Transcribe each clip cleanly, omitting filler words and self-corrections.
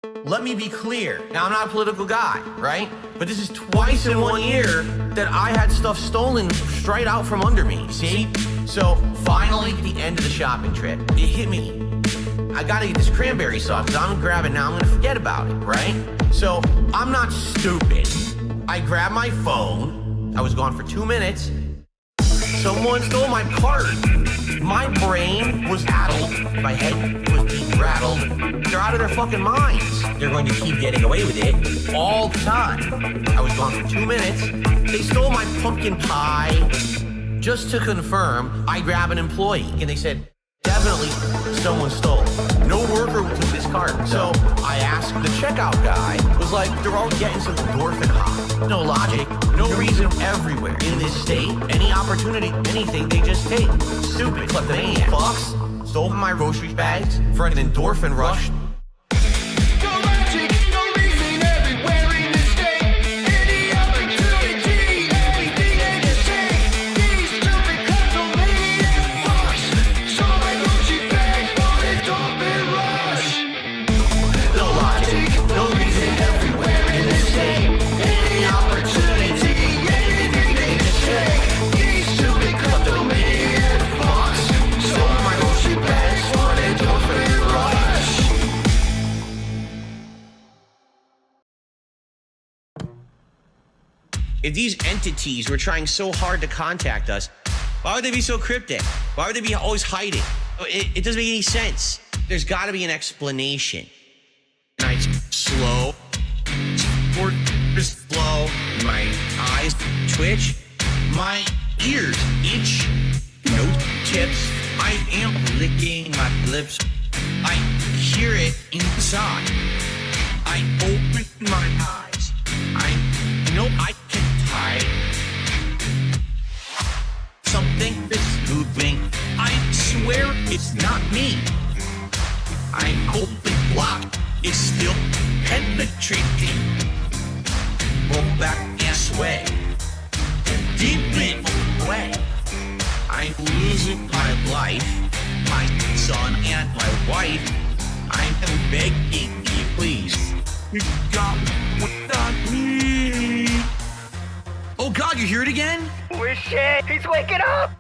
Let me be clear. Now, I'm not a political guy, right? But this is twice in 1 year that I had stuff stolen straight out from under me, see? So, finally, at the end of the shopping trip, it hit me. I gotta get this cranberry sauce, because I'm gonna grab it now, I'm gonna forget about it, right? So, I'm not stupid. I grabbed my phone. I was gone for 2 minutes. Someone stole my card. My brain was addled. My head was being rattled. They're out of their fucking minds. They're going to keep getting away with it all the time. I was gone for 2 minutes. They stole my pumpkin pie. Just to confirm, I grabbed an employee, and they said, definitely someone stole. No worker took this card. So I asked the checkout guy, was like, they're all getting some endorphin high. No logic, no reason. Everywhere in this state, any opportunity, anything, they just take. Stupid kleptomaniac fucks stole my grocery bags for an endorphin rush. If these entities were trying so hard to contact us, why would they be so cryptic? Why would they be always hiding? It doesn't make any sense. There's got to be an explanation. Nights slow, or slow. My eyes twitch. My ears itch. Nose tips. I am licking my lips. I hear it inside. I open my eyes. I know I can hide. Something is moving. I swear it's not me. I open block is still penetrating. Roll back and sway. Deep in away. I'm losing my life, my son and my wife. I am begging you, please. You got what I need. Oh God, you hear it again? We're shit. He's waking up.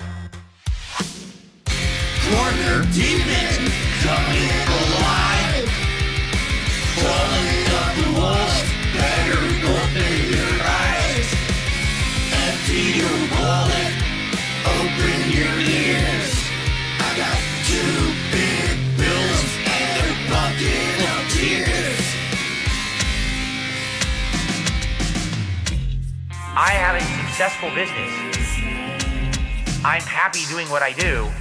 Corner demons coming alive. Crawling up the walls. Better open your eyes. Empty your wallet. Open your ears. I got 2 big bills and a bucket of tears. I have a successful business. I'm happy doing what I do.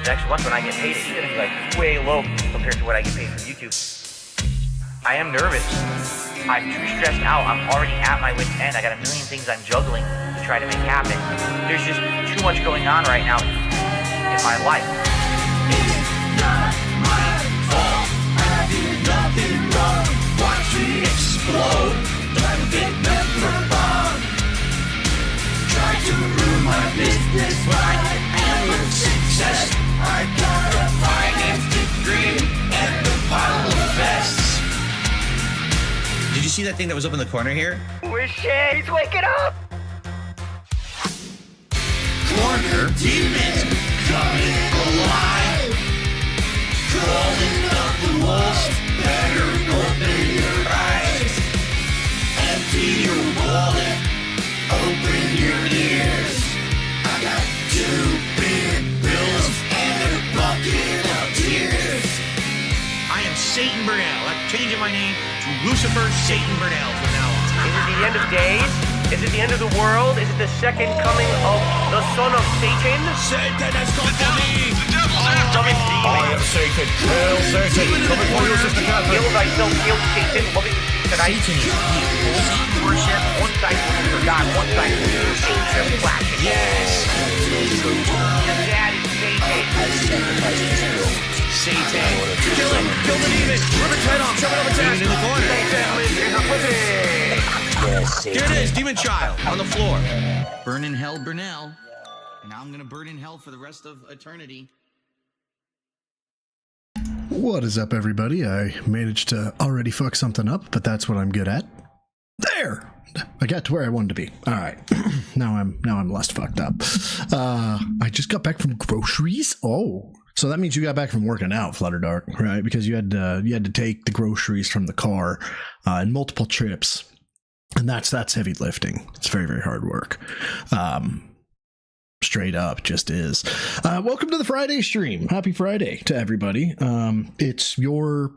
Next month when I get paid, it's gonna be like way low compared to what I get paid from YouTube. I am nervous. I'm too stressed out. I'm already at my wit's end. I got a million things I'm juggling to try to make happen. There's just too much going on right now in my life. It's not my fault. I did nothing wrong. Watch me explode like a big pepper bomb. Try to ruin my business, but I am a success. I got a finance degree and a pile of vests. Did you see that thing that was up in the corner here? We're shit. He's waking up. Corner demons coming alive. Crawling up the walls. Better open your eyes. Empty your wallet. Open your ears. I got 2 big bills and a bucket of tears. I am Satan Burnell. I'm changing my name to Lucifer Satan Burnell from now on. Is it the end of days? Is it the end of the world? Is it the second coming of the son of Satan? Satan has come for me. Summon demons. am Satan. Hail Satan. Coming for you, Sister Catherine. Heal thyself, hail Satan. Loving tonight. Satan is evil. Worship. One side for God, one side for Satan. Flashing. Yes. Your dad is Satan. Satan. Kill him. Kill the demon. Rip its head off. Shove it up its ass. In the corner. Satan lives in the pussy. Here it is. Demon child on the floor. Burn in hell, Burnell. And now I'm gonna burn in hell for the rest of eternity. What is up, everybody? I managed to already fuck something up, but that's what I'm good at. There! I got to where I wanted to be. All right. now I'm less fucked up. I just got back from groceries. Oh, so that means you got back from working out, Flutterdark, right? Because you had to take the groceries from the car in multiple trips, and that's heavy lifting. It's very, very hard work. Straight up just is. Welcome to the Friday stream. Happy Friday to everybody. It's your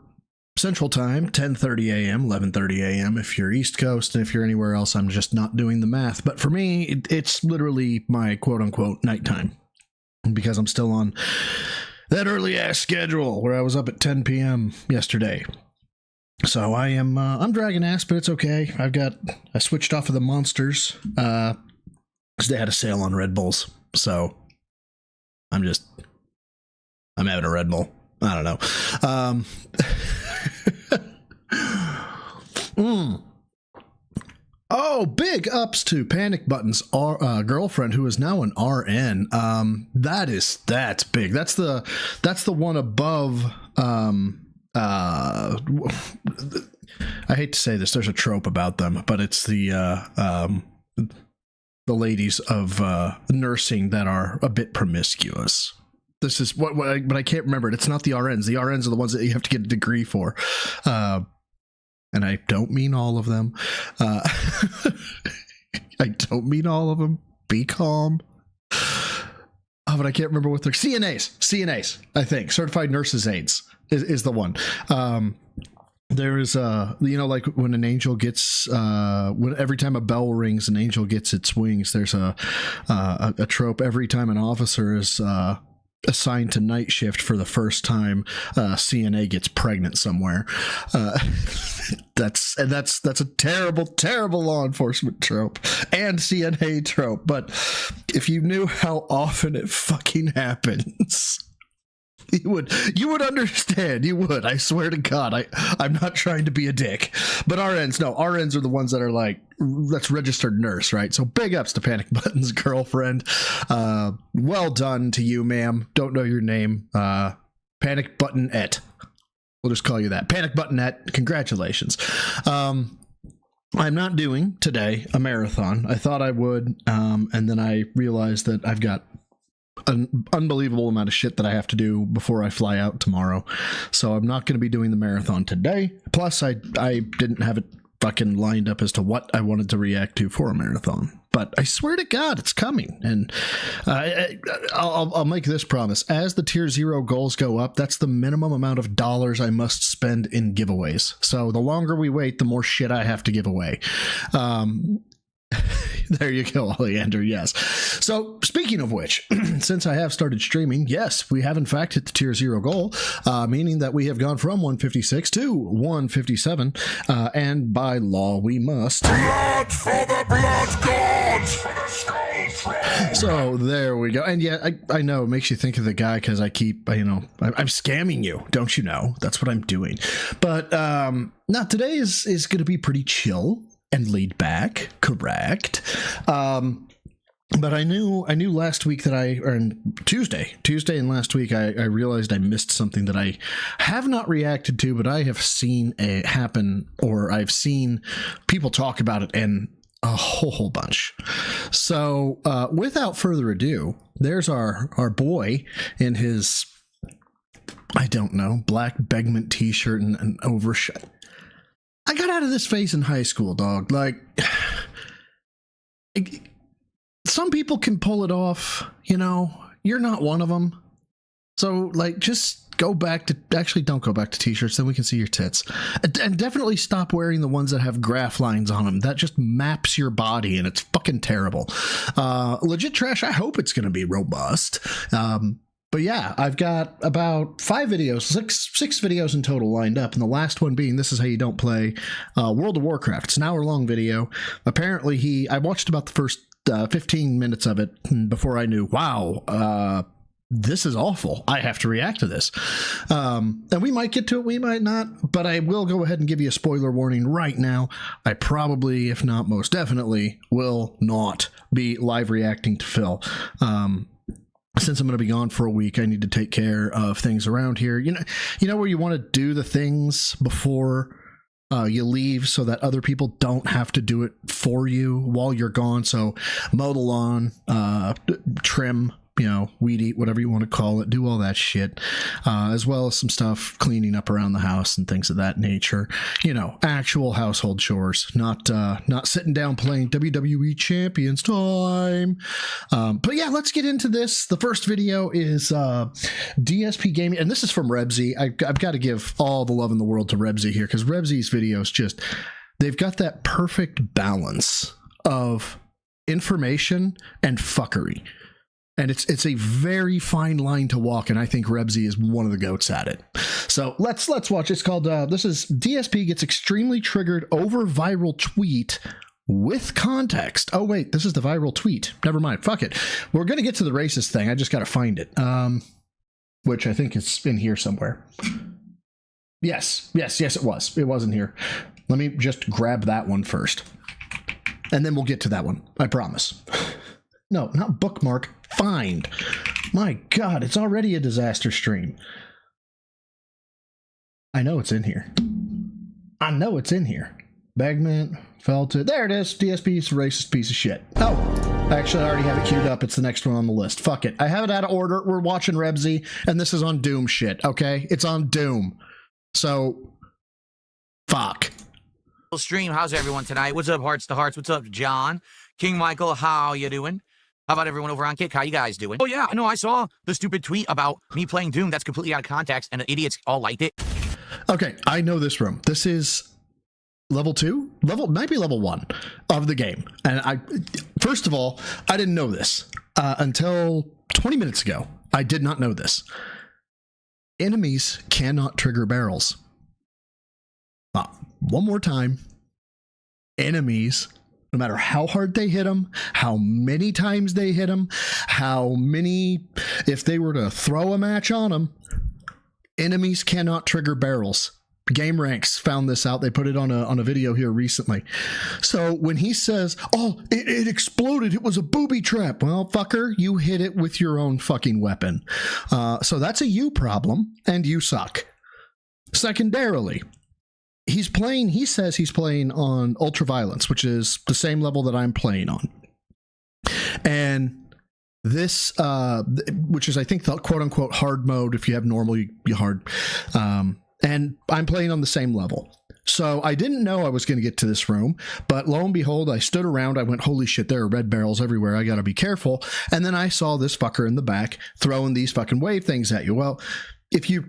Central Time, 10:30 a.m., 11:30 a.m. if you're East Coast, and if you're anywhere else, I'm just not doing the math. But for me, it's literally my quote-unquote nighttime, because I'm still on that early-ass schedule where I was up at 10 p.m. yesterday. So I'm dragging ass, but it's okay. I switched off of the Monsters, because they had a sale on Red Bulls. So I'm having a Red Bull. I don't know. Oh, big ups to Panic Button's girlfriend, who is now an RN. That's big. That's the one above. I hate to say this. There's a trope about them, but it's the ladies of nursing that are a bit promiscuous. This is but I can't remember it. It's not the RNs. The RNs are the ones that you have to get a degree for. And I don't mean all of them. I don't mean all of them. Be calm. Oh, but I can't remember what they're... CNAs, I think. Certified Nurses Aides is the one. There is like when an angel gets every time a bell rings, an angel gets its wings. There's a trope every time an officer is assigned to night shift for the first time, CNA gets pregnant somewhere. That's a terrible law enforcement trope and CNA trope. But if you knew how often it fucking happens, you would understand. You would. I swear to God. I'm not trying to be a dick. But RNs are the ones that are like, that's registered nurse, right? So big ups to Panic Button's girlfriend. Well done to you, ma'am. Don't know your name. Panic Buttonette. We'll just call you that. Panic Buttonette. Congratulations. I'm not doing today a marathon. I thought I would, and then I realized that I've got an unbelievable amount of shit that I have to do before I fly out tomorrow. So I'm not going to be doing the marathon today. Plus, I didn't have it fucking lined up as to what I wanted to react to for a marathon. But I swear to God, it's coming. And I'll make this promise. As the tier 0 goals go up, that's the minimum amount of dollars I must spend in giveaways. So the longer we wait, the more shit I have to give away. There you go, Oleander. Yes. So speaking of which, since I have started streaming, yes, we have in fact hit the tier 0 goal, meaning that we have gone from 156 to 157. And by law, we must. Blood for the blood gods! So there we go. And yeah, I know it makes you think of the guy because I keep, I'm scamming you. Don't you know? That's what I'm doing. But now today is going to be pretty chill and laid back, correct? But I knew last week that Tuesday and last week, I realized I missed something that I have not reacted to, but I have seen it happen, or I've seen people talk about it and a whole bunch. So without further ado, there's our boy in his, I don't know, black Begment t-shirt and an overshirt. I got out of this phase in high school, dog. Like, some people can pull it off, you're not one of them. So, like, just go back to, actually don't go back to t-shirts, then we can see your tits. And definitely stop wearing the ones that have graph lines on them. That just maps your body, and it's fucking terrible. Legit trash, I hope it's going to be robust. But yeah, I've got about 5 videos, six videos in total lined up, and the last one being This Is How You Don't Play World of Warcraft. It's an hour-long video. Apparently, I watched about the first 15 minutes of it before I knew, wow, this is awful. I have to react to this. And we might get to it, we might not, but I will go ahead and give you a spoiler warning right now. I probably, if not most definitely, will not be live reacting to Phil. since I'm going to be gone for a week, I need to take care of things around here. You know where you want to do the things before you leave so that other people don't have to do it for you while you're gone. So mow the lawn, trim, weed eat, whatever you want to call it, do all that shit, as well as some stuff cleaning up around the house and things of that nature. Actual household chores, not sitting down playing WWE Champions time. But yeah, let's get into this. The first video is DSP Gaming, and this is from Rebsy. I've got to give all the love in the world to Rebsy here, because Rebsy's videos they've got that perfect balance of information and fuckery. And it's a very fine line to walk, and I think Rebsy is one of the goats at it. So let's watch. It's called this is DSP gets extremely triggered over viral tweet with context. Oh wait, this is the viral tweet. Never mind. Fuck it. We're gonna get to the racist thing. I just gotta find it. Which I think is in here somewhere. Yes, it was. It was in here. Let me just grab that one first, and then we'll get to that one. I promise. No, not bookmark. Find. My God, it's already a disaster stream. I know it's in here. Bagman, felt it. There it is. DSP's racist piece of shit. Oh, actually, I already have it queued up. It's the next one on the list. Fuck it. I have it out of order. We're watching Rebsy, and this is on Doom shit, okay? It's on Doom. So, fuck. Stream. How's everyone tonight? What's up, Hearts to Hearts? What's up, John? King Michael, how you doing? How about everyone over on Kick? How you guys doing? Oh yeah, no, I saw the stupid tweet about me playing Doom. That's completely out of context, and the idiots all liked it. Okay, I know this room. This is level 2? Might be level 1 of the game. And first of all, I didn't know this until 20 minutes ago. I did not know this. Enemies cannot trigger barrels. One more time. Enemies, no matter how hard they hit them, how many times they hit them, if they were to throw a match on them, enemies cannot trigger barrels. Game Ranks found this out. They put it on a video here recently. So when he says, oh, it exploded, it was a booby trap. Well, fucker, you hit it with your own fucking weapon. So that's a you problem, and you suck. Secondarily, he says he's playing on Ultraviolence, which is the same level that I'm playing on. And this, which is, I think, the quote unquote hard mode. If you have normal, you hard. And I'm playing on the same level. So I didn't know I was going to get to this room, but lo and behold, I stood around. I went, holy shit, there are red barrels everywhere. I got to be careful. And then I saw this fucker in the back throwing these fucking wave things at you. Well, if you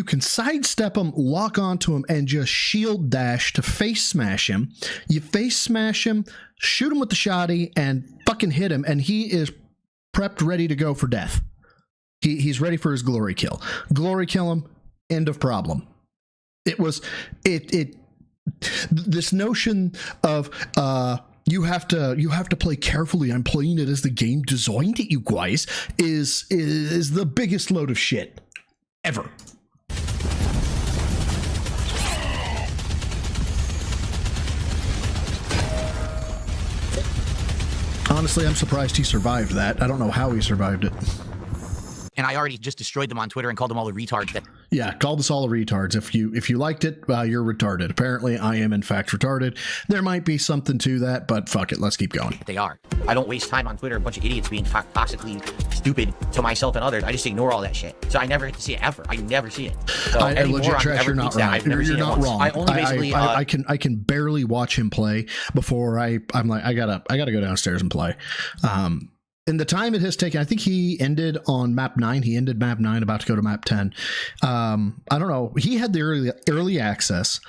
can sidestep him, lock onto him, and just shield dash to face smash him, you face smash him, shoot him with the shotty, and fucking hit him, and he is prepped, ready to go for death. He's ready for his glory kill. Glory kill him, end of problem. This notion of you have to play carefully. I'm playing it as the game designed it, you guys, is the biggest load of shit ever. Honestly, I'm surprised he survived that. I don't know how he survived it. And I already just destroyed them on Twitter and called them all the retards that Yeah, called us all retards. If you liked it, you're retarded. Apparently, I am in fact retarded. There might be something to that, but fuck it, let's keep going. they are. I don't waste time on Twitter, a bunch of idiots being toxically stupid to myself and others. I just ignore all that shit. So I never get to see it ever. I never see it. So I legit trash, you're not wrong. You're not wrong. I only basically I can barely watch him play before I'm like I gotta go downstairs and play. In the time it has taken, I think he ended on map 9. He ended map 9, about to go to map 10. I don't know. He had the early access.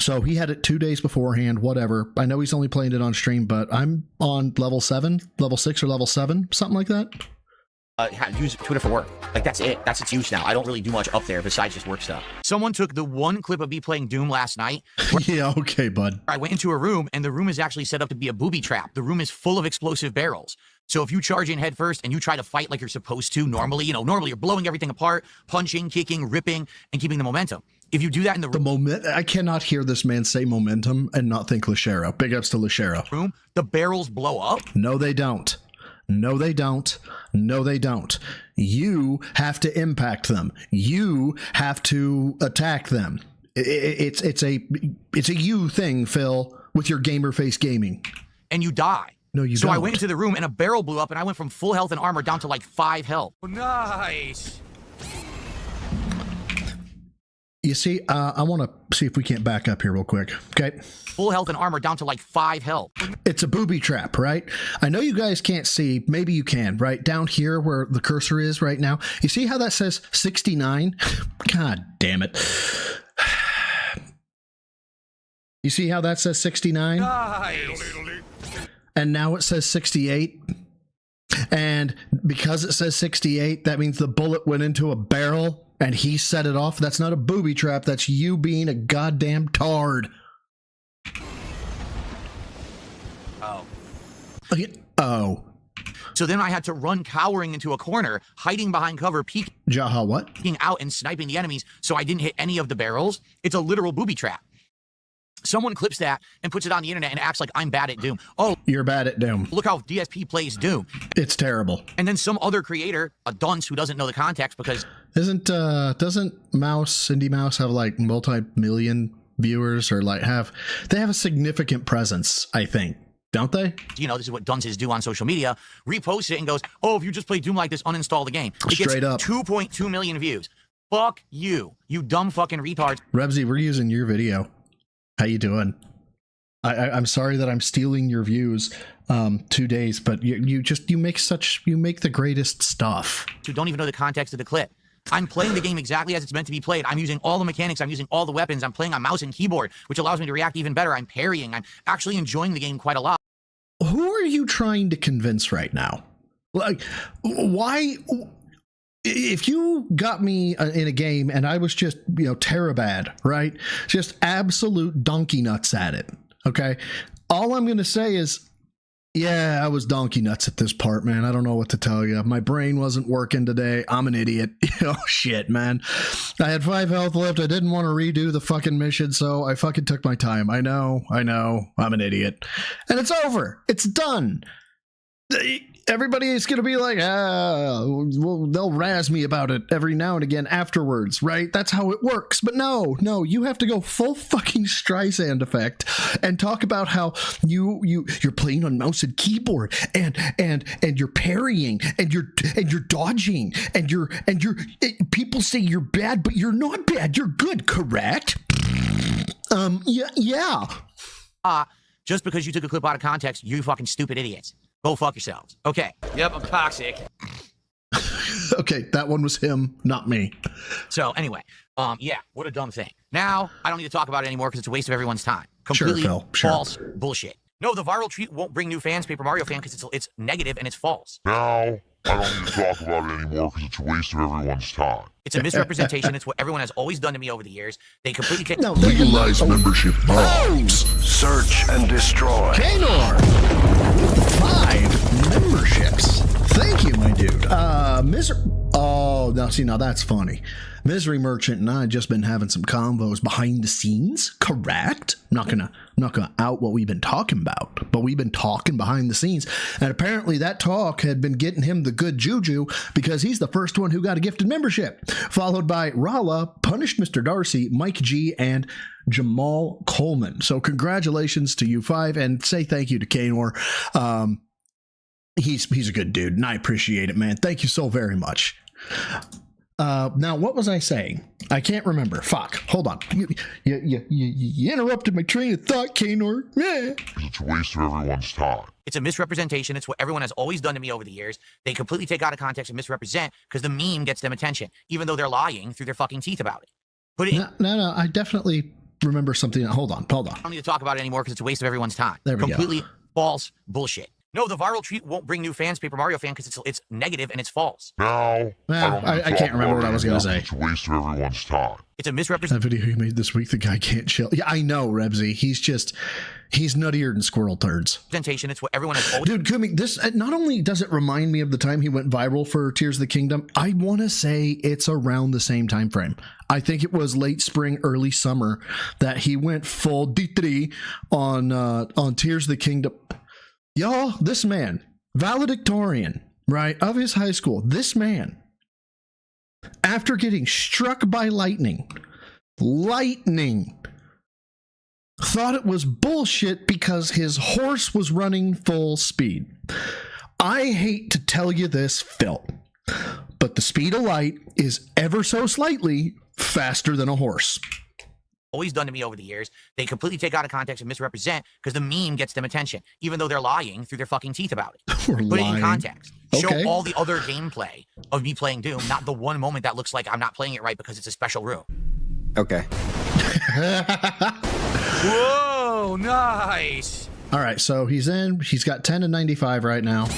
So he had it 2 days beforehand, whatever. I know he's only playing it on stream, but I'm on level 7, level 6 or level 7, something like that. Use Twitter for work. Like, that's it. That's its use now. I don't really do much up there besides just work stuff. Someone took the one clip of me playing Doom last night. Yeah, okay, bud. I went into a room, and the room is actually set up to be a booby trap. The room is full of explosive barrels. So if you charge in head first and you try to fight like you're supposed to normally, normally you're blowing everything apart, punching, kicking, ripping, and keeping the momentum. If you do that in the room, I cannot hear this man say momentum and not think Lashero. Big ups to Lashero. The barrels blow up. No, they don't. No, they don't. No, they don't. You have to impact them. You have to attack them. It's a you thing, Phil, with your gamer face gaming. And you die. No, you so don't. I went into the room and a barrel blew up and I went from full health and armor down to like 5 health. Nice. You see, I want to see if we can't back up here real quick. Okay. Full health and armor down to like 5 health. It's a booby trap, right? I know you guys can't see. Maybe you can, right? Down here where the cursor is right now. You see how that says 69? God damn it. You see how that says 69? Nice. And now it says 68. And because it says 68, that means the bullet went into a barrel and he set it off. That's not a booby trap. That's you being a goddamn tard. Oh. Oh. So then I had to run cowering into a corner, hiding behind cover, peeking Jaha, what? out and sniping the enemies so I didn't hit any of the barrels. It's a literal booby trap. Someone clips that and puts it on the internet and acts like I'm bad at Doom. Oh, You're bad at Doom. look how DSP plays Doom. It's terrible. And then some other creator, a dunce who doesn't know the context because Doesn't Indie Mouse have like multi-million viewers or like they have a significant presence, I think. Don't they? you know, this is what dunces do on social media, reposts it and goes, oh, if you just play Doom like this, uninstall the game. It Straight gets up. 2.2 million views. Fuck you, you dumb fucking retards. Rebsy, we're using your video. How you doing? I'm sorry that I'm stealing your views 2 days, but you make the greatest stuff. Who don't even know the context of the clip. I'm playing the game exactly as it's meant to be played. I'm using all the mechanics. I'm using all the weapons. I'm playing on mouse and keyboard, which allows me to react even better. I'm parrying. I'm actually enjoying the game quite a lot. Who are you trying to convince right now? Like, why? If you got me in a game and I was just, Terabad, right? Just absolute donkey nuts at it. Okay. All I'm going to say is, yeah, I was donkey nuts at this part, man. I don't know what to tell you. My brain wasn't working today. I'm an idiot. Shit, man. I had 5 health left. I didn't want to redo the fucking mission, so I fucking took my time. I know. I'm an idiot. And it's over. It's done. Everybody is going to be like, well, they'll razz me about it every now and again afterwards, right? That's how it works. But no, you have to go full fucking Streisand effect and talk about how you're playing on mouse and keyboard and you're parrying and you're dodging and people say you're bad, but you're not bad. You're good, correct? Yeah. Just because you took a clip out of context, you fucking stupid idiots. Go fuck yourselves. Okay. Yep, I'm toxic. Okay, that one was him, not me. So anyway, yeah, what a dumb thing. Now, I don't need to talk about it anymore because it's a waste of everyone's time. Completely Sure, Phil, sure. false bullshit. No, the viral tweet won't bring new fans, Paper Mario fan, because it's negative and it's false. Now, I don't need to talk about it anymore because it's a waste of everyone's time. It's a misrepresentation. It's what everyone has always done to me over the years. They completely take No, Legalize membership bombs. Search and destroy. Kanor, 5 memberships. Thank you, my dude. Now that's funny. Misery Merchant and I just been having some convos behind the scenes. Correct. I'm not gonna out what we've been talking about, but we've been talking behind the scenes, and apparently that talk had been getting him the good juju because he's the first one who got a gifted membership, followed by Rala, Punished Mr. Darcy, Mike G, and Jamal Coleman. So congratulations to you 5, and say thank you to Kanor. He's a good dude, and I appreciate it, man. Thank you so very much. Now, what was I saying? I can't remember. Fuck. Hold on. You interrupted my train of thought, Kanor. Yeah. It's a waste of everyone's time. It's a misrepresentation. It's what everyone has always done to me over the years. They completely take out of context and misrepresent because the meme gets them attention, even though they're lying through their fucking teeth about it. Put it in. No. I definitely remember something. Hold on. I don't need to talk about it anymore because it's a waste of everyone's time. There we go. Completely false bullshit. No, the viral tweet won't bring new fans, Paper Mario fan, because it's negative and it's false. Now, I can't remember what I was going to say. It's a waste of everyone's time. It's a misrepresentation. That video you made this week, the guy can't chill. Yeah, I know, Rebsy. He's nuttier than squirrel turds. It's what everyone has always... Dude, Kumi, this not only does it remind me of the time he went viral for Tears of the Kingdom, I want to say it's around the same time frame. I think it was late spring, early summer that he went full D3 on Tears of the Kingdom. Y'all, this man, valedictorian, right, of his high school, this man, after getting struck by lightning, thought it was bullshit because his horse was running full speed. I hate to tell you this, Phil, but the speed of light is ever so slightly faster than a horse. Always done to me over the years. They completely take out of context and misrepresent because the meme gets them attention, even though they're lying through their fucking teeth about it. Put it in context. Okay. Show all the other gameplay of me playing Doom, not the one moment that looks like I'm not playing it right because it's a special room. Okay. Whoa, nice. All right, so he's in. He's got 10 and 95 right now.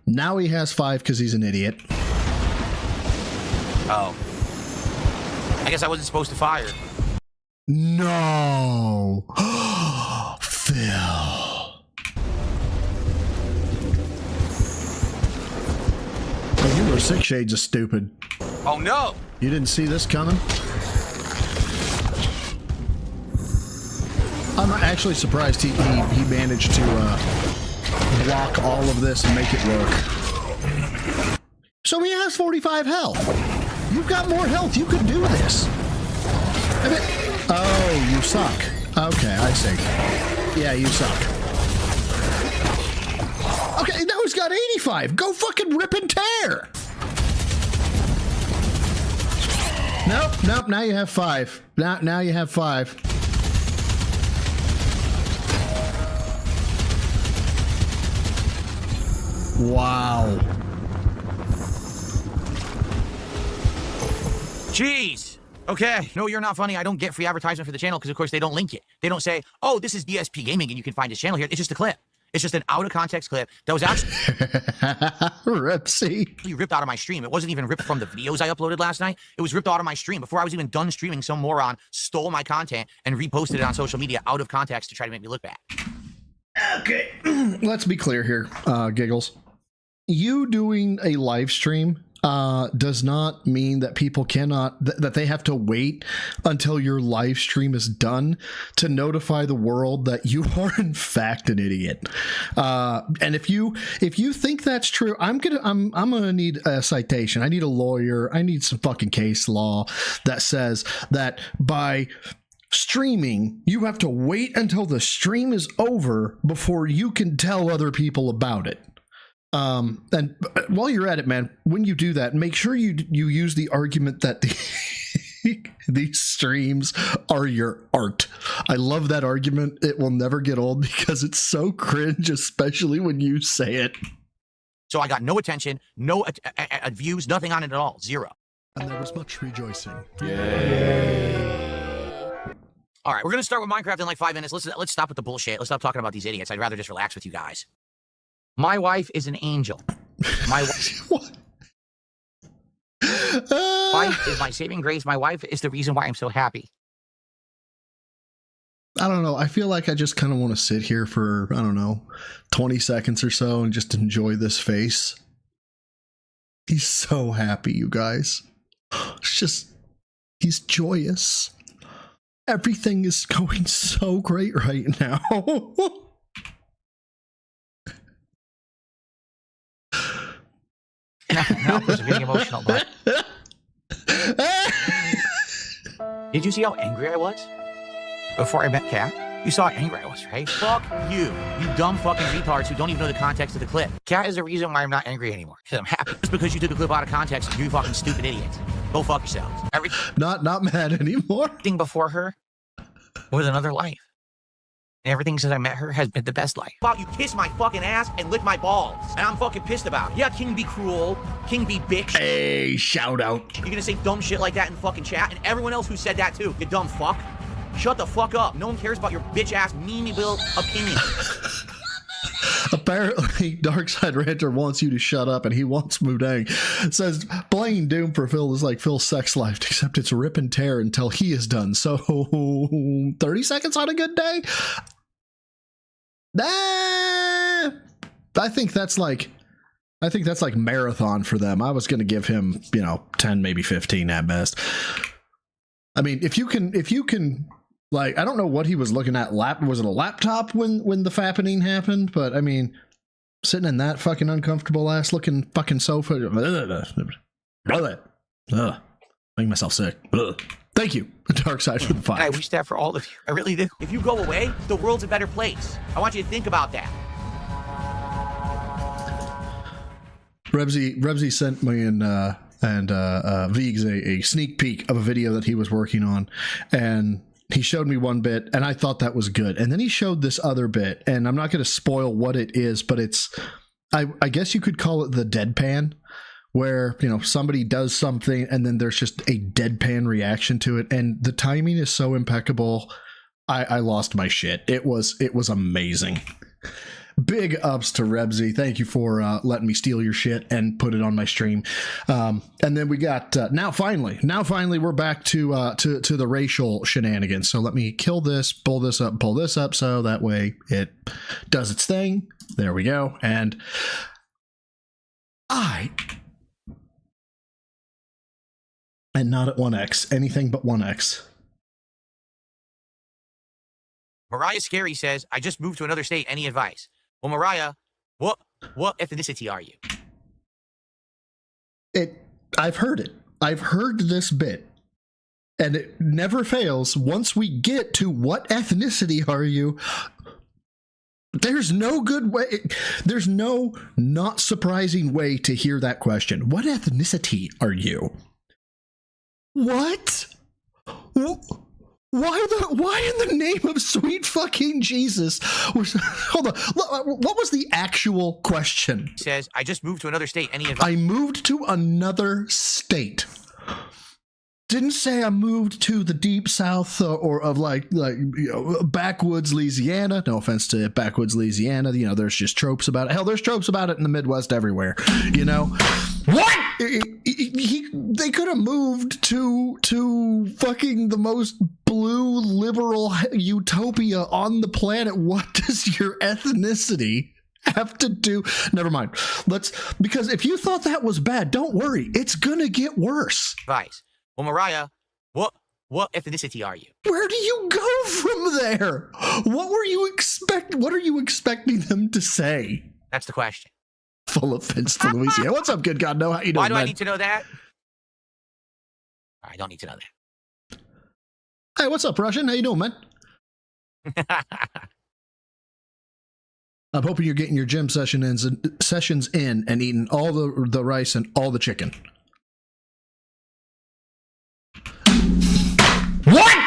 Now he has 5 because he's an idiot. Oh. I guess I wasn't supposed to fire. No. Phil. Oh, you were 6 shades of stupid. Oh, no. You didn't see this coming? I'm actually surprised he managed to block all of this and make it work. So he has 45 health. You've got more health. You can do this. I mean, oh, you suck. Okay, I see. Yeah, you suck. Okay, now he's got 85. Go fucking rip and tear. Nope. Now you have 5. Now you have 5. Wow. Jeez. Okay. No, you're not funny. I don't get free advertisement for the channel because, of course, they don't link it. They don't say, oh, this is DSP Gaming and you can find his channel here. It's just a clip. It's just an out-of-context clip that was actually ripped out of my stream. It wasn't even ripped from the videos I uploaded last night. It was ripped out of my stream. Before I was even done streaming, some moron stole my content and reposted it on social media out of context to try to make me look bad. Okay. Let's be clear here, Giggles. You doing a live stream does not mean that people cannot, that they have to wait until your live stream is done to notify the world that you are in fact an idiot. And if you think that's true, I'm gonna need a citation. I need a lawyer. I need some fucking case law that says that by streaming, you have to wait until the stream is over before you can tell other people about it. And while you're at it, man, when you do that, make sure you use the argument that these streams are your art. I love that argument. It will never get old because it's so cringe, especially when you say it. So I got no attention, no views, nothing on it at all. 0. And there was much rejoicing. All right, we're going to start with Minecraft in like 5 minutes. Let's stop with the bullshit. Let's stop talking about these idiots. I'd rather just relax with you guys. My wife is an angel. My wife is my saving grace. My wife is the reason why I'm so happy. I don't know. I feel like I just kind of want to sit here for, I don't know, 20 seconds or so and just enjoy this face. He's so happy, you guys. It's just, he's joyous. Everything is going so great right now. Now it's getting emotional, but did you see how angry I was before I met Kat? You saw how angry I was, right? Fuck you dumb fucking retards who don't even know the context of the clip. Kat is the reason why I'm not angry anymore. Because I'm happy. Just because you took a clip out of context, you fucking stupid idiots. Go fuck yourselves. Not mad anymore. Everything before her was another life. Everything since I met her has been the best life. About you kiss my fucking ass and lick my balls. And I'm fucking pissed about it. Yeah, King be cruel. King be bitch. Hey, shout out. You're gonna say dumb shit like that in fucking chat, and everyone else who said that too. You dumb fuck. Shut the fuck up. No one cares about your bitch ass memeable opinion. Apparently, Darkside Ranter wants you to shut up, and he wants Mudang. Says playing Doom for Phil is like Phil's sex life, except it's rip and tear until he is done. So 30 seconds on a good day? I think that's like marathon for them. I was going to give him, 10, maybe 15 at best. I mean, if you can, like, I don't know what he was looking at. Was it a laptop when the fappening happened? But I mean, Sitting in that fucking uncomfortable ass looking fucking sofa. Making myself sick. Thank you, Dark Side for the And I 5. wish that for all of you. I really do. If you go away, the world's a better place. I want you to think about that. Rebsy sent me and Viggs a sneak peek of a video that he was working on, and he showed me one bit, and I thought that was good. And then he showed this other bit, and I'm not going to spoil what it is, but it's, I guess you could call it the deadpan, where, you know, somebody does something and then there's just a deadpan reaction to it, and the timing is so impeccable. I lost my shit. It was amazing. Big ups to Rebsy. Thank you for letting me steal your shit and put it on my stream. And then we got now finally we're back to the racial shenanigans. So let me kill this, pull this up, so that way it does its thing. There we go. And not at 1x, anything but 1x. Mariah Scary says, I just moved to another state. Any advice? Well, Mariah, what ethnicity are you? I've heard it. I've heard this bit, and it never fails. Once we get to what ethnicity are you, there's no good way. There's no not surprising way to hear that question. What ethnicity are you? What? Why in the name of sweet fucking Jesus? Hold on. What was the actual question? He says, I just moved to another state. Any advice? I moved to another state. Didn't say I moved to the deep south or of like you know, backwoods Louisiana. No offense to backwoods Louisiana. You know, there's just tropes about it. Hell, there's tropes about it in the Midwest everywhere. You know what? They could have moved to fucking the most blue liberal utopia on the planet. What does your ethnicity have to do? Never mind. Because if you thought that was bad, don't worry. It's gonna get worse. Advice. Well, Mariah, what ethnicity are you? Where do you go from there? What are you expecting them to say? That's the question. Full offense to Louisiana. What's up, good God? No, how you doing, Why do man? I need to know that? I don't need to know that. Hey, what's up, Russian? How you doing, man? I'm hoping you're getting your gym sessions in and eating all the rice and all the chicken. What?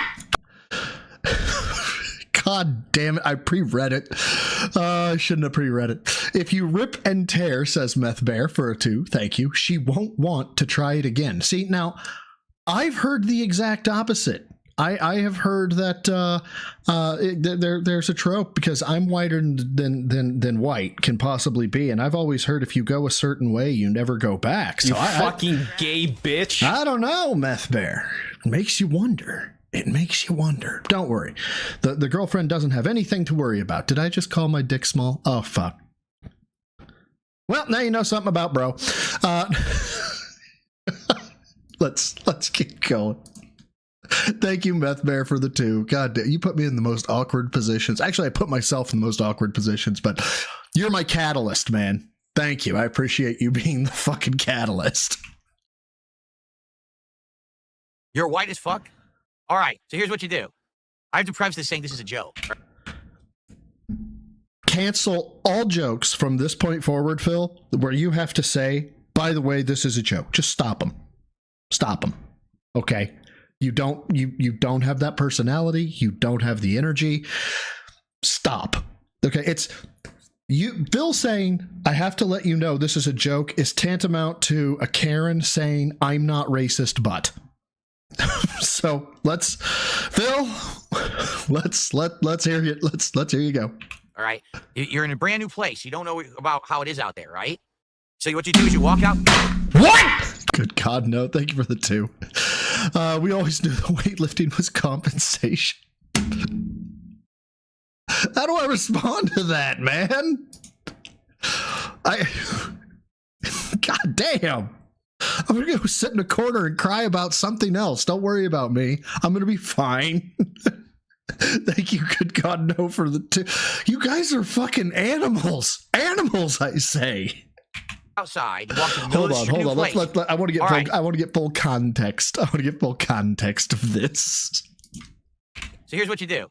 God damn it. I pre-read it. I shouldn't have pre-read it. If you rip and tear, says Meth Bear for a 2, thank you, she won't want to try it again. See, now, I've heard the exact opposite. I have heard that there's a trope because I'm whiter than white can possibly be, and I've always heard if you go a certain way, you never go back. So you fucking gay bitch. I don't know, Meth Bear. It makes you wonder. It makes you wonder. Don't worry. The girlfriend doesn't have anything to worry about. Did I just call my dick small? Oh, fuck. Well, now you know something about bro. Let's keep going. Thank you, Meth Bear, for the 2. God damn, you put me in the most awkward positions. Actually, I put myself in the most awkward positions, but you're my catalyst, man. Thank you. I appreciate you being the fucking catalyst. You're white as fuck? All right, so here's what you do. I have to preface this saying this is a joke. Cancel all jokes from this point forward, Phil, where you have to say, by the way, this is a joke. Just stop them. Stop them. Okay? You don't have that personality. You don't have the energy. Stop. Okay? It's you. Phil saying, I have to let you know this is a joke is tantamount to a Karen saying, I'm not racist, but. So let's hear you. Let's hear you go. All right. You're in a brand new place. You don't know about how it is out there, right? So what you do is you walk out. What? Good God, no. Thank you for the 2. We always knew the weightlifting was compensation. How do I respond to that, man? God damn. I'm going to go sit in a corner and cry about something else. Don't worry about me. I'm going to be fine. Thank you, good God, no, for the two. You guys are fucking animals. Animals, I say. Outside, walk to the middle Hold of the on, street, hold on. new place. I want to get All full, right. I want to get full context. I want to get full context of this. So here's what you do.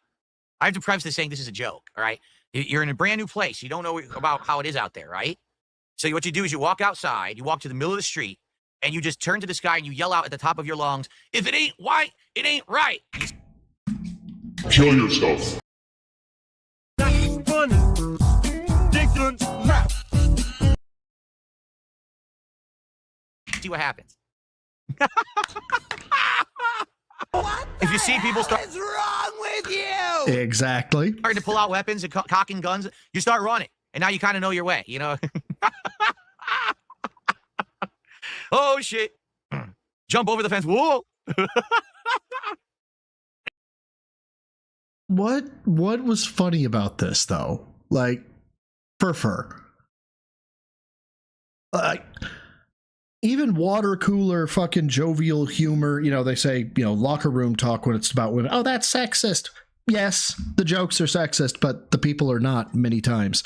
I have to preface this saying this is a joke, all right? You're in a brand new place. You don't know about how it is out there, right? So what you do is you walk outside, you walk to the middle of the street, and you just turn to the sky and you yell out at the top of your lungs, if it ain't white, it ain't right. Kill yourself. See what happens. If you see people What's wrong with you? Exactly. starting to pull out weapons and cocking guns, you start running. And now you kind of know your way, you know? Oh, shit. Jump over the fence. Whoa. What was funny about this, though? Like, fur. Even water cooler fucking jovial humor, you know, they say, you know, locker room talk when it's about women. Oh, that's sexist. Yes, the jokes are sexist, but the people are not many times.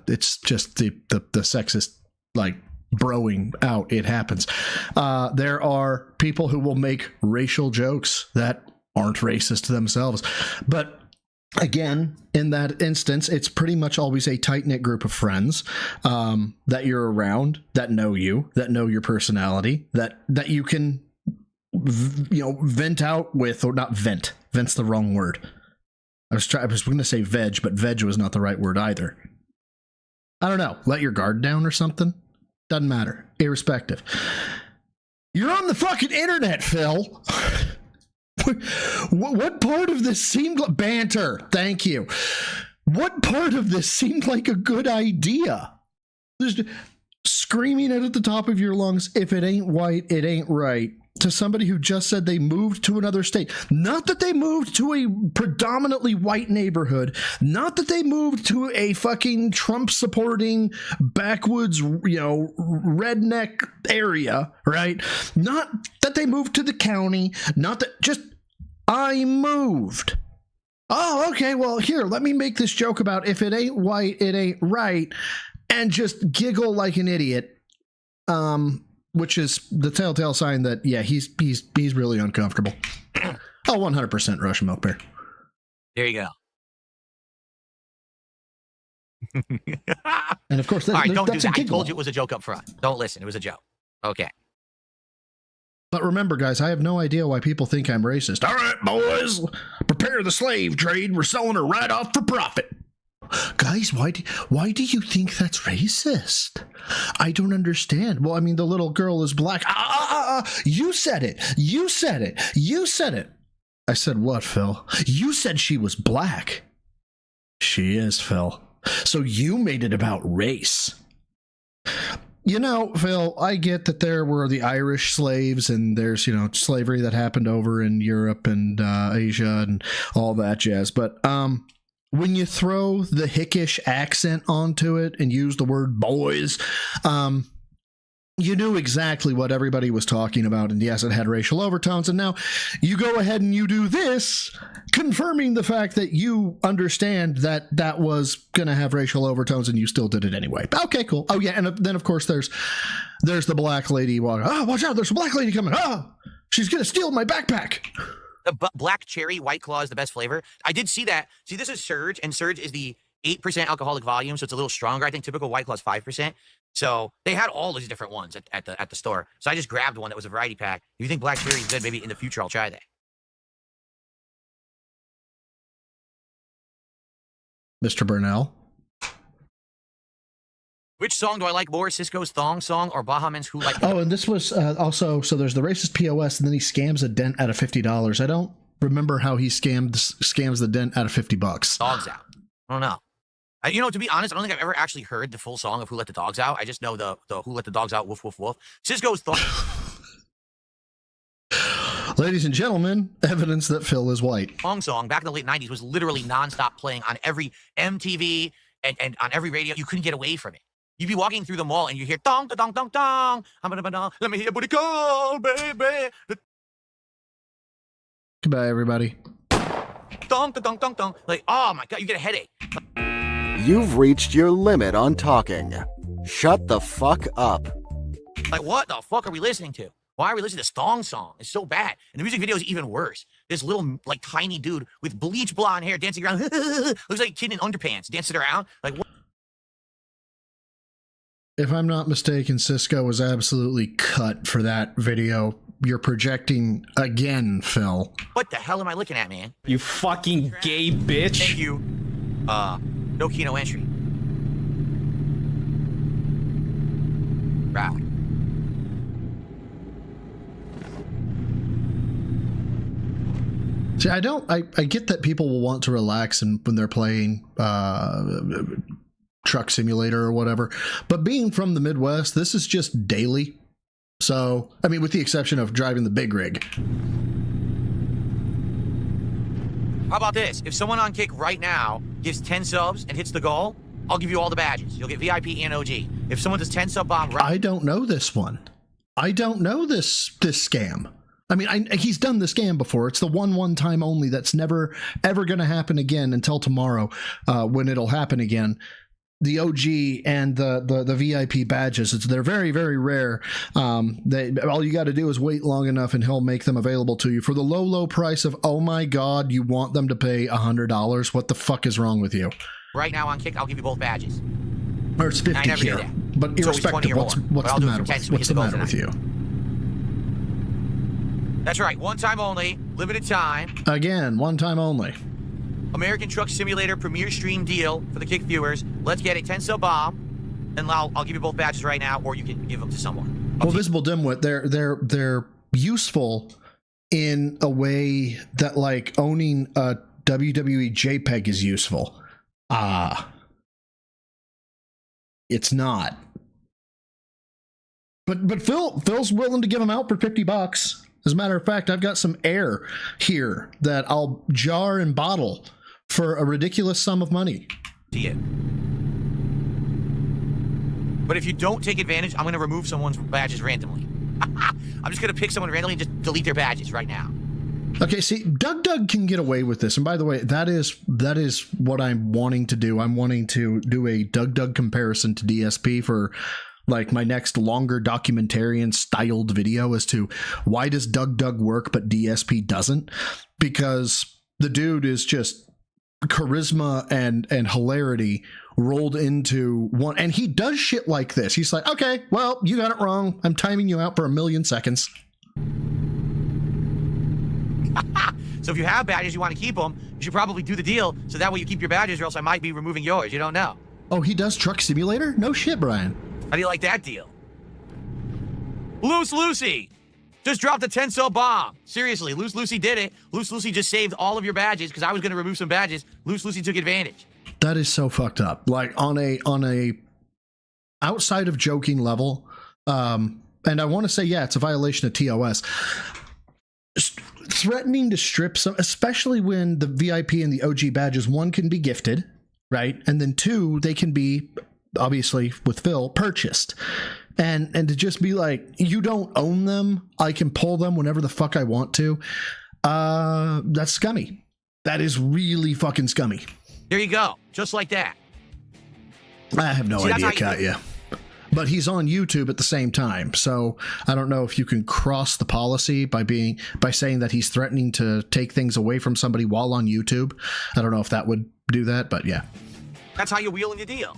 It's just the sexist, like, broing out. It happens. There are people who will make racial jokes that aren't racist themselves. But again, in that instance, it's pretty much always a tight-knit group of friends that you're around, that know you, that know your personality, that you can, you know, vent out with, or not vent. Vent's the wrong word. I was going to say veg, but veg was not the right word either. I don't know. Let your guard down or something? Doesn't matter. Irrespective. You're on the fucking internet, Phil. What part of this seemed like banter? Thank you. What part of this seemed like a good idea? Just screaming it at the top of your lungs, if it ain't white, it ain't right, to somebody who just said they moved to another state. Not that they moved to a predominantly white neighborhood. Not that they moved to a fucking Trump-supporting backwoods, you know, redneck area, right? Not that they moved to the county. Not that, just, I moved. Oh, okay, well, here, let me make this joke about if it ain't white, it ain't right, and just giggle like an idiot. Which is the telltale sign that, yeah, he's really uncomfortable. Oh, 100% Russian milk bear. There you go. And of course, All right, don't do that's a that. I giggle. told you it was a joke up front. Don't listen. It was a joke. Okay. But remember, guys, I have no idea why people think I'm racist. All right, boys, prepare the slave trade. We're selling her right off for profit. Guys, why do you think that's racist? I don't understand. Well, I mean, the little girl is black. You said it. You said it. You said it. I said what, Phil? You said she was black. She is, Phil. So you made it about race. You know, Phil, I get that there were the Irish slaves and there's, you know, slavery that happened over in Europe and Asia and all that jazz. But, when you throw the hickish accent onto it and use the word boys, you knew exactly what everybody was talking about. And yes, it had racial overtones. And now you go ahead and you do this, confirming the fact that you understand that that was going to have racial overtones and you still did it anyway. Okay, cool. Oh, yeah. And then, of course, there's the black lady walking. Oh, watch out. There's a black lady coming. Oh, she's going to steal my backpack. The black cherry White Claw is the best flavor. I did see that. See, this is Surge, and Surge is the 8% alcoholic volume, so it's a little stronger. I think typical White Claw is 5%. So they had all these different ones at the store. So I just grabbed one that was a variety pack. If you think black cherry is good, maybe in the future I'll try that. Mr. Burnell. Which song do I like more, Cisco's Thong Song or Bahaman's Who Like... Oh, and this was also, so there's the racist POS, and then he scams a dent out of $50. I don't remember how he scams the dent out of $50. Dogs Out. I don't know. You know, to be honest, I don't think I've ever actually heard the full song of Who Let the Dogs Out. I just know the Who Let the Dogs Out, woof, woof, woof. Cisco's Thong... Ladies and gentlemen, evidence that Phil is white. Song back in the late 90s was literally nonstop playing on every MTV and on every radio. You couldn't get away from it. You'd be walking through the mall and you hear dong, dong, dong, dong. Let me hear booty call, baby. Goodbye, everybody. Dong, dong, dong, dong, dong. Like, oh my God, you get a headache. You've reached your limit on talking. Shut the fuck up. Like, what the fuck are we listening to? Why are we listening to this thong song? It's so bad. And the music video is even worse. This little, like, tiny dude with bleach blonde hair dancing around. Looks like a kid in underpants dancing around. Like, what? If I'm not mistaken, Cisco was absolutely cut for that video. You're projecting again, Phil. What the hell am I looking at, man? You fucking gay bitch. Thank you. No key, no entry. Right. See, I get that people will want to relax and when they're playing Truck Simulator or whatever, but being from the Midwest, this is just daily. So, I mean, with the exception of driving the big rig. How about this? If someone on Kick right now gives 10 subs and hits the goal, I'll give you all the badges. You'll get VIP and OG. If someone does 10 sub bomb right, I don't know this one. I don't know this scam. I mean, he's done the scam before. It's the one time only that's never, ever going to happen again until tomorrow when it'll happen again. The OG and the VIP badges, they're very, very rare. All you got to do is wait long enough and he'll make them available to you for the low price of, oh my God, you want them to pay $100. What the fuck is wrong with you? right now on Kick, I'll give you both badges. Or it's 50 I never here. do that. But It's always 20 irrespective, or what's more. But I'll the do it matter for 10 with so we what's hit the the matter goal with you? That's right, one time only, limited time. Again, one time only. American Truck Simulator Premier Stream deal for the Kick viewers. Let's get it. 10 sub bomb, and I'll give you both badges right now, or you can give them to someone. Well, Visible Dimwit, they're useful in a way that like owning a WWE JPEG is useful. It's not. But Phil's willing to give them out for $50. As a matter of fact, I've got some air here that I'll jar and bottle for a ridiculous sum of money. See it. But if you don't take advantage, I'm going to remove someone's badges randomly. I'm just going to pick someone randomly and just delete their badges right now. Okay, see, Doug can get away with this. And by the way, that is what I'm wanting to do. I'm wanting to do a Doug comparison to DSP for like my next longer documentarian styled video as to why does Doug work but DSP doesn't? Because the dude is just charisma and hilarity rolled into one, and he does shit like this. He's like, okay, well, you got it wrong. I'm timing you out for 1,000,000 seconds. So if you have badges, you want to keep them, you should probably do the deal so that way you keep your badges, or else I might be removing yours. You don't know. Oh, he does Truck Simulator? No shit, Brian. How do you like that deal? Loose Lucy just dropped a 10 sub bomb. Seriously, Loose Lucy did it. Loose Lucy just saved all of your badges because I was going to remove some badges. Loose Lucy took advantage. That is so fucked up. Like on a outside of joking level, and I want to say, yeah, it's a violation of TOS. Threatening to strip some, especially when the VIP and the OG badges, one can be gifted, right? And then two, they can be, obviously with Phil, purchased. And to just be like, you don't own them, I can pull them whenever the fuck I want to. That's scummy. That is really fucking scummy. There you go. Just like that. I have no idea, Katya. But he's on YouTube at the same time, so I don't know if you can cross the policy by saying that he's threatening to take things away from somebody while on YouTube. I don't know if that would do that, but yeah. That's how you wheel in your deal.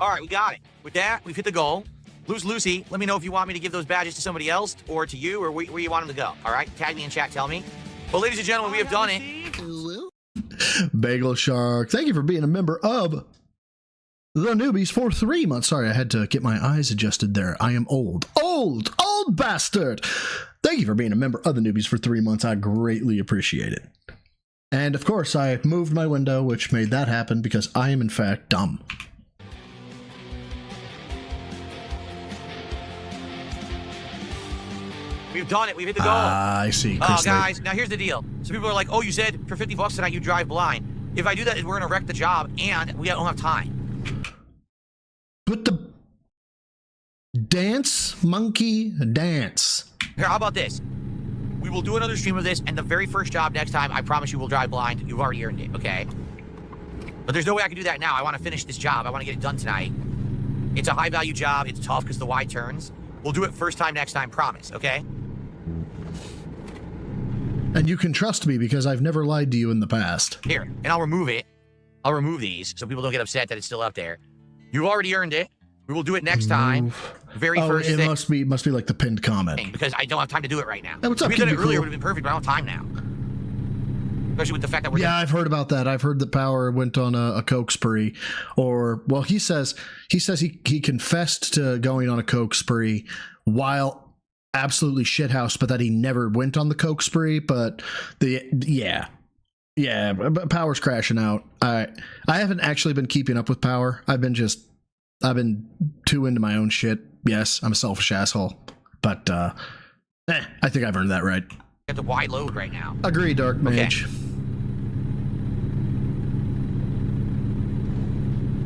All right, we got it. With that, we've hit the goal. Loose Lucy, let me know if you want me to give those badges to somebody else or to you or where you want them to go. All right? Tag me in chat, tell me. Well, ladies and gentlemen, we have done it. Bagel Shark, thank you for being a member of the Newbies for 3 months. Sorry, I had to get my eyes adjusted there. I am old bastard. Thank you for being a member of the Newbies for 3 months. I greatly appreciate it. And of course, I moved my window, which made that happen because I am in fact dumb. We've done it. We've hit the goal. I see. Oh, guys, now here's the deal. So people are like, oh, you said for $50 tonight you drive blind. If I do that, we're going to wreck the job, and we don't have time. But the dance, monkey, dance. Here, how about this? We will do another stream of this, and the very first job next time, I promise you will drive blind. You've already earned it, okay? But there's no way I can do that now. I want to finish this job. I want to get it done tonight. It's a high-value job. It's tough because the Y turns. We'll do it first time next time, promise, okay? And you can trust me because I've never lied to you in the past. Here, and I'll remove it. I'll remove these so people don't get upset that it's still up there. You've already earned it. We will do it next time. Very first it thing. must be like the pinned comment. Because I don't have time to do it right now. Hey, what's up, if we did it Keep It earlier, Cool? it would have been perfect, but I don't have time now. Especially with the fact that we're Yeah, I've heard about that. I've heard that Power went on a coke spree, or well, he says he confessed to going on a coke spree while absolutely shithouse, but that he never went on the coke spree. But but Power's crashing out. I haven't actually been keeping up with Power. I've been too into my own shit. Yes, I'm a selfish asshole, but I think I've earned that right. at the Y load right now. Agree, Dark Mage.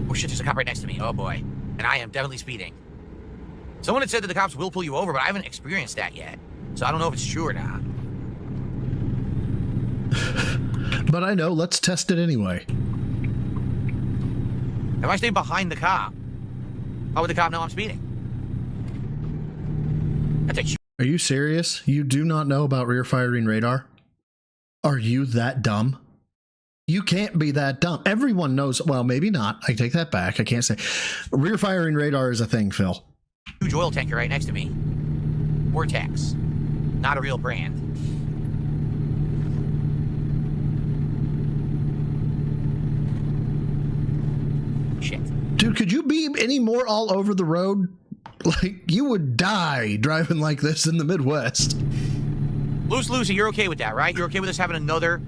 Oh shit, there's a cop right next to me. Oh boy. And I am definitely speeding. Someone had said that the cops will pull you over, but I haven't experienced that yet. So I don't know if it's true or not. But I know, let's test it anyway. If I stay behind the cop, how would the cop know I'm speeding? That's a huge... Are you serious? You do not know about rear firing radar? Are you that dumb? You can't be that dumb. Everyone knows. Well, maybe not. I take that back. I can't say. Rear firing radar is a thing, Phil. Huge oil tanker right next to me. Vortex. Not a real brand. Shit. Dude, could you be any more all over the road? Like, you would die driving like this in the Midwest. Lucy, you're okay with that, right? You're okay with us having another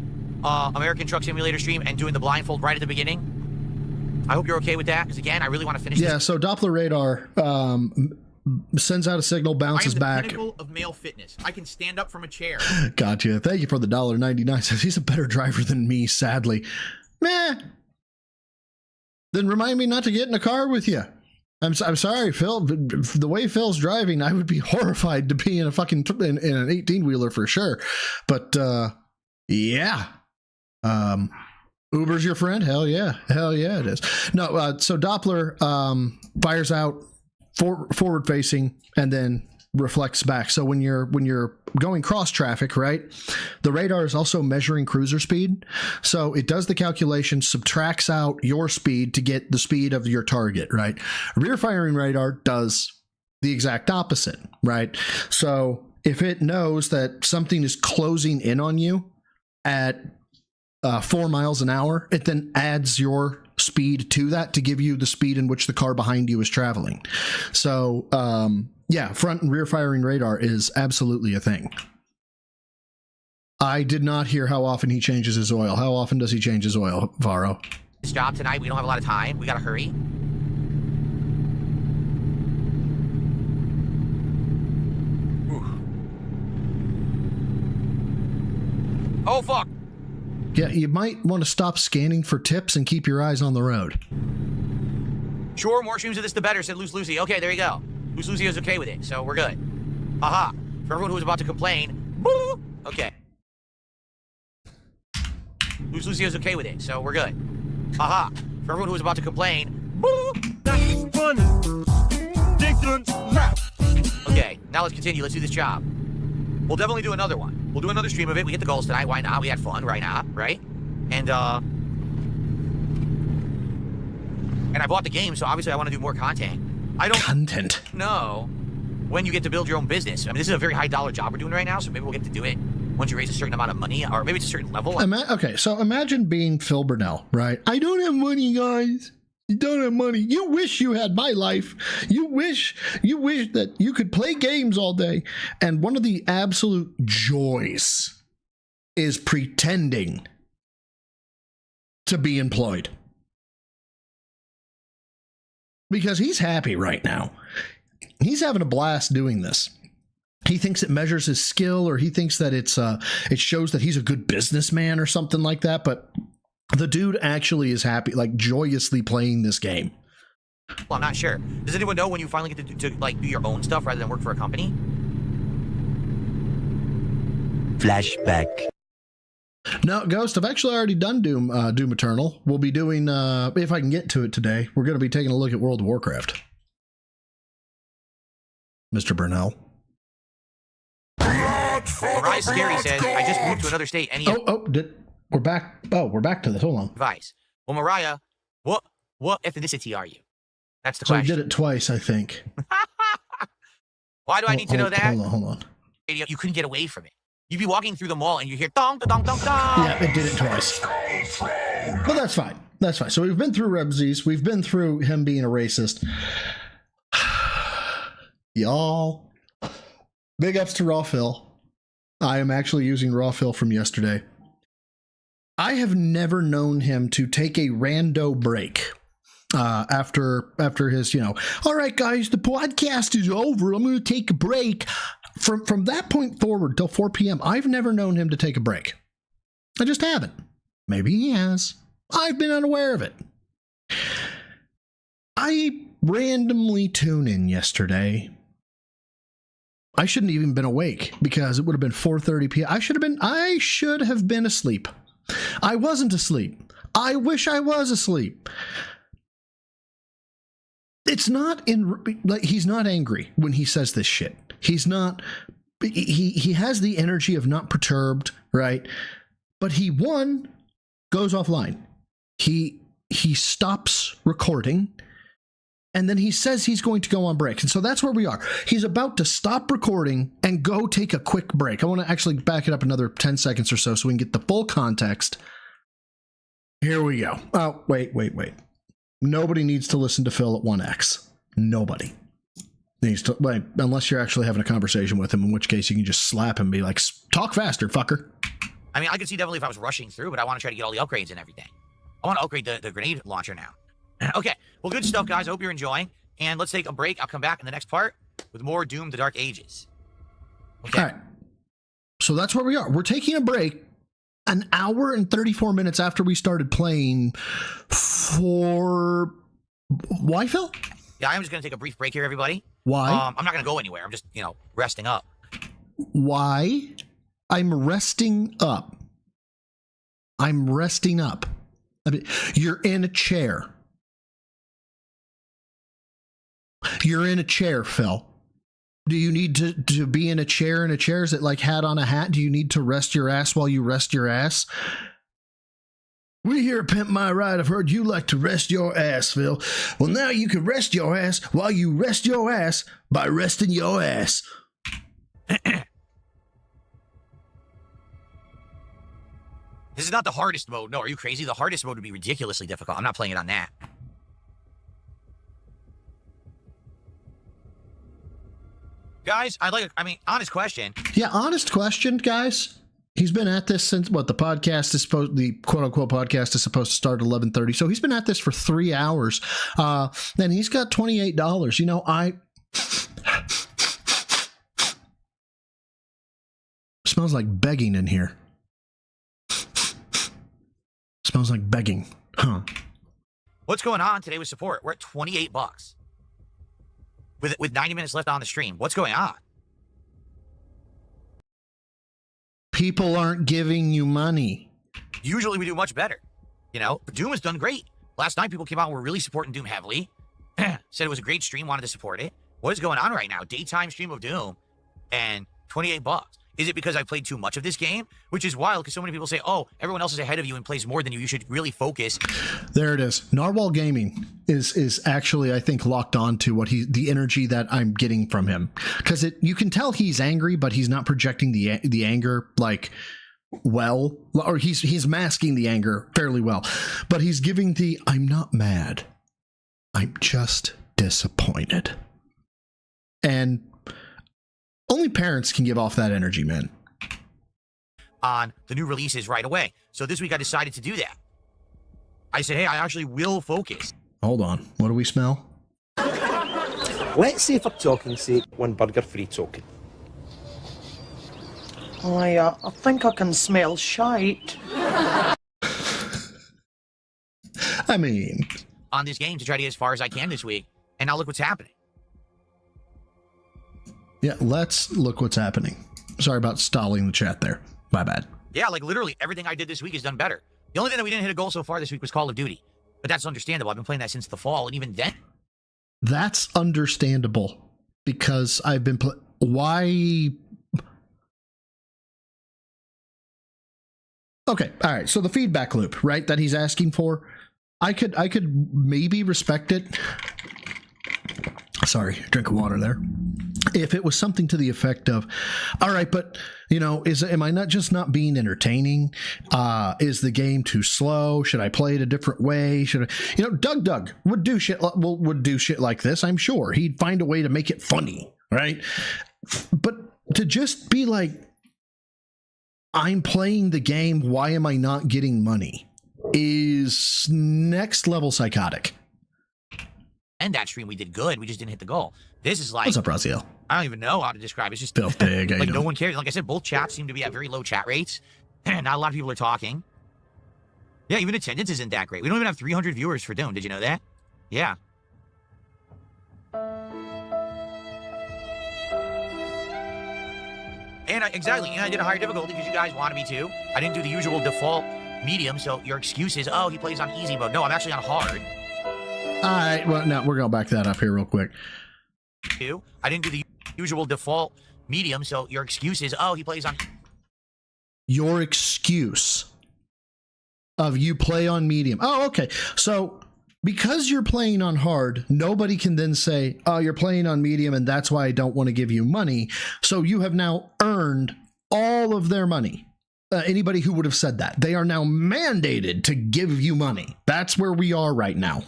American Truck Simulator stream and doing the blindfold right at the beginning? I hope you're okay with that, because again, I really want to finish Yeah, this. so Doppler radar sends out a signal, bounces back. Pinnacle of male fitness. I can stand up from a chair. Gotcha. Thank you for the $1.99. Says he's a better driver than me, sadly. Meh. Then remind me not to get in a car with you. I'm sorry, Phil. The way Phil's driving, I would be horrified to be in a fucking in an 18-wheeler for sure. But yeah, Uber's your friend. Hell yeah, it is. No, so Doppler fires out forward facing and then reflects back. So when you're going cross traffic, right, the radar is also measuring cruiser speed. So it does the calculation, subtracts out your speed to get the speed of your target, right? Rear firing radar does the exact opposite, right? So if it knows that something is closing in on you at 4 miles an hour, it then adds your speed to that to give you the speed in which the car behind you is traveling. So yeah, front and rear firing radar is absolutely a thing. I did not hear how often he changes his oil. How often does he change his oil, Varo? This job tonight, we don't have a lot of time. We gotta hurry. Ooh. Oh, fuck. Yeah, you might want to stop scanning for tips and keep your eyes on the road. Sure, more streams of this the better, said Loose Lucy. Okay, there you go. Loose Lucy is okay with it, so we're good. Aha. For everyone who was about to complain, boo! Okay. Loose Lucy is okay with it, so we're good. Aha. For everyone who was about to complain, boo! Okay, now let's continue. Let's do this job. We'll definitely do another one. We'll do another stream of it. We hit the goals tonight. Why not? We had fun. Why not? Right? And I bought the game, so obviously I want to do more content. I don't know when you get to build your own business. I mean, this is a very high dollar job we're doing right now, so maybe we'll get to do it once you raise a certain amount of money, or maybe it's a certain level. Okay, so imagine being Phil Burnell, right? I don't have money, guys. You don't have money. You wish you had my life. You wish that you could play games all day. And one of the absolute joys is pretending to be employed. Because he's happy right now. He's having a blast doing this. He thinks it measures his skill, or he thinks that it shows that he's a good businessman or something like that. But the dude actually is happy, like joyously playing this game. Well, I'm not sure. Does anyone know when you finally get to like do your own stuff rather than work for a company? Flashback. No, Ghost, I've actually already done Doom Eternal. We'll be doing, if I can get to it today, we're going to be taking a look at World of Warcraft. Mr. Burnell. Mariah Scary says, I just moved to another state. Any We're back. Oh, we're back to this. Hold on. advice? Well, Mariah, what ethnicity are you? That's the So question. we did it twice, I think. Why do I need to know that? Hold on. You couldn't get away from it. You'd be walking through the mall and you hear dong, dong, dong, dong. Yeah, it did it twice. But that's fine. That's fine. So we've been through Rebsies. We've been through him being a racist. Y'all. Big ups to Raw Phil. I am actually using Raw Phil from yesterday. I have never known him to take a rando break after his, all right, guys, the podcast is over. I'm going to take a break. From that point forward till 4 p.m., I've never known him to take a break. I just haven't. Maybe he has. I've been unaware of it. I randomly tuned in yesterday. I shouldn't have even been awake because it would have been 4:30 p.m. I should have been asleep. I wasn't asleep. I wish I was asleep. It's not he's not angry when he says this shit. He's not, he has the energy of not perturbed, right? But he goes offline. He stops recording, and then he says he's going to go on break. And so that's where we are. He's about to stop recording and go take a quick break. I want to actually back it up another 10 seconds or so we can get the full context. Here we go. Oh, wait. Nobody needs to listen to Phil at 1x. Nobody needs to, unless you're actually having a conversation with him, in which case you can just slap him and be like, talk faster, fucker. I mean, I could see definitely if I was rushing through, but I want to try to get all the upgrades and everything. I want to upgrade the grenade launcher now. Okay, well, good stuff, guys. I hope you're enjoying. And let's take a break. I'll come back in the next part with more Doom: The Dark Ages. Okay. All right. So that's where we are. We're taking a break an hour and 34 minutes after we started playing for... Why, Phil? Yeah, I'm just going to take a brief break here, everybody. Why? I'm not going to go anywhere. I'm just, resting up. Why? I'm resting up. I mean, you're in a chair. You're in a chair, Phil. Do you need to be in a chair? Is it like hat on a hat? Do you need to rest your ass while you rest your ass? We here at Pimp My Ride have heard you like to rest your ass, Phil. Well, now you can rest your ass while you rest your ass by resting your ass. This is not the hardest mode. No, are you crazy? The hardest mode would be ridiculously difficult. I'm not playing it on that. Guys, honest question. Yeah, honest question, guys. He's been at this since the quote unquote podcast is supposed to start at 11:30. So he's been at this for 3 hours. And he's got $28. Smells like begging in here. Smells like begging. Huh. What's going on today with support? We're at $28. With 90 minutes left on the stream. What's going on? People aren't giving you money. Usually we do much better. Doom has done great. Last night people came out and were really supporting Doom heavily. Said it was a great stream, wanted to support it. What is going on right now? Daytime stream of Doom and $28. Is it because I played too much of this game? Which is wild because so many people say, oh, everyone else is ahead of you and plays more than you. You should really focus. There it is. Narwhal Gaming is actually, I think, locked on to the energy that I'm getting from him. Because you can tell he's angry, but he's not projecting the anger well. Or he's masking the anger fairly well. But he's giving I'm not mad. I'm just disappointed. And only parents can give off that energy, man. On the new releases right away. So this week I decided to do that. I said, hey, I actually will focus. Hold on. What do we smell? Let's say for talking sake, one burger free token. I think I can smell shite. I mean... on this game to try to get as far as I can this week. And now look what's happening. Yeah, let's look what's happening. Sorry about stalling the chat there. My bad. Yeah, like literally everything I did this week is done better. The only thing that we didn't hit a goal so far this week was Call of Duty. But that's understandable. I've been playing that since the fall, and even then. That's understandable because I've been why? Okay, all right. So the feedback loop, right, that he's asking for, I could maybe respect it. Sorry, drink of water there. If it was something to the effect of, all right, but am I not just not being entertaining? Is the game too slow? Should I play it a different way? Should I, Doug would do shit like this. I'm sure he'd find a way to make it funny, right? But to just be like, I'm playing the game, why am I not getting money? Is next level psychotic. And that stream we did good. We just didn't hit the goal. This is like, What's up, Raziel? I don't even know how to describe it. It's just Filth big. like no one cares. Like I said, both chats seem to be at very low chat rates. Not a lot of people are talking. Yeah, even attendance isn't that great. We don't even have 300 viewers for Doom. Did you know that? Yeah. And exactly, I did a higher difficulty because you guys wanted me to. I didn't do the usual default medium, so your excuse is, oh, he plays on easy mode. No, I'm actually on hard. All right, well, now we're going to back that up here real quick. I didn't do the usual default medium, so your excuse is, oh, he plays on... Your excuse of you play on medium. Oh, okay. So because you're playing on hard, nobody can then say, oh, you're playing on medium and that's why I don't want to give you money. So you have now earned all of their money. Anybody who would have said that, they are now mandated to give you money. That's where we are right now.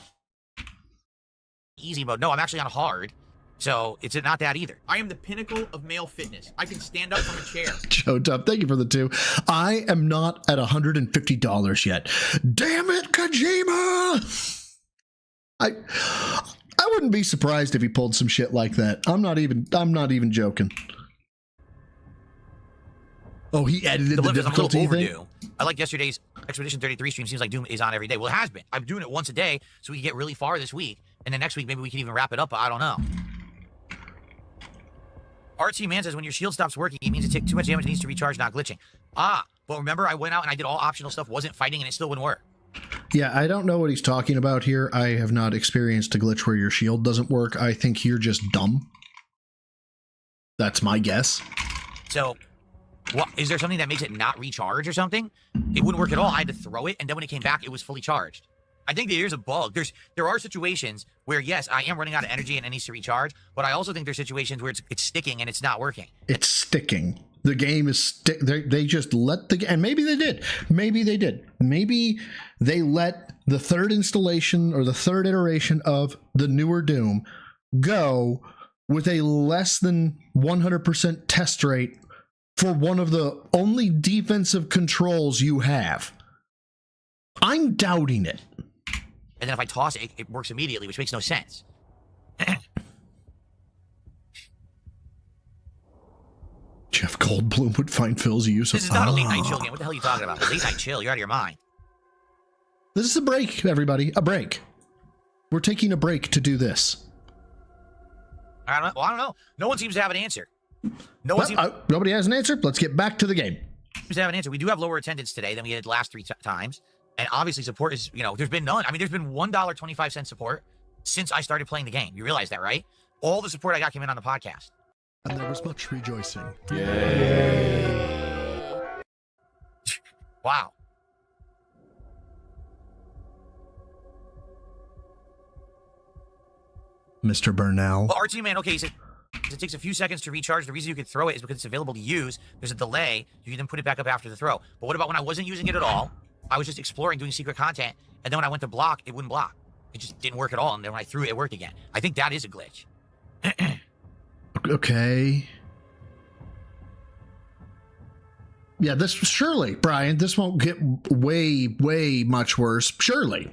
Easy mode. No, I'm actually on hard. So it's not that either. I am the pinnacle of male fitness. I can stand up from a chair. Joe Dub, thank you for the 2. I am not at $150 yet. Damn it, Kojima! I wouldn't be surprised if he pulled some shit like that. I'm not even joking. Oh, he edited the difficulty I'm a little thing? overdue. I like yesterday's Expedition 33 stream. Seems like Doom is on every day. Well, it has been. I'm doing it once a day, so we can get really far this week. And then next week, maybe we can even wrap it up. I don't know. RT Man says, when your shield stops working, it means it takes too much damage and needs to recharge, not glitching. Ah, but remember, I went out and I did all optional stuff, wasn't fighting, and it still wouldn't work. Yeah, I don't know what he's talking about here. I have not experienced a glitch where your shield doesn't work. I think you're just dumb. That's my guess. So, what, is there something that makes it not recharge or something? It wouldn't work at all. I had to throw it, and then when it came back, it was fully charged. I think there's a bug. There are situations where, yes, I am running out of energy and it needs to recharge, but I also think there's situations where it's sticking and it's not working. It's sticking. The game is they just let the game, and maybe they did. Maybe they did. Maybe they let the third installation or the third iteration of the newer Doom go with a less than 100% test rate for one of the only defensive controls you have. I'm doubting it. And then if I toss it, it works immediately, which makes no sense. Jeff Goldblum would find Phil's use of... This is not a late night chill game. What the hell are you talking about? A late night chill? You're out of your mind. This is a break, everybody. A break. We're taking a break to do this. I don't know. No one seems to have an answer. Nobody has an answer. Let's get back to the game. Seems to have an answer. We do have lower attendance today than we had the last 3 times. And obviously support is, there's been none. I mean, there's been $1.25 support since I started playing the game. You realize that, right? All the support I got came in on the podcast. And there was much rejoicing. Wow. Mr. Burnell. Well, RT Man, okay, he said it takes a few seconds to recharge. The reason you could throw it is because it's available to use. There's a delay. You can then put it back up after the throw. But what about when I wasn't using it at all? I was just exploring, doing secret content, and then when I went to block, it wouldn't block. It just didn't work at all, and then when I threw it, it worked again. I think that is a glitch. Okay. Yeah, this surely, Brian, this won't get way much worse. Surely.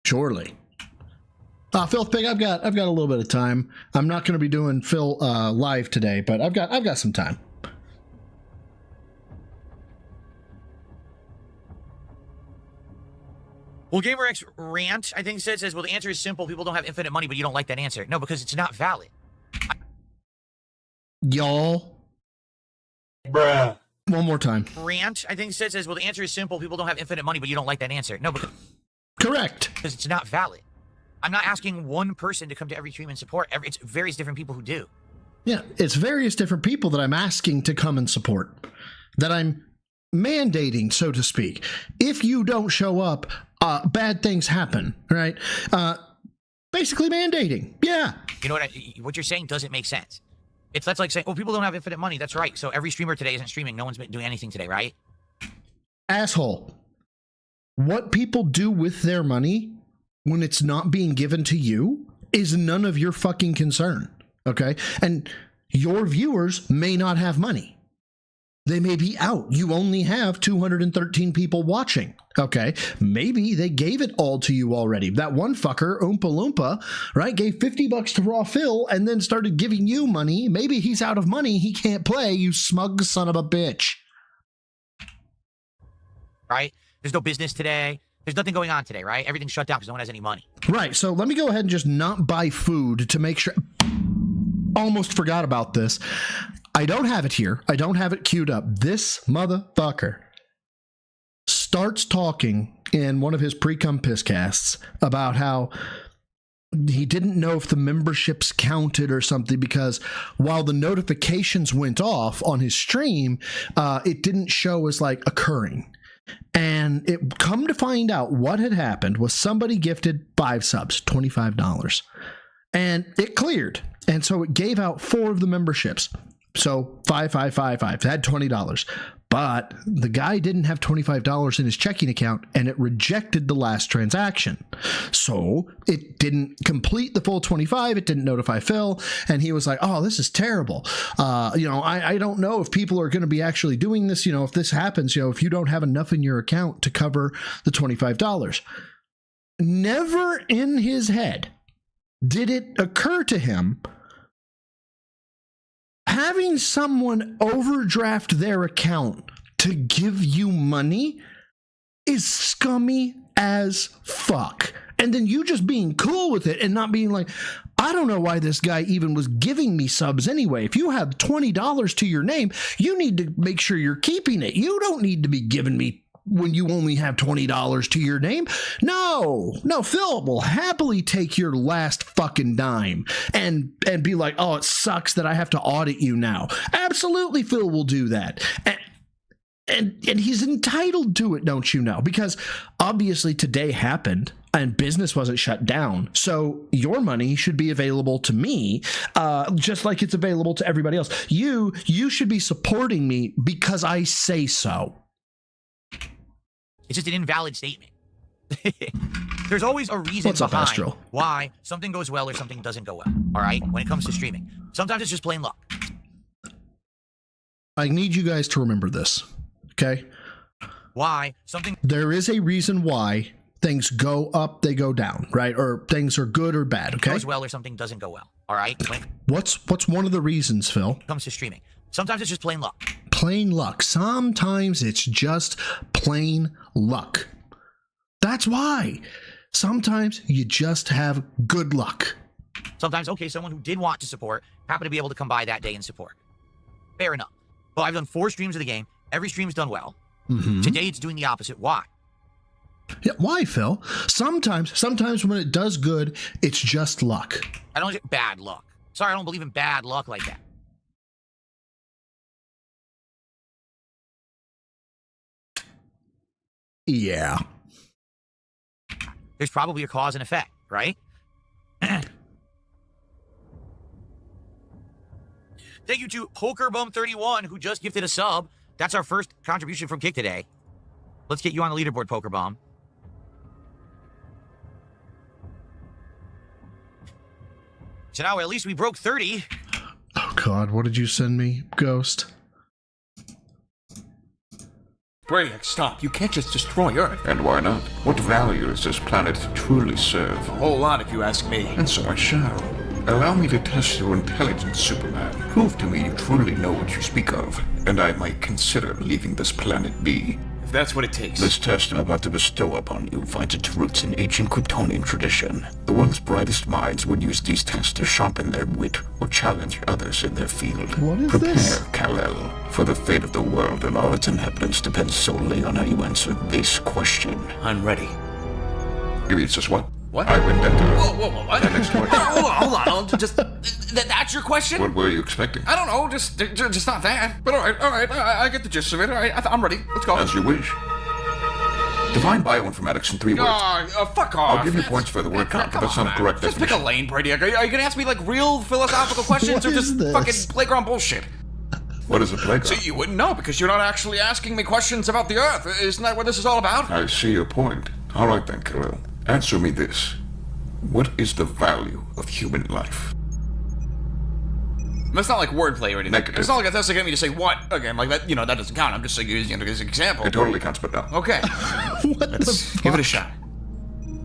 Filth Pig, I've got a little bit of time. I'm not going to be doing Phil live today, but I've got some time. Well, GamerX Rant, I think, says, well, the answer is simple. People don't have infinite money, but you don't like that answer. No, because it's not valid. Y'all. Bruh. One more time. Rant, I think, says, well, the answer is simple. People don't have infinite money, but you don't like that answer. No, because Correct. it's not valid. I'm not asking one person to come to every stream and support. It's various different people who do. Yeah, it's various different people that I'm asking to come and support, that I'm mandating, so to speak. If you don't show up, bad things happen, right? Basically mandating. Yeah. You know what you're saying doesn't make sense. That's like saying, people don't have infinite money. That's right. So every streamer today isn't streaming. No one's been doing anything today, right? Asshole. What people do with their money when it's not being given to you is none of your fucking concern. Okay? And your viewers may not have money. They may be out. You only have 213 people watching. Okay? Maybe they gave it all to you already. That one fucker, Oompa Loompa, right, gave $50 to Raw Phil and then started giving you money. Maybe he's out of money. He can't play, you smug son of a bitch. Right? There's no business today. There's nothing going on today, right? Everything's shut down because no one has any money. Right. So let me go ahead and just not buy food to make sure. Almost forgot about this. I don't have it here. I don't have it queued up. This motherfucker starts talking in one of his pre-cum piss casts about how he didn't know if the memberships counted or something because while the notifications went off on his stream, it didn't show as like occurring. And it come to find out what had happened was somebody gifted 5 subs, $25. And it cleared. And so it gave out 4 of the memberships. So 5, 5, 5, 5. It had $20. But the guy didn't have $25 in his checking account and it rejected the last transaction. So it didn't complete the full 25. It didn't notify Phil. And he was like, oh, this is terrible. I don't know if people are going to be actually doing this. If this happens, if you don't have enough in your account to cover the $25. Never in his head did it occur to him having someone overdraft their account to give you money is scummy as fuck. And then you just being cool with it and not being like, I don't know why this guy even was giving me subs anyway. If you have $20 to your name, you need to make sure you're keeping it. You don't need to be giving me when you only have $20 to your name. No, Phil will happily take your last fucking dime and be like, oh, it sucks that I have to audit you now. Absolutely, Phil will do that. And he's entitled to it, don't you know? Because obviously today happened and business wasn't shut down. So your money should be available to me, just like it's available to everybody else. You should be supporting me because I say so. It's just an invalid statement. There's always a reason behind why something goes well or something doesn't go well. All right? When it comes to streaming. Sometimes it's just plain luck. I need you guys to remember this. Okay? There is a reason why things go up, they go down, right? Or things are good or bad, okay? Goes well or something doesn't go well. All right? What's one of the reasons, Phil? When it comes to streaming. Sometimes it's just plain luck. Plain luck. Sometimes it's just plain luck. That's why. Sometimes you just have good luck. Sometimes, someone who did want to support happened to be able to come by that day and support. Fair enough. Well, I've done 4 streams of the game. Every stream's done well. Mm-hmm. Today it's doing the opposite. Why? Yeah, why, Phil? Sometimes when it does good, it's just luck. I don't get bad luck. Sorry, I don't believe in bad luck like that. Yeah. There's probably a cause and effect, right? Thank you to PokerBum31 who just gifted a sub. That's our first contribution from Kick today. Let's get you on the leaderboard, PokerBum. So now at least we broke 30. Oh God, what did you send me, Ghost? Brainiac, stop. You can't just destroy Earth. And why not? What value does this planet truly serve? A whole lot, if you ask me. And so I shall. Allow me to test your intelligence, Superman. Prove to me you truly know what you speak of, and I might consider leaving this planet be. if that's what it takes. This test I'm about to bestow upon you finds its roots in ancient Kryptonian tradition. The world's brightest minds would use these tests to sharpen their wit or challenge others in their field. What is Prepare, this? Kal-El, for the fate of the world and all its inhabitants depends solely on how you answer this question. I'm ready. You mean it's just what? What? I win that. Whoa, what? That next question. Hold on. Just that's your question? What were you expecting? I don't know. Just not that. But all right. I get the gist of it. All right, I'm ready. Let's go. As you wish. Define bioinformatics in 3 words. Fuck off. I'll give you points for the word count, but that's not a correct Just pick definition. a lane, Brady. Are you gonna ask me like real philosophical questions, What or just is this? fucking playground bullshit? What is a playground? So you wouldn't know because you're not actually asking me questions about the Earth. Isn't that what this is all about? I see your point. All right then, Kirill. Answer me this. What is the value of human life? That's not like wordplay or anything. Negative. It's not like that's to get me to say what again. Like that, that doesn't count. I'm just saying using it as an example. It totally counts, but no. Okay, What let's the give it a fuck? shot.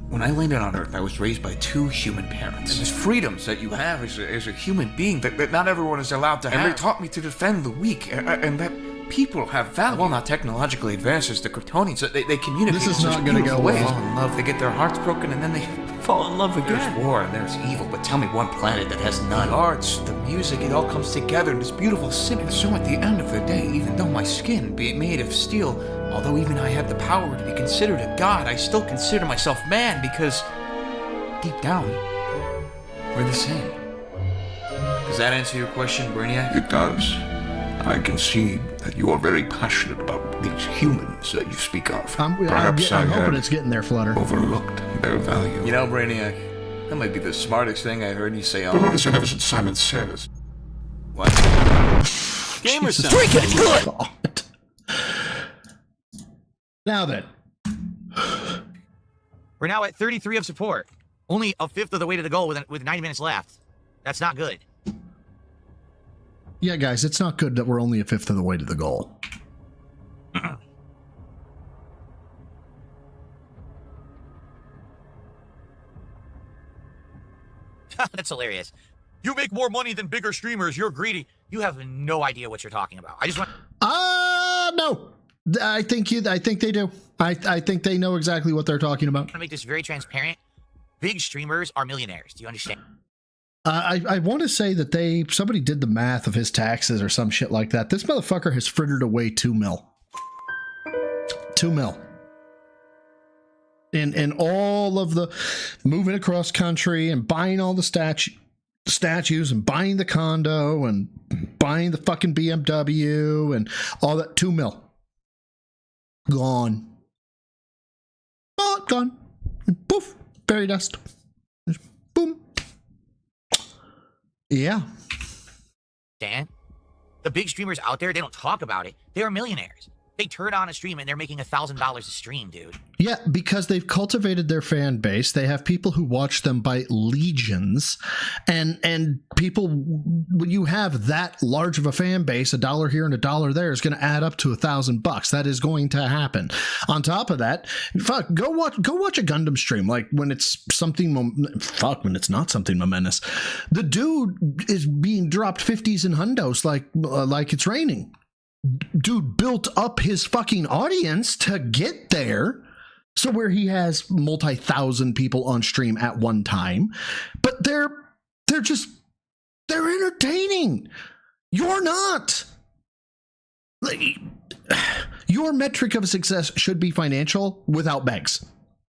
When I landed on Earth, I was raised by 2 human parents. And there's freedoms that you have as a human being that not everyone is allowed to have. And they taught me to defend the weak, and that people have value. While not technologically advanced as the Kryptonians, they communicate. This is in such not gonna beautiful go ways. well. Fall in love, they get their hearts broken, and then they fall in love again. There's war and there's evil, but tell me one planet that has none. The arts, the music, it all comes together in this beautiful symphony. So at the end of the day, even though my skin be made of steel, although even I have the power to be considered a god, I still consider myself man because deep down, we're the same. Does that answer your question, Brainiac? It does. I can see that you are very passionate about these humans that you speak of. I'm Perhaps I hoping had it's getting there, Flutter. overlooked their value. You know, Brainiac, that might be the smartest thing I heard you say all But notice I never said Simon Says. What? Gamer Jesus sound. God. Now then, We're now at 33 of support. Only a fifth of the way to the goal with 90 minutes left. That's not good. yeah, guys, it's not good that we're only a fifth of the way to the goal. That's hilarious. You make more money than bigger streamers. You're greedy. You have no idea what you're talking about. I just want. No. I think they do. I think they know exactly what they're talking about. to make this very transparent. Big streamers are millionaires. Do you understand? I want to say that somebody did the math of his taxes or some shit like that. This motherfucker has frittered away $2 million. $2 million. In all of the moving across country and buying all the statues and buying the condo and buying the fucking BMW and all that, $2 million. Gone. Oh, gone. Poof. Fairy dust. Boom. Yeah. Dan, the big streamers out there, they don't talk about it. They are millionaires. They turn on a stream and they're making $1,000 a stream, dude. Yeah, because they've cultivated their fan base. They have people who watch them by legions, and people, when you have that large of a fan base, $1 here and $1 there is going to add up to $1,000. That is going to happen. On top of that, fuck, go watch a Gundam stream. Like when it's something, when it's not something momentous, the dude is being dropped 50s and hundos like it's raining. Dude built up his fucking audience to get there. So where he has multi-thousand people on stream at one time, but they're entertaining. You're not. Your metric of success should be financial without begs.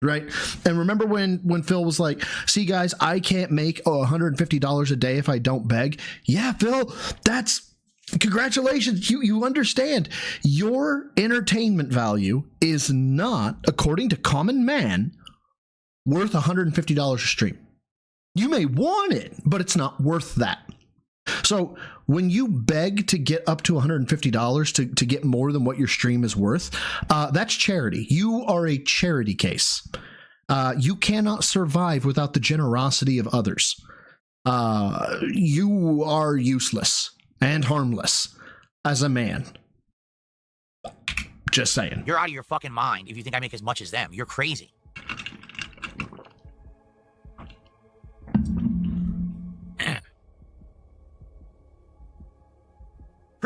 Right. And remember when Phil was like, see guys, I can't make $150 a day if I don't beg. Yeah, Phil, congratulations. You understand your entertainment value is not, according to common man, worth $150 a stream. You may want it, but it's not worth that. So when you beg to get up to $150 to get more than what your stream is worth, that's charity. You are a charity case. You cannot survive without the generosity of others. You are useless and harmless as a man. Just saying. You're out of your fucking mind if you think I make as much as them. You're crazy.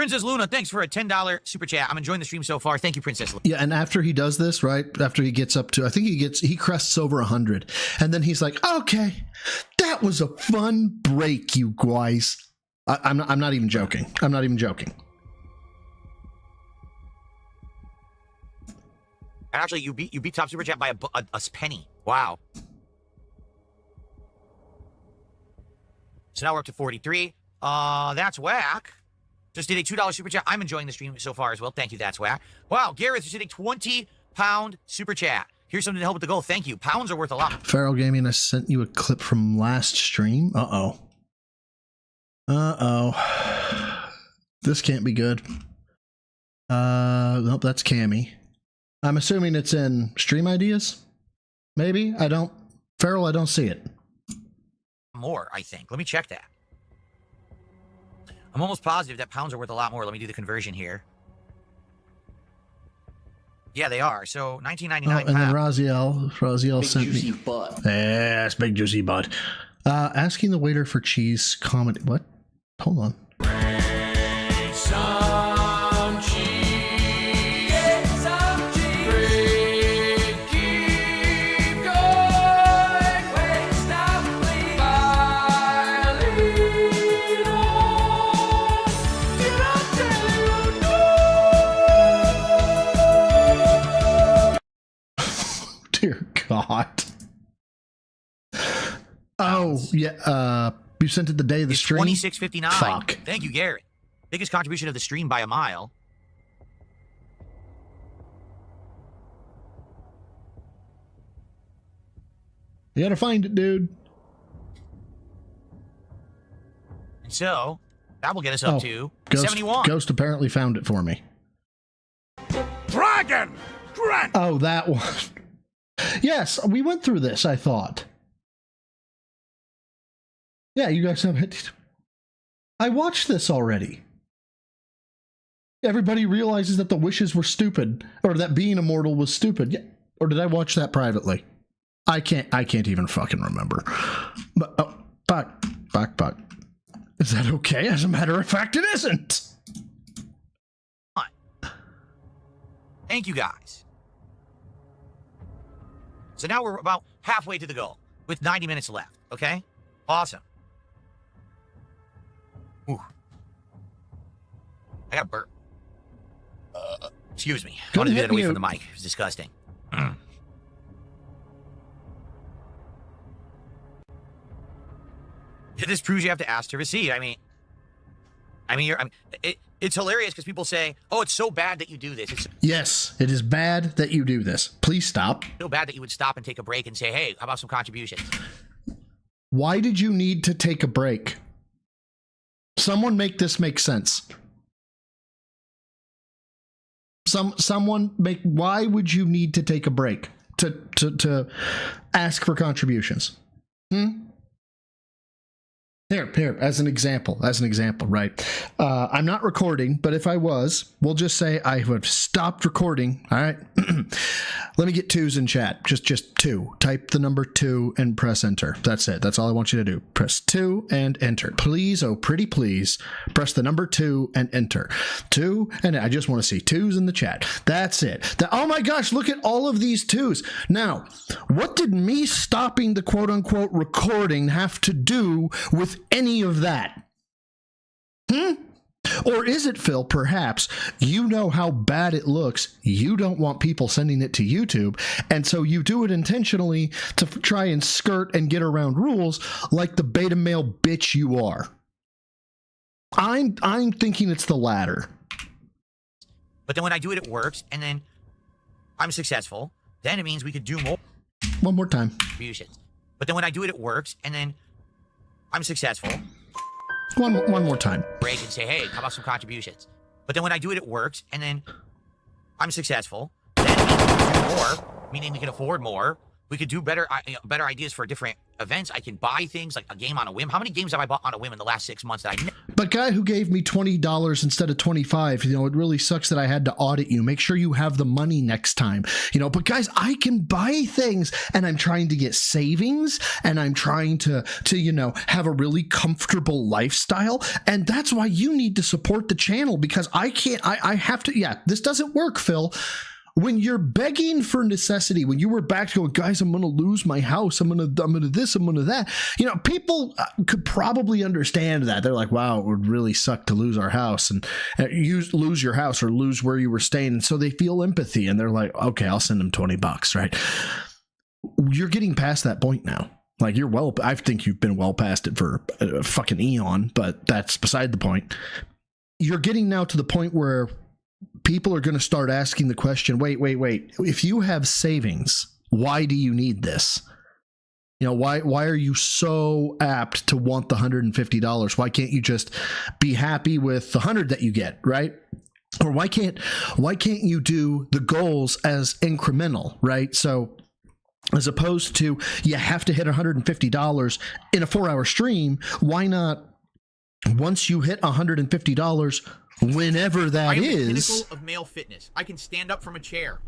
Princess Luna, thanks for a $10 super chat. I'm enjoying the stream so far. Thank you, Princess Luna. Yeah, and after he does this, right? After he gets up to, I think he crests over 100, and then he's like, "Okay, that was a fun break, you guys." I'm not even joking. I'm not even joking. Actually, you beat top super chat by a penny. Wow. So now we're up to 43. That's whack. Just did a $2 super chat. I'm enjoying the stream so far as well. Thank you, that's whack. Wow, Gareth just did a 20-pound super chat. Here's something to help with the goal. Thank you. Pounds are worth a lot. Feral Gaming, I sent you a clip from last stream. Uh-oh. This can't be good. Nope, that's Cammy. I'm assuming it's in stream ideas? Maybe? Feral, I don't see it. More, I think. Let me check that. I'm almost positive that pounds are worth a lot more. Let me do the conversion here. Yeah, they are. So $19.99. And then Raziel sent me. Juicy butt. Yes, big juicy butt. Asking the waiter for cheese. Comment. What? Hold on. Some cheese. Get some cheese. Keep going. Wait, stop, please. Did I tell you no? Dear God. Oh, yeah. You sent it the day of the It's stream? $26.59. Fuck. Thank you, Garrett. Biggest contribution of the stream by a mile. You gotta find it, dude. And so, that will get us up to 71. Ghost apparently found it for me. Dragon! Grant! Oh, that one. Yes, we went through this, I thought. Yeah, you guys have it. I watched this already. Everybody realizes that the wishes were stupid, or that being immortal was stupid. Yeah. Or did I watch that privately? I can't even fucking remember. But fuck. Is that okay? As a matter of fact, it isn't. Thank you, guys. So now we're about halfway to the goal with 90 minutes left, okay? Awesome. Ooh. I got a burp. Excuse me. I wanted to do that away from the mic. It was disgusting. This proves you have to ask to receive. It's hilarious because people say, "Oh, it's so bad that you do this." It's Yes, it is bad that you do this. Please stop. so bad that you would stop and take a break and say, "Hey, how about some contributions?" Why did you need to take a break? Someone make this make sense. Why would you need to take a break to ask for contributions? Here, as an example, right? I'm not recording, but if I was, we'll just say I have stopped recording, all right? Let me get twos in chat, just two. Type the number 2 and press enter. That's it. That's all I want you to do. Press 2 and enter. Please, oh pretty please, press the number 2 and enter. 2, and I just want to see twos in the chat. That's it. Oh my gosh, look at all of these twos. Now, what did me stopping the quote-unquote recording have to do with any of that? Or is it, Phil, perhaps you know how bad it looks, you don't want people sending it to YouTube, and so you do it intentionally to try and skirt and get around rules like the beta male bitch you are? I'm thinking it's the latter. But then when I do it, it works, and then I'm successful. Then it means we could do more One more time. contributions. But then when I do it, it works, and then I'm successful. One more time. Break and say, "Hey, how about some contributions?" But then when I do it, it works, and then I'm successful. Then it means we can do more, meaning we can afford more. We could do better ideas for different events. I can buy things like a game on a whim. How many games have I bought on a whim in the last 6 months that I But guy who gave me $20 instead of 25, you know, it really sucks that I had to audit you. Make sure you have the money next time. You know, but guys, I can buy things, and I'm trying to get savings, and I'm trying to you know, have a really comfortable lifestyle. And that's why you need to support the channel, because I have to, yeah, this doesn't work, Phil. When you're begging for necessity, when you were back to going, guys, I'm going to lose my house. I'm going to this, I'm going to that. You know, people could probably understand that. They're like, wow, it would really suck to lose our house and you lose your house or lose where you were staying. And so they feel empathy and they're like, okay, I'll send them $20, right? You're getting past that point now. Like I think you've been well past it for a fucking eon, but that's beside the point. You're getting now to the point where people are going to start asking the question, wait. If you have savings, why do you need this? You know, why are you so apt to want the $150? Why can't you just be happy with the 100 that you get, right? Or why can't you do the goals as incremental, right? So as opposed to you have to hit $150 in a 4-hour stream, why not once you hit $150, whenever that am is, the pinnacle of male fitness. I can stand up from a chair.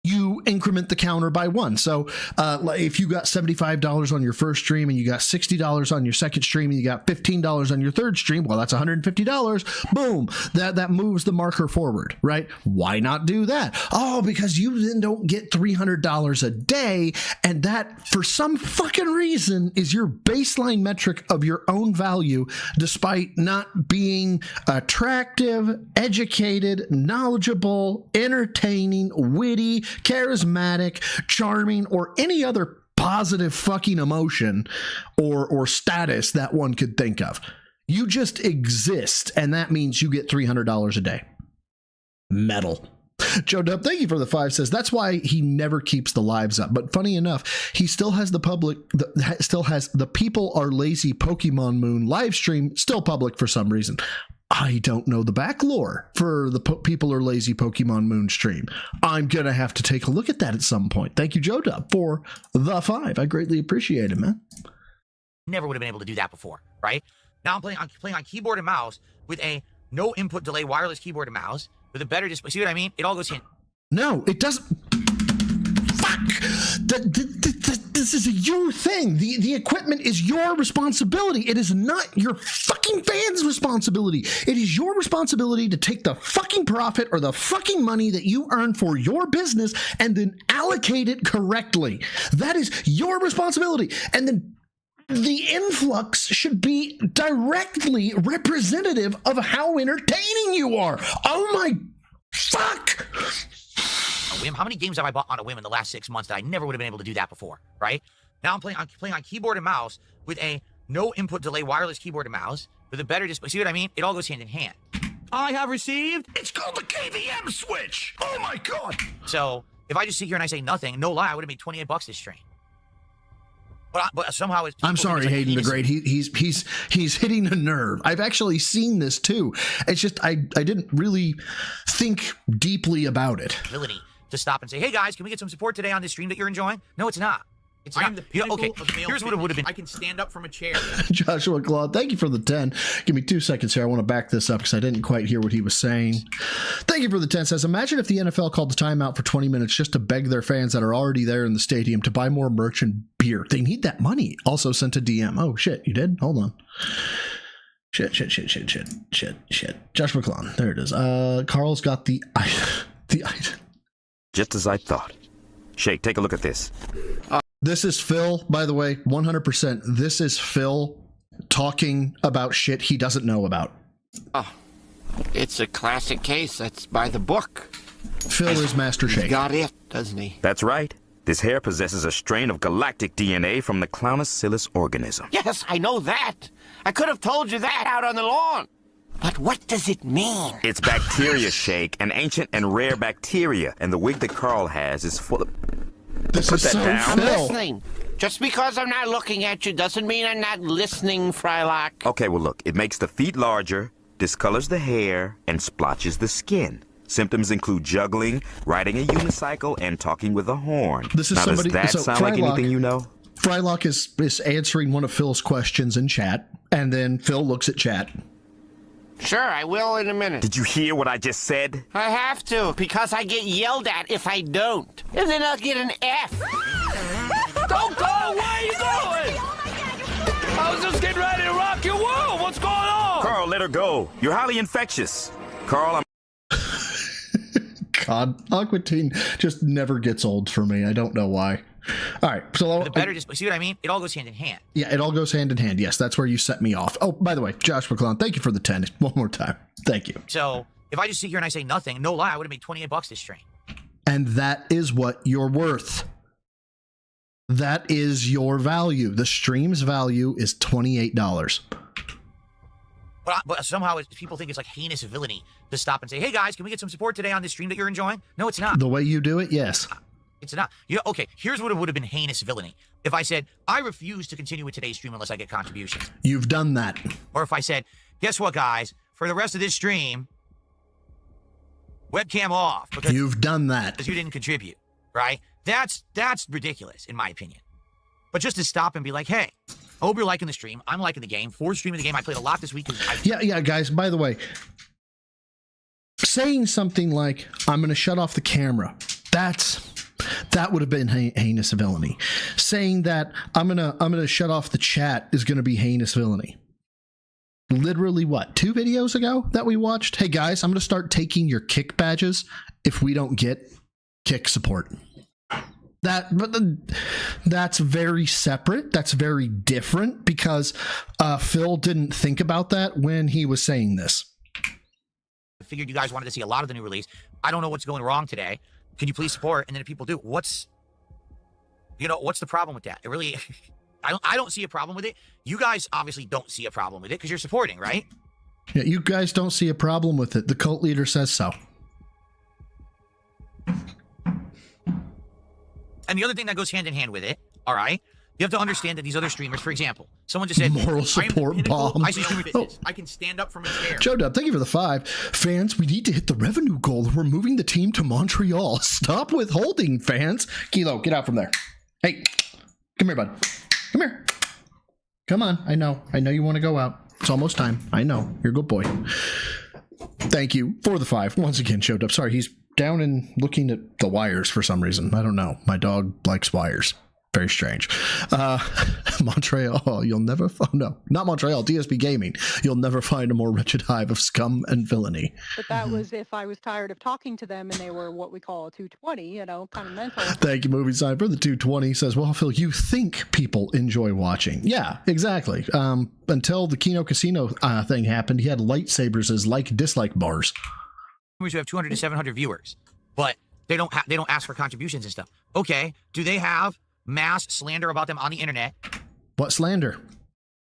you increment the counter by 1. So if you got $75 on your first stream and you got $60 on your second stream and you got $15 on your third stream, well, that's $150. Boom. That moves the marker forward, right? Why not do that? Oh, because you then don't get $300 a day. And that, for some fucking reason, is your baseline metric of your own value, despite not being attractive, educated, knowledgeable, entertaining, witty, charismatic, charming, or any other positive fucking emotion or status that one could think of. You just exist, and that means you get $300 a day. Metal. Joe Dub, thank you for the 5, says that's why he never keeps the lives up. But funny enough, he still has the People Are Lazy Pokemon Moon live stream still public for some reason. I don't know the back lore for the People Are Lazy Pokemon Moon stream. I'm going to have to take a look at that at some point. Thank you, Joe Dub, for the 5. I greatly appreciate it, man. Never would have been able to do that before, right? Now I'm playing on keyboard and mouse with a no input delay wireless keyboard and mouse with a better display. See what I mean? It all goes in. No, it doesn't. Fuck! This is a you thing. The equipment is your responsibility. It is not your fucking fans' responsibility. It is your responsibility to take the fucking profit or the fucking money that you earn for your business and then allocate it correctly. That is your responsibility. And then the influx should be directly representative of how entertaining you are. Oh my fuck! A whim. How many games have I bought on a whim in the last 6 months that I never would have been able to do that before, right? Now I'm playing on keyboard and mouse with a no input delay wireless keyboard and mouse with a better display. See what I mean? It all goes hand in hand. I have received. It's called the KVM switch. Oh my god! So if I just sit here and I say nothing, no lie, I would have made $28 this stream. But somehow it's. I'm sorry, like Hayden the Great. He's hitting a nerve. I've actually seen this too. It's just I didn't really think deeply about it. Ability to stop and say, hey guys, can we get some support today on this stream that you're enjoying? No, it's not. It's not. The pinnacle okay, of male here's what it would have been. I can stand up from a chair. Joshua Claude, thank you for the 10. Give me 2 seconds here. I want to back this up because I didn't quite hear what he was saying. Thank you for the 10. Says, imagine if the NFL called the timeout for 20 minutes just to beg their fans that are already there in the stadium to buy more merch and beer. They need that money. Also sent a DM. Oh, shit. You did? Hold on. Shit. Joshua Claude. There it is. Carl's got the item. Just as I thought. Shake, take a look at this. This is Phil, by the way, 100%. This is Phil talking about shit he doesn't know about. Oh, it's a classic case. That's by the book. Phil is Master Shake. He's got it, doesn't he? That's right. This hair possesses a strain of galactic DNA from the Clownocilus organism. Yes, I know that. I could have told you that out on the lawn. But what does it mean? It's bacteria, Shake, an ancient and rare bacteria, and the wig that Carl has is full of... This is so I'm Phil. listening. Just because I'm not looking at you doesn't mean I'm not listening, Frylock. Okay, well look, it makes the feet larger, discolors the hair, and splotches the skin. Symptoms include juggling, riding a unicycle, and talking with a horn. This is now, somebody. Does that So sound like Frylock, anything you know? Frylock is answering one of Phil's questions in chat, and then Phil looks at chat. Sure, I will in a minute. Did you hear what I just said? I have to, because I get yelled at if I don't. And then I'll get an F. Don't go! Where are you going? I was just getting ready to rock your world. What's going on? Carl, let her go. You're highly infectious. Carl, I'm... God, Aqua Teen just never gets old for me. I don't know why. All right, so The better, just see what I mean? It all goes hand in hand. yeah, it all goes hand in hand. Yes, that's where you set me off. Oh, by the way, Josh McClellan, thank you for the 10 one more time. Thank you. So if I just sit here and I say nothing, no lie, I would have made $28 this stream. And that is what you're worth. That is your value. The stream's value is $28. But somehow people think it's like heinous villainy to stop and say, hey guys, can we get some support today on this stream that you're enjoying? No, it's not. The way you do it, yes. It's not. Okay, here's what it would have been heinous villainy. If I said, I refuse to continue with today's stream unless I get contributions. You've done that. Or if I said, guess what, guys? For the rest of this stream, webcam off. Because You've done that. Because you didn't contribute, right? That's ridiculous, in my opinion. But just to stop and be like, hey, I hope you're liking the stream. I'm liking the game. For streaming the game, I played a lot this week. Yeah, guys, by the way, saying something like, I'm going to shut off the camera, that would have been heinous villainy. Saying that I'm gonna shut off the chat is gonna be heinous villainy. Literally, what, 2 videos ago that we watched? Hey guys, I'm gonna start taking your kick badges if we don't get kick support. That's very separate. That's very different because Phil didn't think about that when he was saying this. I figured you guys wanted to see a lot of the new release. I don't know what's going wrong today. Can you please support? And then if people do, what's the problem with that? It really, I don't see a problem with it. You guys obviously don't see a problem with it because you're supporting, right? Yeah, you guys don't see a problem with it. The cult leader says so. And the other thing that goes hand in hand with it, all right, you have to understand that these other streamers, for example, someone just said, moral support bomb. I see streamer fitness. I can stand up from a chair. Joe Dub, thank you for the 5. Fans, we need to hit the revenue goal. We're moving the team to Montreal. Stop withholding, fans. Kilo, get out from there. Hey, come here, bud. Come here. Come on. I know you want to go out. It's almost time. I know. You're a good boy. Thank you for the 5. Once again, Joe Dub. Sorry, he's down and looking at the wires for some reason. I don't know. My dog likes wires. Very strange. Montreal, you'll never find, no, not Montreal, DSP Gaming. You'll never find a more wretched hive of scum and villainy. But that was if I was tired of talking to them and they were what we call a 220, kind of mental. Thank you, Movie Sign, for the 220. Says, well, Phil, you think people enjoy watching. Yeah, exactly. Until the Kino Casino thing happened, he had lightsabers as like-dislike bars. Who have 200 to 700 viewers, but they don't ask for contributions and stuff. Okay, do they have mass slander about them on the internet? What slander?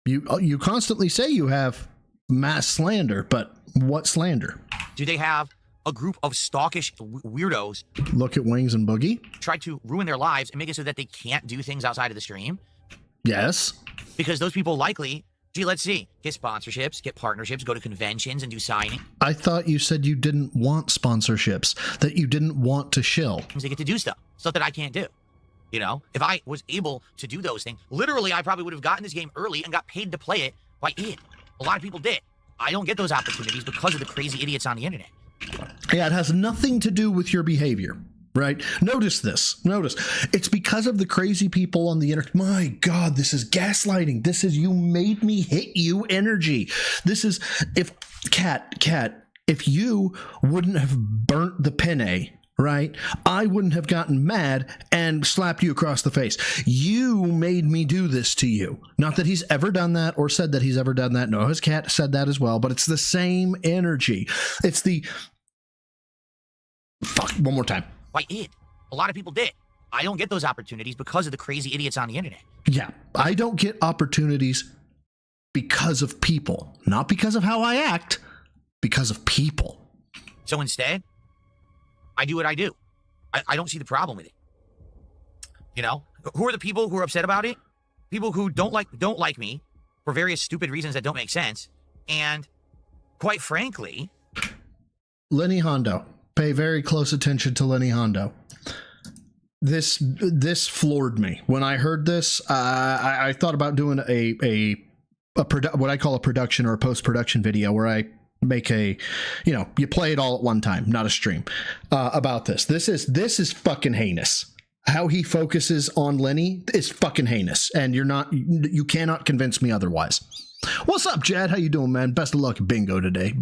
You constantly say you have mass slander, but what slander? Do they have a group of stalkish weirdos? Look at Wings and Boogie. Try to ruin their lives and make it so that they can't do things outside of the stream? Yes. Because those people likely, let's see, get sponsorships, get partnerships, go to conventions and do signing. I thought you said you didn't want sponsorships, that you didn't want to shill. They get to do stuff that I can't do. If I was able to do those things, literally, I probably would have gotten this game early and got paid to play it by Ian. A lot of people did. I don't get those opportunities because of the crazy idiots on the internet. Yeah, it has nothing to do with your behavior, right? Notice this. Notice. It's because of the crazy people on the internet. My God, this is gaslighting. This is you made me hit you energy. This is, if you wouldn't have burnt the penne, right, I wouldn't have gotten mad and slapped you across the face. You made me do this to you. Not that he's ever done that or said that he's ever done that. No, his cat said that as well, but it's the same energy. It's the... Fuck, one more time. Why, Ian? A lot of people did. I don't get those opportunities because of the crazy idiots on the internet. Yeah, I don't get opportunities because of people. Not because of how I act, because of people. So instead, I do what I do. I don't see the problem with it. Who are the people who are upset about it? People who don't like me for various stupid reasons that don't make sense. And quite frankly, Lenny Hondo. Pay very close attention to Lenny Hondo. this floored me when I heard this. I thought about doing what I call a production or a post-production video where I make you play it all at one time, not a stream, about this. This is fucking heinous. How he focuses on Lenny is fucking heinous, and you cannot convince me otherwise. What's up, Jad? How you doing, man? Best of luck at bingo today.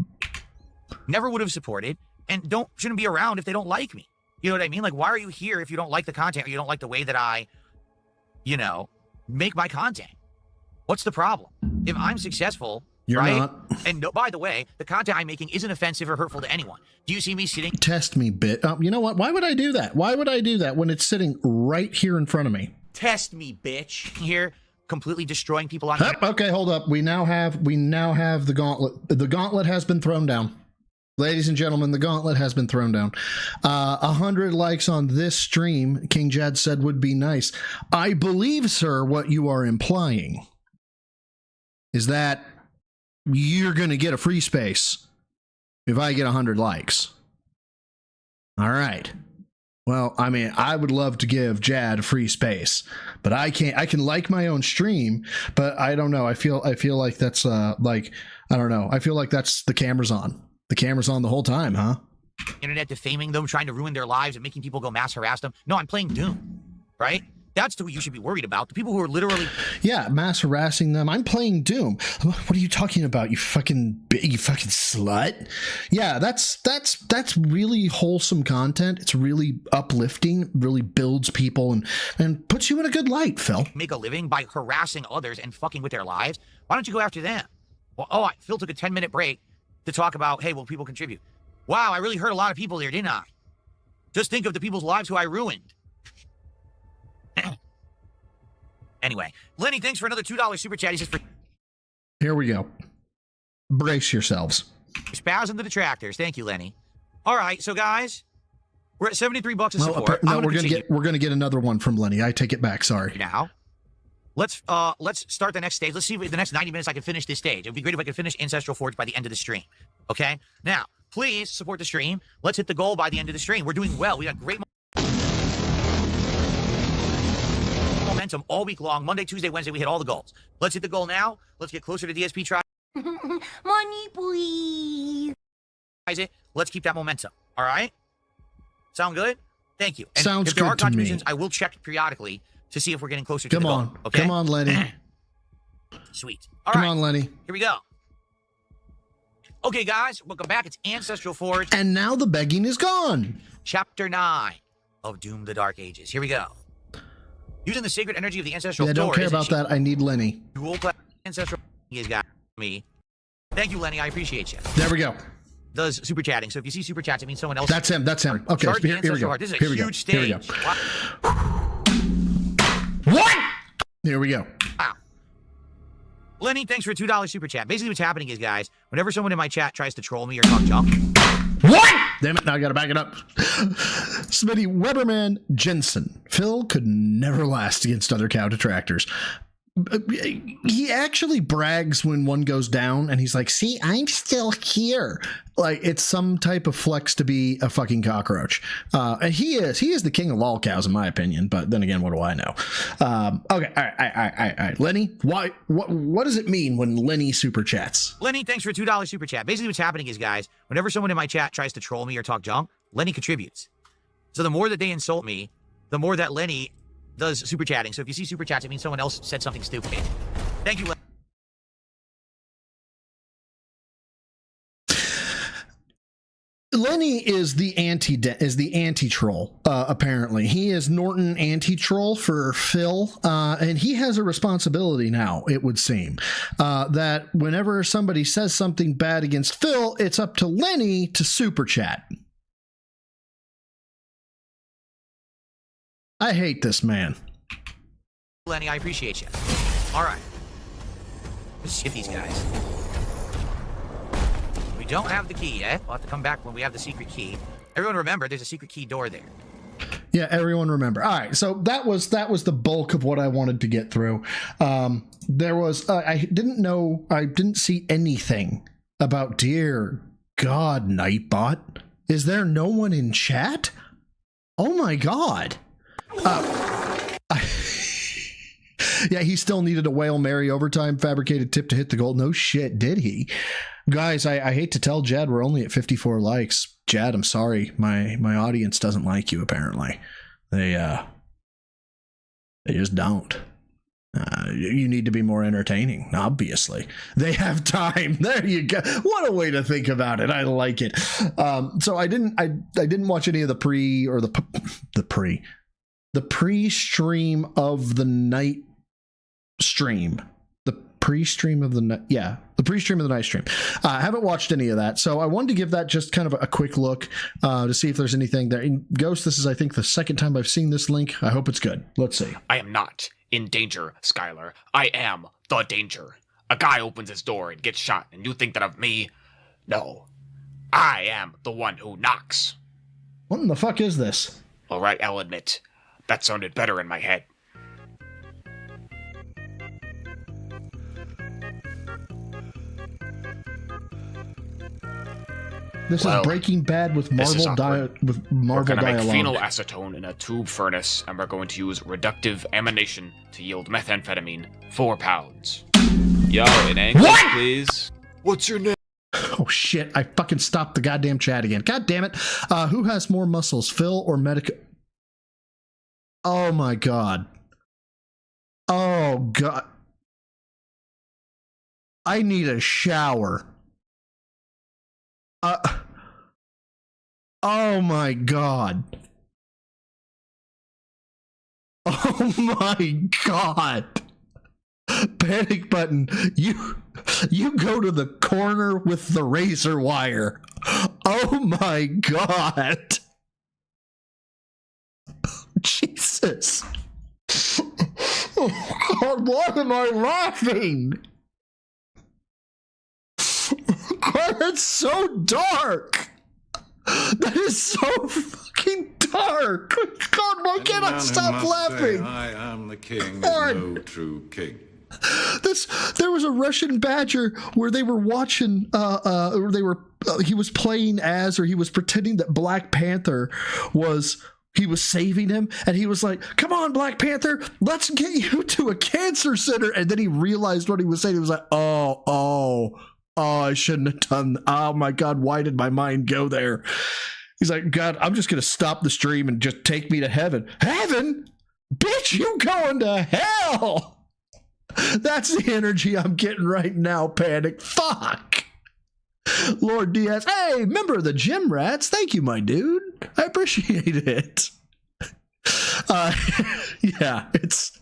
Never would have supported, and shouldn't be around if they don't like me. You know what I mean? Like, why are you here if you don't like the content or you don't like the way that I, make my content? What's the problem? If I'm successful, you're right? not. And by the way, the content I'm making isn't offensive or hurtful to anyone. Do you see me sitting? Test me, bit. You know what? Why would I do that? Why would I do that when it's sitting right here in front of me? Test me, bitch. Here, completely destroying people on. Okay, hold up. We now have the gauntlet. The gauntlet has been thrown down. Ladies and gentlemen, the gauntlet has been thrown down. 100 likes on this stream, King Jad said, would be nice. I believe, sir, what you are implying is that you're going to get a free space if I get 100 likes. All right. Well, I mean, I would love to give Jad a free space, but I can't. I can like my own stream, but I don't know. I feel like that's I don't know. I feel like that's the camera's on. The camera's on the whole time, huh? Internet defaming them, trying to ruin their lives and making people go mass harass them. No, I'm playing Doom, right? That's who you should be worried about. The people who are literally... Yeah, mass harassing them. I'm playing Doom. What are you talking about, you fucking slut? Yeah, that's really wholesome content. It's really uplifting, really builds people and puts you in a good light, Phil. Make a living by harassing others and fucking with their lives. Why don't you go after them? Well, Phil took a 10-minute break to talk about, hey, will people contribute? Wow, I really hurt a lot of people there, didn't I? Just think of the people's lives who I ruined. Anyway, Lenny, thanks for another $2 super chat. He says, here we go. Brace yourselves. Spaz and the detractors. Thank you, Lenny. All right, so guys, we're at $73 a support. No, we're gonna get another one from Lenny. I take it back. Sorry. Now, let's start the next stage. Let's see if the next 90 minutes I can finish this stage. It would be great if I could finish Ancestral Forge by the end of the stream. Okay? Now, please support the stream. Let's hit the goal by the end of the stream. We're doing well. We got great momentum all week long. Monday, Tuesday, Wednesday, we hit all the goals. Let's hit the goal now. Let's get closer to DSP try. Money, please. Let's keep that momentum. All right? Sound good? Thank you. And sounds if there good are to contributions, me. I will check periodically to see if we're getting closer to the goal. Okay? Come on, Lenny. Sweet. Come on, Lenny. Here we go. Okay, guys, welcome back. It's Ancestral Forge. And now the begging is gone. Chapter 9 of Doom the Dark Ages. Here we go. Using the sacred energy of the Ancestral Forge. Don't care about that. I need Lenny. Dual Ancestral has got me. Thank you, Lenny. I appreciate you. There we go. Does super chatting. So if you see super chats, it means someone else. That's him. Okay, here we go. This is a huge stage. Here we go. What? Here we go. Wow. Lenny, thanks for a $2 super chat. Basically what's happening is, guys, whenever someone in my chat tries to troll me or talk junk. What? Damn it, now I gotta back it up. Smitty Weberman Jensen. Phil could never last against other cow detractors. He actually brags when one goes down and he's like, see, I'm still here. Like, it's some type of flex to be a fucking cockroach. And he is the king of lol cows, in my opinion. But then again, what do I know? Okay, all right. Lenny, what does it mean when Lenny super chats? Lenny, thanks for a $2 super chat. Basically what's happening is, guys, whenever someone in my chat tries to troll me or talk junk, Lenny contributes. So the more that they insult me, the more that Lenny does super chatting. So if you see super chats, it means someone else said something stupid. Thank you, Lenny. Lenny is the anti-troll. Apparently, he is Norton anti-troll for Phil, and he has a responsibility now. It would seem that whenever somebody says something bad against Phil, it's up to Lenny to super chat. I hate this man. Lenny, I appreciate you. All right. Let's hit these guys. We don't have the key yet. We'll have to come back when we have the secret key. Everyone remember, there's a secret key door there. Yeah, everyone remember. All right, so that was the bulk of what I wanted to get through. There was I didn't see anything about dear God Nightbot. Is there no one in chat? Oh my God. Yeah, he still needed a Whale Mary overtime fabricated tip to hit the goal. No shit, did he? Guys, I hate to tell Jad we're only at 54 likes. Jad, I'm sorry. My audience doesn't like you, apparently. They just don't. You need to be more entertaining, obviously. They have time. There you go. What a way to think about it. I like it. So I didn't watch any of the pre-stream of the night stream. The pre-stream of the night. Yeah, the pre-stream of the night stream. I haven't watched any of that, so I wanted to give that just kind of a quick look to see if there's anything there. In Ghost, this is, I think, the second time I've seen this link. I hope it's good. Let's see. I am not in danger, Skylar. I am the danger. A guy opens his door and gets shot, and you think that of me? No. I am the one who knocks. What in the fuck is this? All right, I'll admit. That sounded better in my head. This is Breaking Bad with Marvel We're dialogue. going to make phenylacetone in a tube furnace, and we're going to use reductive amination to yield methamphetamine, 4 pounds. Yo, in English, please. What's your name? Oh shit, I fucking stopped the goddamn chat again. God damn it. Who has more muscles, Phil or Medica? Oh my god. Oh god. I need a shower. Oh my god. Oh my god. Panic button. You go to the corner with the razor wire. Oh my god. Jesus. Oh god, why am I laughing? God, that's so dark. That is so fucking dark. God, why can't I stop laughing? I am the king, God. no true king. There was a Russian badger where they were watching, he was playing as, or he was pretending that Black Panther he was saving him, and he was like, come on, Black Panther, let's get you to a cancer center. And then he realized what he was saying. He was like, oh, I shouldn't have done. Oh my God, why did my mind go there? He's like, God, I'm just going to stop the stream and just take me to heaven. Heaven? Bitch, you going to hell? That's the energy I'm getting right now, Panic. Fuck. Lord Diaz. Hey, member of the Gym Rats. Thank you, my dude. I appreciate it. Yeah, it's...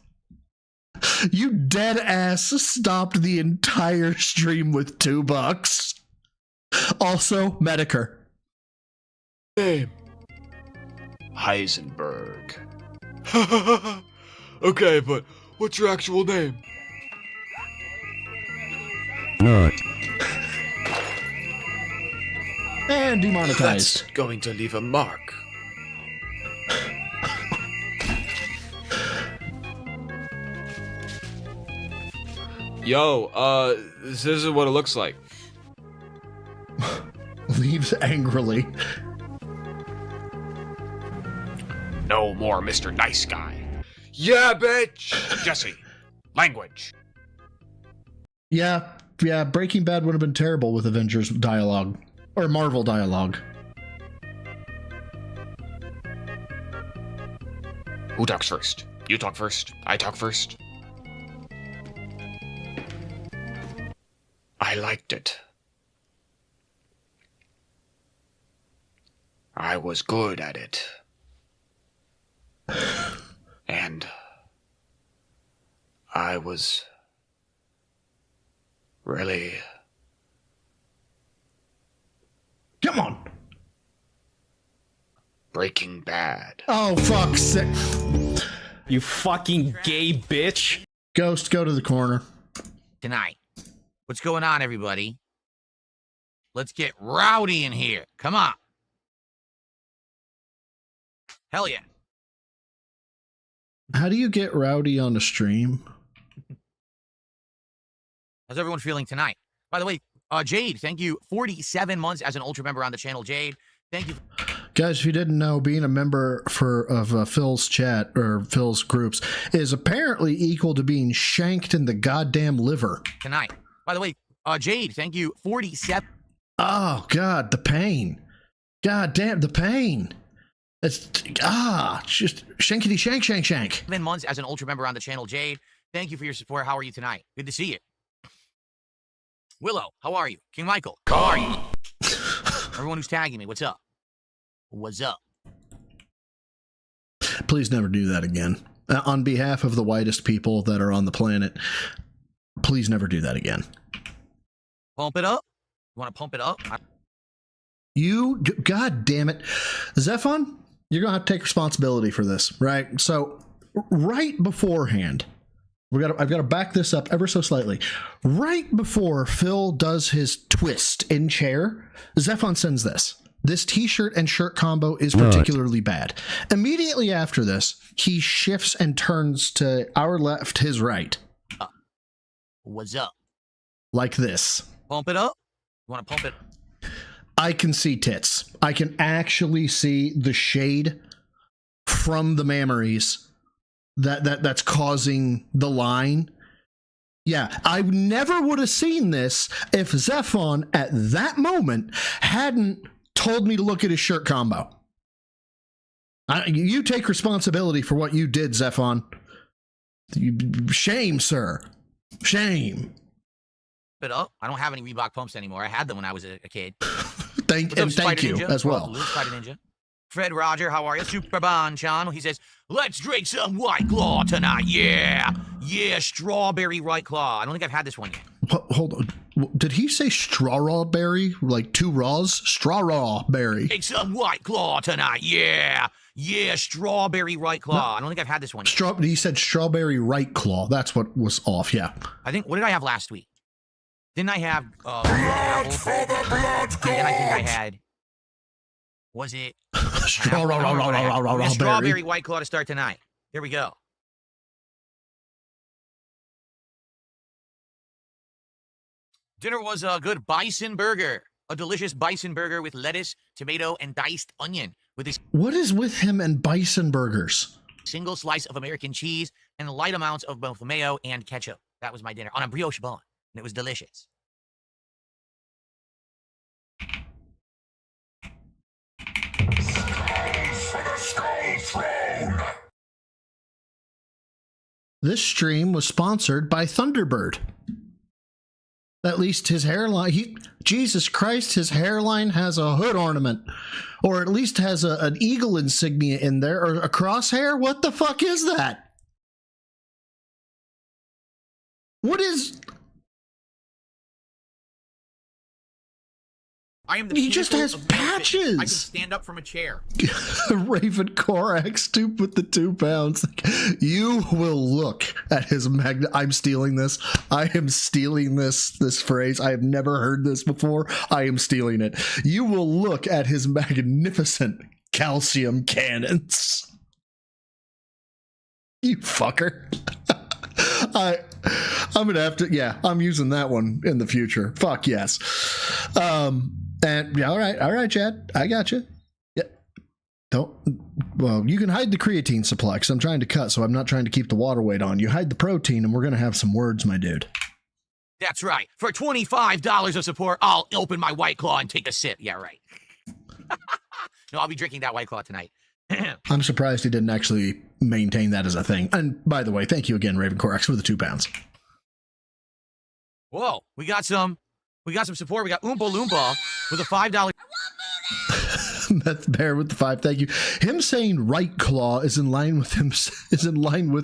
You dead ass stopped the entire stream with $2. Also, Medicare. Name. Heisenberg. Okay, but what's your actual name? Not. And demonetized. That's going to leave a mark. Yo, this is what it looks like. Leaves angrily. No more Mr. Nice Guy. Yeah, bitch! Jesse, language. Yeah, Breaking Bad would have been terrible with Avengers dialogue. Or Marvel dialogue. Who talks first? You talk first. I talk first. I liked it. I was good at it. And I was really... Come on! Breaking Bad. Oh, fuck's sake. You fucking gay bitch. Ghost, go to the corner. Tonight. What's going on, everybody? Let's get rowdy in here. Come on. Hell yeah. How do you get rowdy on the stream? How's everyone feeling tonight? By the way, Jade, thank you. 47 months as an Ultra member on the channel, Jade. Thank you. Guys, if you didn't know, being a member of Phil's chat or Phil's groups is apparently equal to being shanked in the goddamn liver. Tonight. By the way, Jade, thank you. 47. Oh, God, the pain. God damn, the pain. It's, just shankity shank, shank, shank. 7 months as an Ultra member on the channel. Jade, thank you for your support. How are you tonight? Good to see you. Willow, how are you? King Michael, how are you? Everyone who's tagging me, what's up? What's up? Please never do that again. On behalf of the whitest people that are on the planet, please never do that again. Pump it up? You want to pump it up? God damn it. Zephon, you're going to have to take responsibility for this, right? So, right beforehand, I've got to back this up ever so slightly. Right before Phil does his twist in chair, Zephon sends this. This t-shirt and shirt combo is particularly bad. Immediately after this, he shifts and turns to our left, his right. What's up? Like this. Pump it up? You want to pump it? I can see tits. I can actually see the shade from the memories that's causing the line. Yeah, I never would have seen this if Zephon at that moment hadn't told me to look at his shirt combo. You take responsibility for what you did, Zephon. Shame, sir. Shame. It up. I don't have any Reebok pumps anymore. I had them when I was a kid. Thank you Ninja? as well. Spider Ninja. Fred Roger, how are you? Super Bonchan. He says, let's drink some White Claw tonight. Yeah. Yeah, strawberry White Claw. I don't think I've had this one yet. Hold on. Did he say strawberry? Like 2 raws? Strawberry. Drink some White Claw tonight. Yeah. Yeah, strawberry White Claw. No. I don't think I've had this one yet. He said strawberry right claw. That's what was off, yeah. I think, what did I have last week? Didn't I have blood for the blood god. And I think I had, was it strawberry White Claw to start tonight? Here we go. Dinner was a good bison burger, a delicious bison burger with lettuce, tomato, and diced onion. With this, what is with him and bison burgers? Single slice of American cheese and light amounts of both mayo and ketchup. That was my dinner on a brioche bun, and it was delicious. This stream was sponsored by Thunderbird. At least his hairline, Jesus Christ, his hairline has a hood ornament. Or at least has an eagle insignia in there, or a crosshair? What the fuck is that? What is... I am the he just has patches. I can stand up from a chair. Raven Korak, stoop with the 2 pounds. You will look at his I'm stealing this. I am stealing this phrase. I have never heard this before. I am stealing it. You will look at his magnificent calcium cannons. You fucker. I'm gonna have to. Yeah, I'm using that one in the future. Fuck yes. And yeah, all right, Chad, I got you. Yeah, well, you can hide the creatine supply because I'm trying to cut, so I'm not trying to keep the water weight on. You hide the protein, and we're gonna have some words, my dude. That's right. For $25 of support, I'll open my White Claw and take a sip. Yeah, right. No, I'll be drinking that White Claw tonight. I'm surprised he didn't actually maintain that as a thing. And by the way, thank you again, Raven Korax, for the 2 pounds. Whoa, we got some support. We got Oompa Loompa with a $5. That's Bear with the 5. Thank you. Him saying right claw is in line with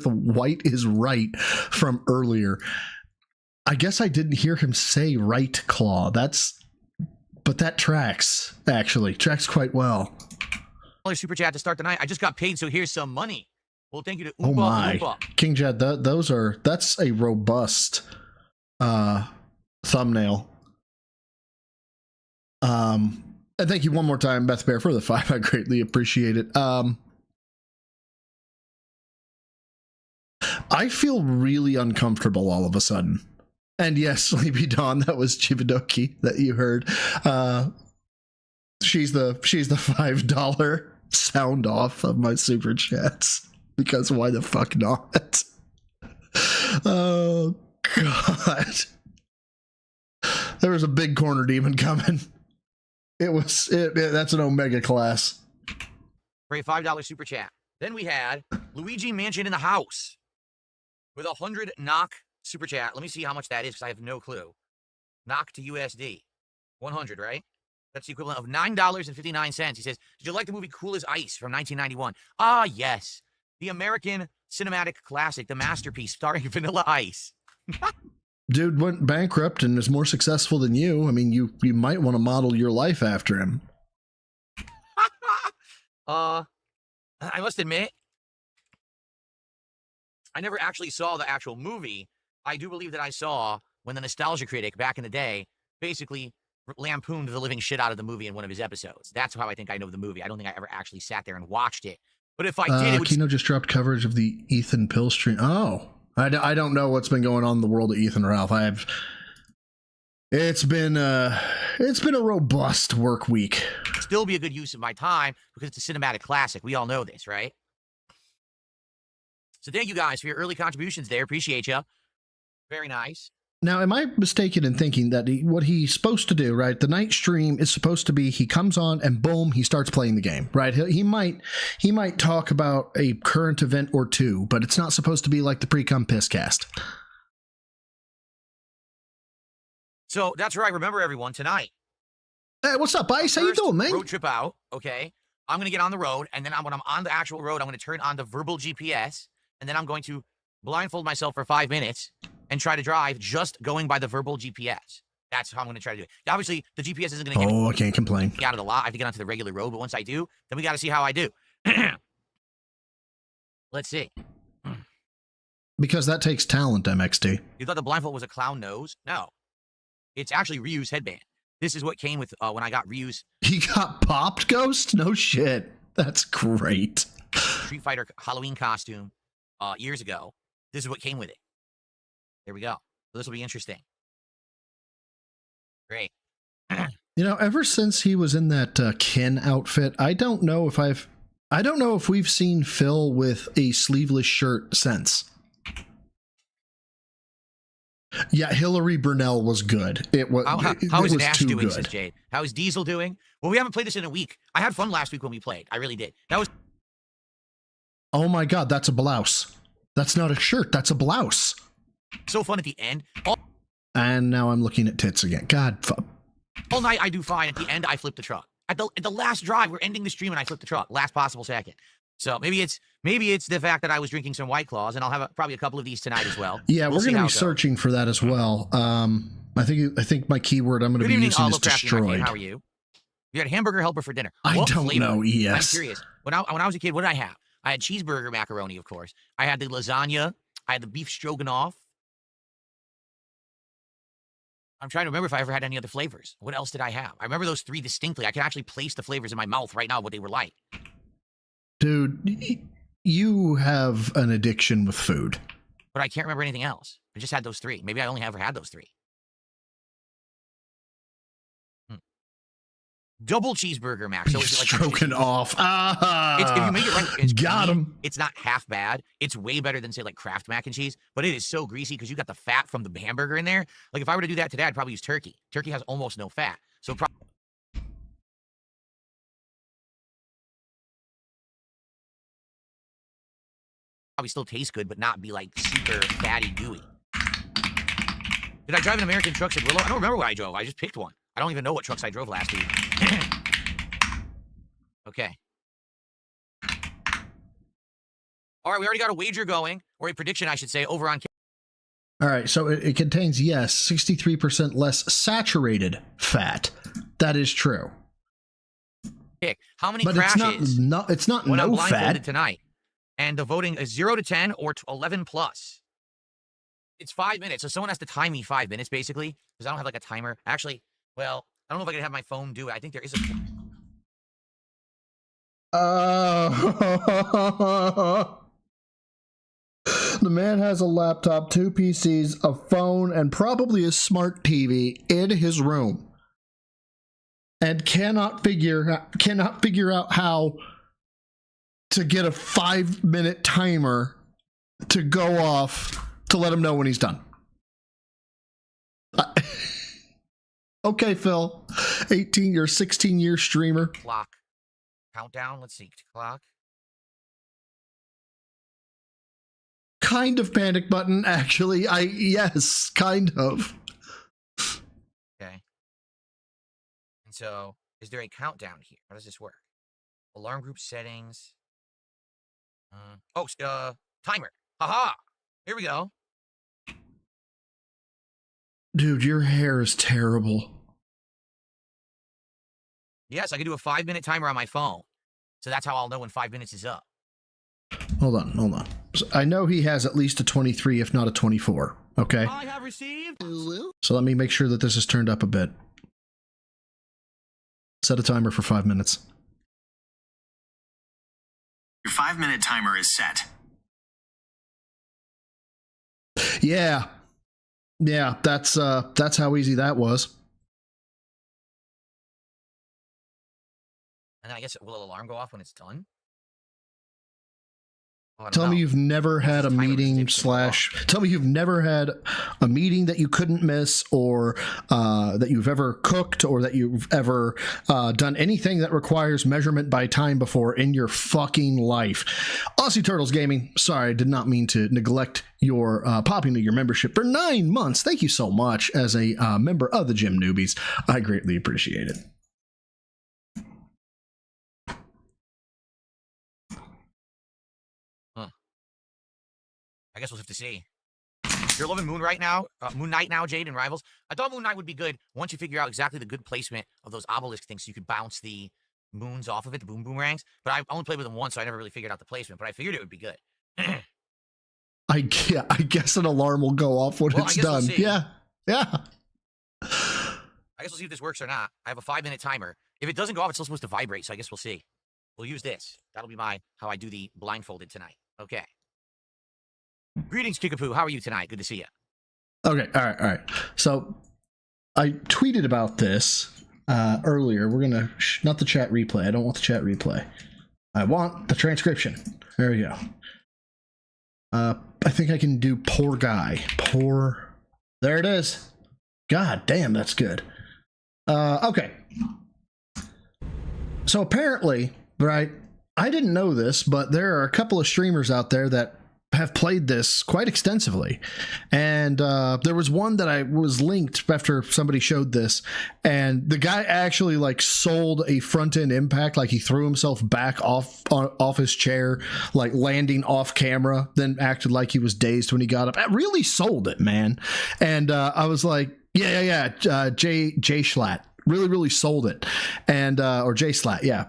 white is right from earlier. I guess I didn't hear him say right claw. But that tracks, actually. Tracks quite well. Super chat to start the night. I just got paid, so here's some money. Well, thank you to Oompa Oh my. Loompa. King Jed, that's a robust thumbnail. And thank you one more time, Beth Bear, for the 5. I greatly appreciate it. I feel really uncomfortable all of a sudden. And yes, Sleepy Dawn, that was Chibidoki that you heard. she's the $5 sound off of my super chats, because why the fuck not? Oh God, there was a big corner demon coming. That's an Omega class. For a $5 super chat. Then we had Luigi Mansion in the House with 100 knock super chat. Let me see how much that is, because I have no clue. Knock to USD. 100, right? That's the equivalent of $9.59. He says, did you like the movie Cool as Ice from 1991? Ah, yes. The American cinematic classic, the masterpiece starring Vanilla Ice. Dude went bankrupt and is more successful than you. I mean, you might want to model your life after him. I must admit, I never actually saw the actual movie. I do believe that I saw when the Nostalgia Critic back in the day basically lampooned the living shit out of the movie in one of his episodes. That's how I think I know the movie. I don't think I ever actually sat there and watched it. But if I did, it would... Kino just dropped coverage of the Ethan Pill stream. Oh, I don't know what's been going on in the world of Ethan Ralph. It's been a robust work week. Still be a good use of my time because it's a cinematic classic. We all know this, right? So thank you guys for your early contributions there. Appreciate you. Very nice. Now, am I mistaken in thinking that what he's supposed to do, right? The night stream is supposed to be he comes on and boom, he starts playing the game, right? He might talk about a current event or two, but it's not supposed to be like the pre-cum piss cast. So that's right. Remember, everyone, tonight. Hey, what's up, Ice? How you doing, man? Road trip out, okay? I'm going to get on the road, and then when I'm on the actual road, I'm going to turn on the verbal GPS, and then I'm going to blindfold myself for 5 minutes and try to drive just going by the verbal GPS. That's how I'm going to try to do it. Obviously, the GPS isn't going to get me I can't complain. out of the lot. I have to get onto the regular road, but once I do, then we got to see how I do. Let's see. Because that takes talent, MXD. You thought the blindfold was a clown nose? No. It's actually Ryu's headband. This is what came with when I got Ryu's. He got popped, Ghost? No shit. That's great. Street Fighter Halloween costume years ago. This is what came with it. There we go. So this will be interesting. Great. You know, ever since he was in that Ken outfit, I don't know if we've seen Phil with a sleeveless shirt since. Yeah, Hillary Burnell was good. It was. How is it was Nash too doing, good. says Jade? How is Diesel doing? Well, we haven't played this in a week. I had fun last week when we played. I really did. That was. Oh my God, that's a blouse. That's not a shirt. That's a blouse. So fun at the end. And now I'm looking at tits again. God, all night I do fine. At the end, I flip the truck. At the last drive, we're ending the stream and I flip the truck. Last possible second. So maybe it's the fact that I was drinking some White Claws, and I'll have probably a couple of these tonight as well. Yeah, we're going to be searching for that as well. I think my keyword I'm going to be using is destroyed. How are you? You had a hamburger helper for dinner. I don't know. Yes. I'm curious. When I was a kid, what did I have? I had cheeseburger macaroni, of course. I had the lasagna. I had the beef stroganoff. I'm trying to remember if I ever had any other flavors. What else did I have? I remember those three distinctly. I can actually place the flavors in my mouth right now, what they were like. Dude, you have an addiction with food. But I can't remember anything else. I just had those three. Maybe I only ever had those three. Double cheeseburger, Max. So it's like stroking off. If you make it right, it's got him. It's not half bad. It's way better than, say, like Kraft mac and cheese. But it is so greasy because you got the fat from the hamburger in there. Like if I were to do that today, I'd probably use turkey. Turkey has almost no fat. So probably still taste good, but not be like super fatty, gooey. Did I drive an American truck to Willow? I don't remember what I drove. I just picked one. I don't even know what trucks I drove last week. Okay. All right, we already got a wager going, or a prediction, I should say, over on. All right, so it contains, yes, 63% less saturated fat. That is true. How many but crashes? It's not when no I'm blindfolded fat tonight. And the voting is 0 to 10 or 11 plus. It's 5 minutes, so someone has to time me 5 minutes, basically, because I don't have like a timer. Actually, well, I don't know if I can have my phone do it. I think there is a. The man has a laptop, 2 PCs, a phone, and probably a smart TV in his room. and cannot figure out how to get a 5-minute timer to go off to let him know when he's done. Okay, Phil, 18 or 16-year streamer. Clock. Countdown. Let's see. Clock. Kind of panic button, actually. Yes, kind of. Okay. And so, is there a countdown here? How does this work? Alarm group settings. Timer. Haha. Here we go. Dude, your hair is terrible. Yes, I can do a 5-minute timer on my phone. So that's how I'll know when 5 minutes is up. Hold on. So I know he has at least a 23, if not a 24. Okay. I have received. So let me make sure that this is turned up a bit. Set a timer for 5 minutes. Your 5-minute timer is set. Yeah, that's how easy that was. And then I guess will an alarm go off when it's done? Tell me you've never had a meeting tell me you've never had a meeting that you couldn't miss, or that you've ever cooked, or that you've ever done anything that requires measurement by time before in your fucking life. Aussie Turtles Gaming, sorry, I did not mean to neglect your popping to your membership for 9 months. Thank you so much as a member of the Gym Newbies. I greatly appreciate it. I guess we'll have to see. You're loving Moon Knight now, Jade, and Rivals. I thought Moon Knight would be good once you figure out exactly the good placement of those obelisk things so you could bounce the moons off of it, the boomerangs. But I only played with them once, so I never really figured out the placement. But I figured it would be good. I guess an alarm will go off when it's done. We'll yeah. I guess we'll see if this works or not. I have a 5-minute timer. If it doesn't go off, it's still supposed to vibrate, so I guess we'll see. We'll use this. That'll be how I do the blindfolded tonight. Okay. Greetings, Kickapoo. How are you tonight? Good to see you. Okay, all right. So I tweeted about this earlier. We're gonna not the chat replay. I don't want the chat replay. I want the transcription. There we go. I think I can do poor guy. There it is. God damn, that's good. Okay. So apparently, right, I didn't know this, but there are a couple of streamers out there that have played this quite extensively, and there was one that I was linked after somebody showed this, and the guy actually like sold a front end impact, like he threw himself back off his chair, like landing off camera, then acted like he was dazed when he got up. I really sold it, man. And I was like, yeah, Jay Schlatt really sold it, and or Jay Schlatt, yeah.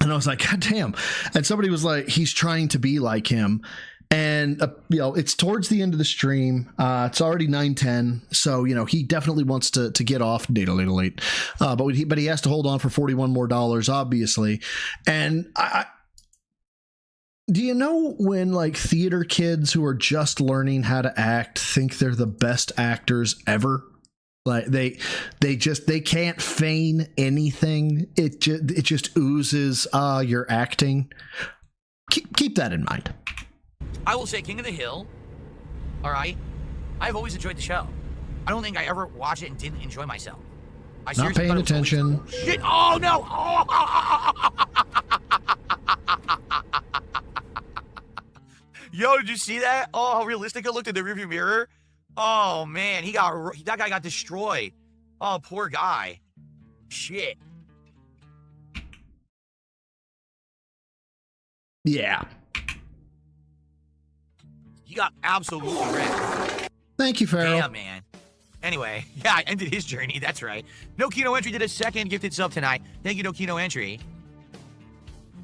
And I was like, God damn. And somebody was like, he's trying to be like him. And, it's towards the end of the stream. It's already 9:10. So, he definitely wants to get off data late. But he has to hold on for $41 more, obviously. And do you know when like theater kids who are just learning how to act think they're the best actors ever? Like they can't feign anything. It just oozes, you're acting. Keep that in mind. I will say King of the Hill, all right? I've always enjoyed the show. I don't think I ever watched it and didn't enjoy myself. Not paying attention. Shit! Oh, no! Yo, did you see that? Oh, how realistic it looked in the rearview mirror. Oh, man, that guy got destroyed. Oh, poor guy. Shit. Yeah. He got absolutely wrecked. Thank you, Farrell. Damn, man. Anyway, yeah, I ended his journey. That's right. No Kino Entry did a second gifted sub tonight. Thank you, No Kino Entry.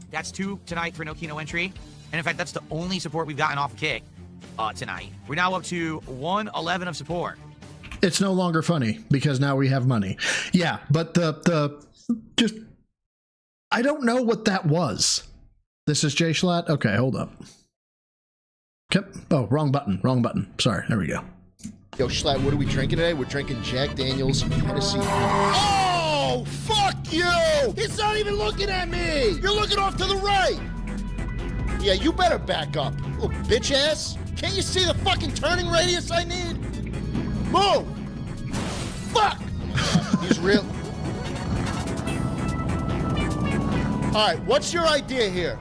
That's 2 tonight for No Kino Entry. And in fact, that's the only support we've gotten off of Kick tonight. We're now up to 111 of support. It's no longer funny because now we have money. Yeah, but I don't know what that was. This is Jay Schlatt? Okay, hold up. Oh, wrong button. Sorry, there we go. Yo, Schlatt, what are we drinking today? We're drinking Jack Daniel's Tennessee. Oh, No! Fuck you! He's not even looking at me! You're looking off to the right! Yeah, you better back up, little bitch ass. Can't you see the fucking turning radius I need? Move! Fuck! He's real. Alright, what's your idea here?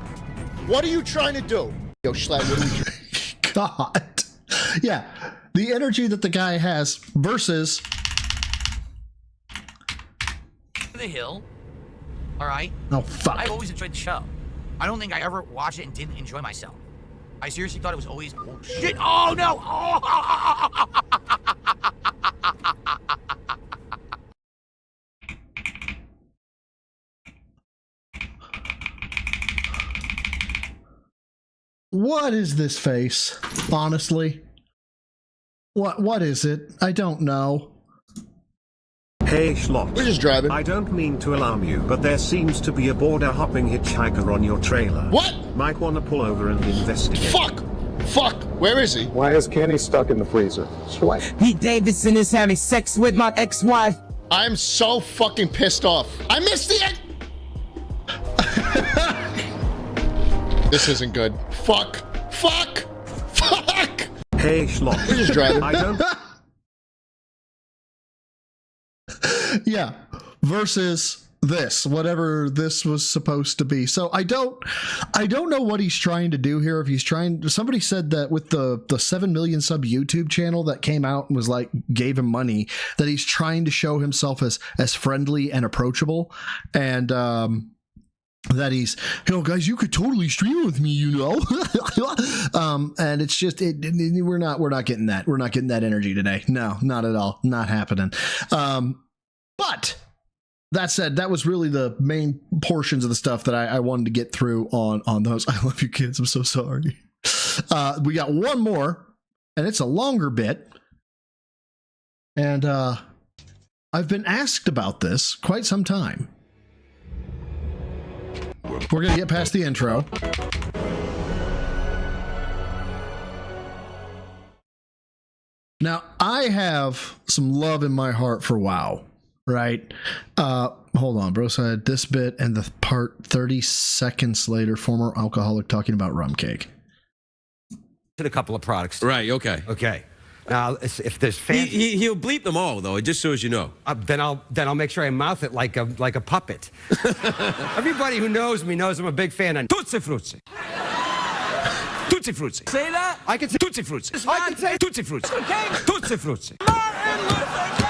What are you trying to do? Yo, Schlatt, what are you God. Yeah. The energy that the guy has versus The Hill. All right. Oh, fuck. I've always enjoyed the show. I don't think I ever watched it and didn't enjoy myself. I seriously thought it was always, oh shit, oh no, oh. What is this face? Honestly, what is it? I don't know. Hey Schlot. We're just driving. I don't mean to alarm you, but there seems to be a border hopping hitchhiker on your trailer. What? Might want to pull over and investigate. Fuck! Fuck! Where is he? Why is Kenny stuck in the freezer? Swipe. Pete Davidson is having sex with my ex-wife. I'm so fucking pissed off. I missed the end. This isn't good. Fuck. Fuck. Fuck. Hey Schlot. We're just driving. I don't. Yeah. Versus this, whatever this was supposed to be. So I don't know what he's trying to do here. If he's trying, somebody said that with the 7 million sub YouTube channel that came out and was like, gave him money, that he's trying to show himself as friendly and approachable. And, that he's, guys, you could totally stream with me, and it's just, we're not getting that. We're not getting that energy today. No, not at all. Not happening. But that said, that was really the main portions of the stuff that I wanted to get through on those. I love you kids. I'm so sorry. We got one more, and it's a longer bit. And I've been asked about this quite some time. We're going to get past the intro. Now, I have some love in my heart for WoW, right? Hold on, bro. So I had this bit and the part 30 seconds later, former alcoholic talking about rum cake. A couple of products. Right, okay. Okay. Now, if there's fans... He'll bleep them all, though, just so as you know. Then I'll make sure I mouth it like a puppet. Everybody who knows me knows I'm a big fan of Tootsie Frutti. Tootsie Frutti. Say that? I can say Tootsie Frutti. I can say Tootsie Frutti. Okay. Tootsie Frutti. Martin Luther King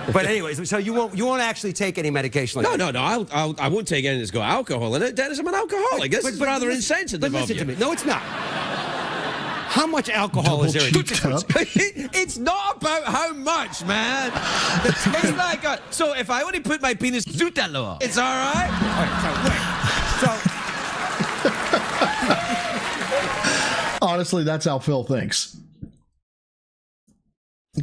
Day. But anyways, so you won't actually take any medication like that? No. I won't take anything that's got alcohol in it. Dennis, I'm an alcoholic. This is rather insensitive but listen of you. to me. No, it's not. How much alcohol is there in Tootsie Frutti? It's not about how much, man. It's like so if I only put my penis Zutalo, it's all right. Honestly, that's how Phil thinks.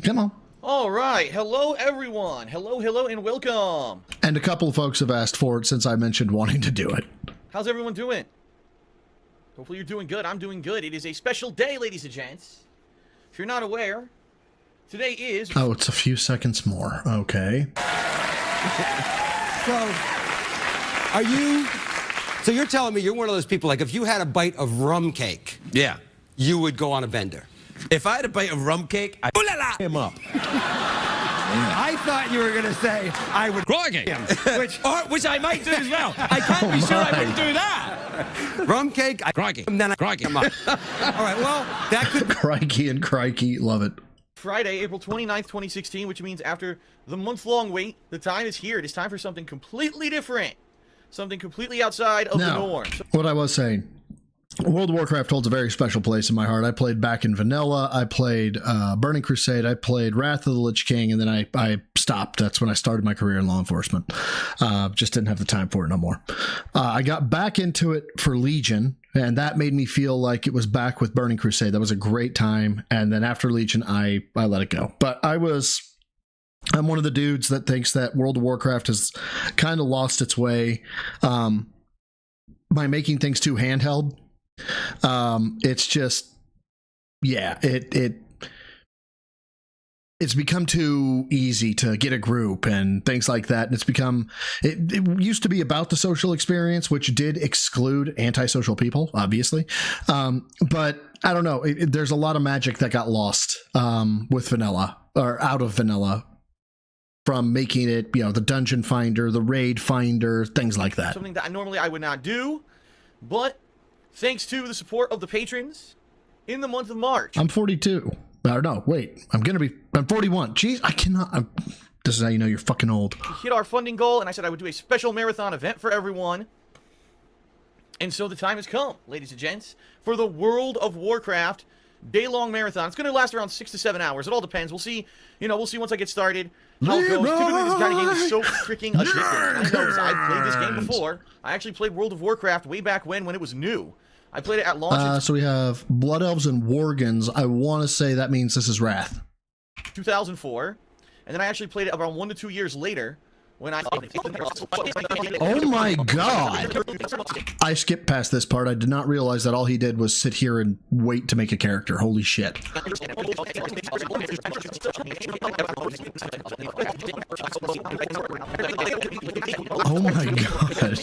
Come on. All right. Hello, everyone. Hello, and welcome. And a couple of folks have asked for it since I mentioned wanting to do it. How's everyone doing? Hopefully you're doing good. I'm doing good. It is a special day, ladies and gents. If you're not aware, today is... Oh, it's a few seconds more. Okay. So you're telling me you're one of those people, like if you had a bite of rum cake, yeah, you would go on a bender. If I had a bite of rum cake, I'd him up. I thought you were going to say I would grog him, which I might do as well. I can't be sure I wouldn't do that. Rum cake, I grog him, then I grog him up. All right, well, that could... Crikey and crikey, love it. Friday, April 29th, 2016, which means after the month-long wait, the time is here. It is time for something completely different. Something completely outside of the norm. What I was saying, World of Warcraft holds a very special place in my heart. I played back in Vanilla, I played Burning Crusade, I played Wrath of the Lich King, and then I stopped. That's when I started my career in law enforcement. Just didn't have the time for it no more. I got back into it for Legion, and that made me feel like it was back with Burning Crusade. That was a great time, and then after Legion, I let it go. But I'm one of the dudes that thinks that World of Warcraft has kind of lost its way by making things too handheld. It's just, yeah, it's become too easy to get a group and things like that. And it used to be about the social experience, which did exclude antisocial people, obviously. But I don't know. There's a lot of magic that got lost with vanilla, or out of vanilla, from making it, the dungeon finder, the raid finder, things like that. Something that normally I would not do, but thanks to the support of the patrons in the month of March. I'm 42. Or no, wait. I'm 41. Jeez, I cannot. This is how you know you're fucking old. We hit our funding goal, and I said I would do a special marathon event for everyone. And so the time has come, ladies and gents, for the World of Warcraft day-long marathon. It's going to last around 6 to 7 hours. It all depends. We'll see. We'll see once I get started how it goes. Typically, this kind of game is so freaking addictive. I know, because I've played this game before. I actually played World of Warcraft way back when it was new. I played it at launch. So we have Blood Elves and Worgans. I want to say that means this is Wrath. 2004. And then I actually played it around 1 to 2 years later when I... Oh my god! I skipped past this part. I did not realize that all he did was sit here and wait to make a character. Holy shit. Oh my god.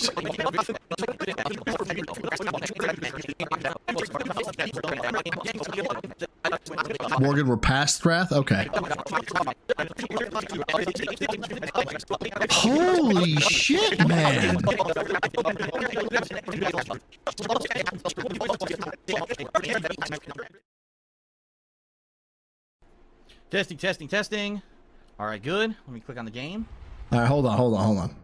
Morgan, we're past Wrath? Okay. Holy shit, man! Testing. All right, good. Let me click on the game. All right, hold on.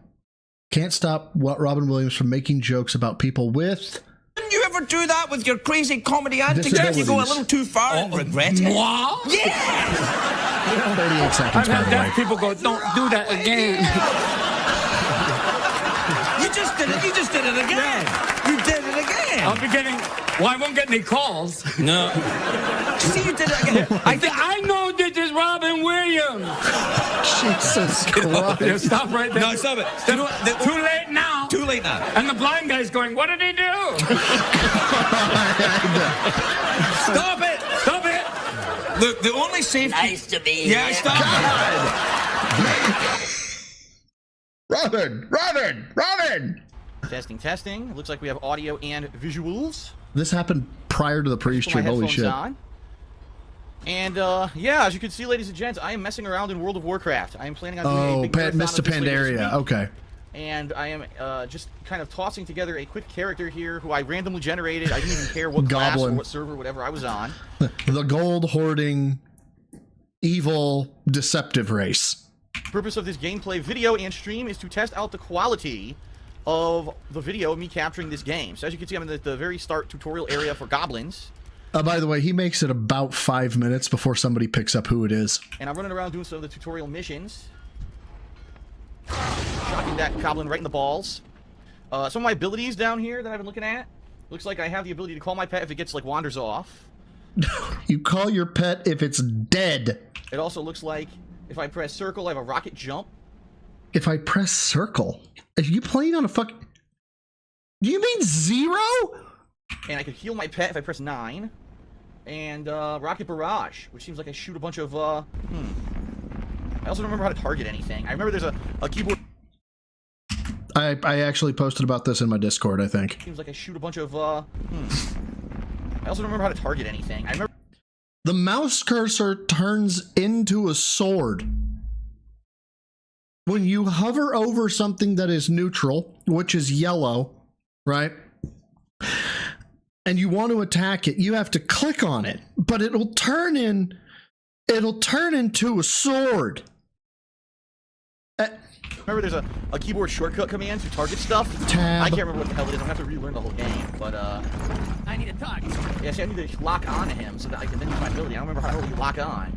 Can't stop Robin Williams from making jokes about people with... Didn't you ever do that with your crazy comedy antics? You go a little too far and regret it. Moi? Yeah! 38 seconds, by the way. People go, don't do that again. You just did it again. You did it again. I'll be getting... Well, I won't get any calls. No. See, you did it again. I know this is Robin Williams. Jesus Christ. Yeah, stop right there. No, stop it. Too late now. Too late now. And the blind guy's going, what did he do? Stop it. Stop it. Look, the only safety... Nice to be Yeah, here. stop Robin! Testing. Looks like we have audio and visuals. This happened prior to the pre-stream. Holy shit. On. And, yeah, as you can see, ladies and gents, I am messing around in World of Warcraft. I am planning on doing a big marathon Mr. of this later this Pandaria. week. Okay. And I am just kind of tossing together a quick character here who I randomly generated. I didn't even care what class or what server, whatever I was on. The gold hoarding, evil, deceptive race. The purpose of this gameplay video and stream is to test out the quality of the video of me capturing this game. So as you can see, I'm in the very start tutorial area for goblins. By the way, he makes it about 5 minutes before somebody picks up who it is. And I'm running around doing some of the tutorial missions. Shocking that goblin right in the balls. Some of my abilities down here that I've been looking at. Looks like I have the ability to call my pet if it gets, wanders off. You call your pet if it's dead. It also looks like if I press circle, I have a rocket jump. If I press circle? Are you playing on a fuck... Do you mean 0? And I can heal my pet if I press 9. And, rocket barrage, which seems like I shoot a bunch of, I also don't remember how to target anything. I remember there's a keyboard... I actually posted about this in my Discord, I think. Seems like I shoot a bunch of, I also don't remember how to target anything. I remember... The mouse cursor turns into a sword. When you hover over something that is neutral, which is yellow, right? And you want to attack it, you have to click on it, but it'll turn into a sword. Remember there's a keyboard shortcut command to target stuff? Tab. I can't remember what the hell it is. I'm gonna have to relearn the whole game, but I need a target. yeah, see, I need to lock on to him so that I can then use my ability. I don't remember how to lock on.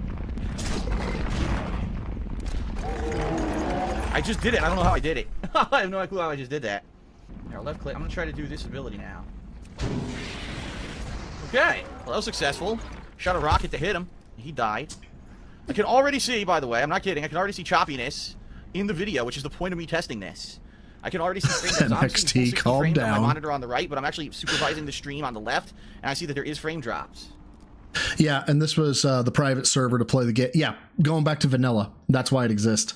I just did it. I don't know how I did it. I have no clue how I just did that. Here, left click. I'm gonna try to do this ability now. Okay, well, that was successful. Shot a rocket to hit him. He died. I can already see, by the way, I'm not kidding, I can already see choppiness in the video, which is the point of me testing this. I can already see frame drops. I'm seeing full 60 calm frames on my down. monitor on the right, but I'm actually supervising the stream on the left, and I see that there is frame drops. Yeah, and this was the private server to play the game. Yeah, going back to vanilla. That's why it exists.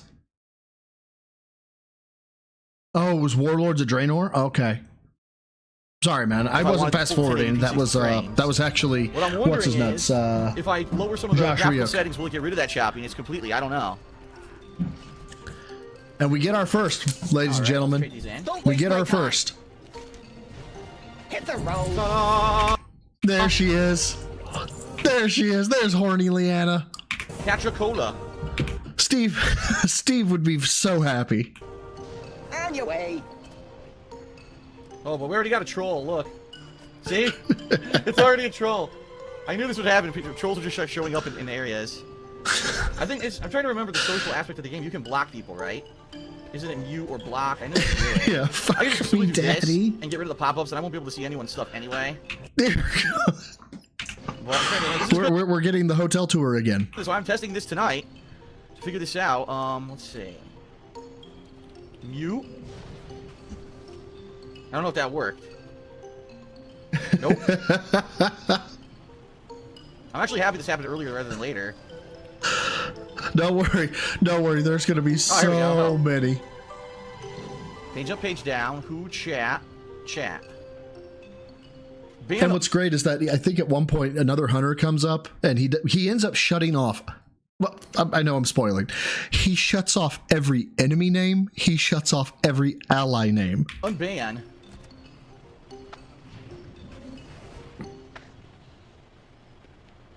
Oh, it was Warlords of Draenor? Okay. Sorry, man. I wasn't fast forwarding. That was actually What I'm wondering what's his nuts. if I lower some of the Josh graphical Ryuk. settings, will it get rid of that choppiness completely? I don't know. And we get our first, ladies and gentlemen. We get our first. Hit the road. There she is. There she is. There's horny Leanna. Catracola. Steve, Steve would be so happy. On your way. Oh, but we already got a troll. Look. See? It's already a troll. I knew this would happen. Trolls would just start showing up in areas. I think I'm trying to remember the social aspect of the game. You can block people, right? Isn't it mute or block? I know it's weird. Yeah, fuck I can just simply me, do this daddy. and get rid of the pop-ups, and I won't be able to see anyone's stuff anyway. There we go. Well, I'm trying to, We're getting the hotel tour again. so I'm testing this tonight to figure this out. Let's see. Mute. I don't know if that worked. Nope. I'm actually happy this happened earlier rather than later. Don't worry. Don't worry. There's going to be here we go. so many. Page up, page down. Who chat? Chat. And what's great is that I think at one point another hunter comes up and he ends up shutting off. Well, I know I'm spoiling. He shuts off every enemy name. He shuts off every ally name. Unban.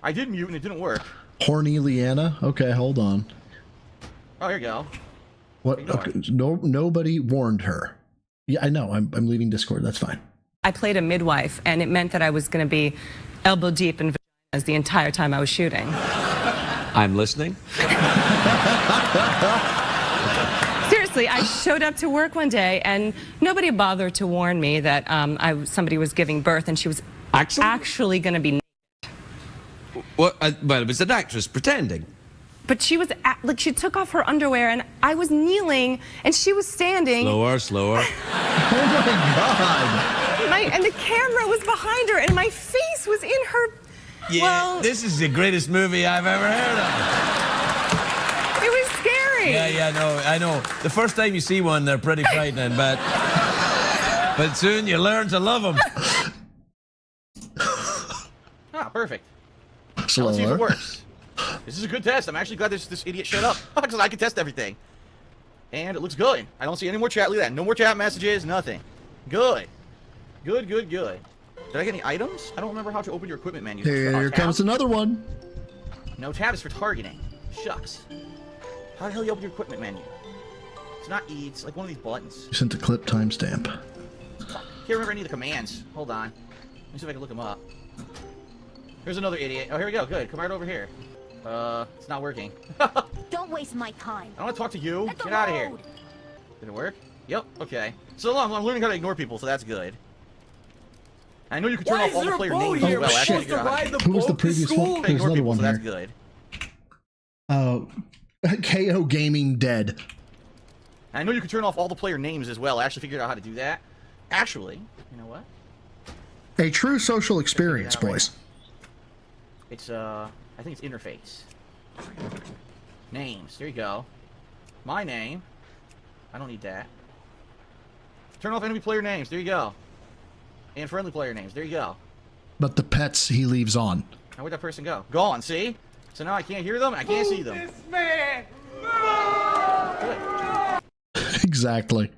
I did mute and it didn't work. Horny Leanna. Okay, hold on. Oh, here you go. What? Okay, nobody warned her. Yeah, I know. I'm leaving Discord. That's fine. I played a midwife, and it meant that I was going to be elbow deep in vaginas the entire time I was shooting. I'm listening. Seriously, I showed up to work one day, and nobody bothered to warn me that somebody was giving birth, and she was actually going to be. What? Well, it was an actress pretending. But she was like, she took off her underwear, and I was kneeling, and she was standing. Slower, slower. Oh my God. And the camera was behind her, and my face was in her. Yeah, well, this is the greatest movie I've ever heard of. It was scary. Yeah, no, I know. The first time you see one, they're pretty frightening, but soon you learn to love them. Ah, perfect. Now Slower. let's see if it works. This is a good test. I'm actually glad this idiot shut up because I can test everything. And it looks good. I don't see any more chat. Look at that. No more chat messages. Nothing. Good. Good, good, good. Did I get any items? I don't remember how to open your equipment menu. Here comes another one. No, tab is for targeting. Shucks. How the hell do you open your equipment menu? It's not E. It's like one of these buttons. You sent the clip timestamp. Can't remember any of the commands. Hold on. Let me see if I can look them up. Here's another idiot. Oh, here we go. Good. Come right over here. It's not working. Don't waste my time. I don't want to talk to you. Get out of here. Did it work? Yep. Okay. So I'm learning how to ignore people, so that's good. I know you can turn off all the player names as well. Shit. Who was the previous one? There's another one so here. that's good. KO Gaming Dead. I know you can turn off all the player names as well. I actually figured out how to do that. Actually, you know what? A true social experience, boys. It's I think it's interface. Names. There you go. My name. I don't need that. Turn off enemy player names. There you go. And friendly player names. There you go. But the pets he leaves on. Now where'd that person go? Gone. See? So now I can't hear them. I can't see them. This man. Exactly.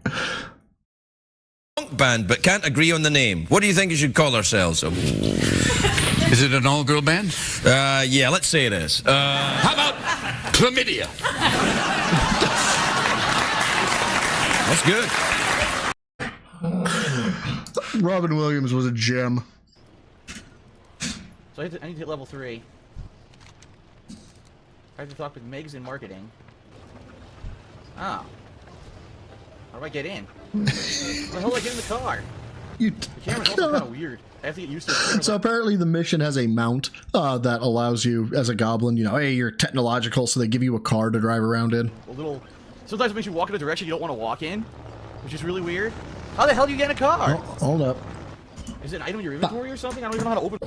Band, but can't agree on the name. What do you think you should call ourselves? Is it an all-girl band? Yeah, let's say it is. How about chlamydia? That's good. Robin Williams was a gem. So I need to hit level 3. I have to talk with Megs in marketing. Ah. How do I get in? How the hell do I get in the car? The camera's also kind of weird. I have to get used to it. So apparently the mission has a mount that allows you, as a goblin, you know, hey, you're technological, so they give you a car to drive around in. Sometimes it makes you walk in a direction you don't want to walk in, which is really weird. How the hell do you get in a car? Oh, hold up. Is it an item in your inventory or something? I don't even know how to open.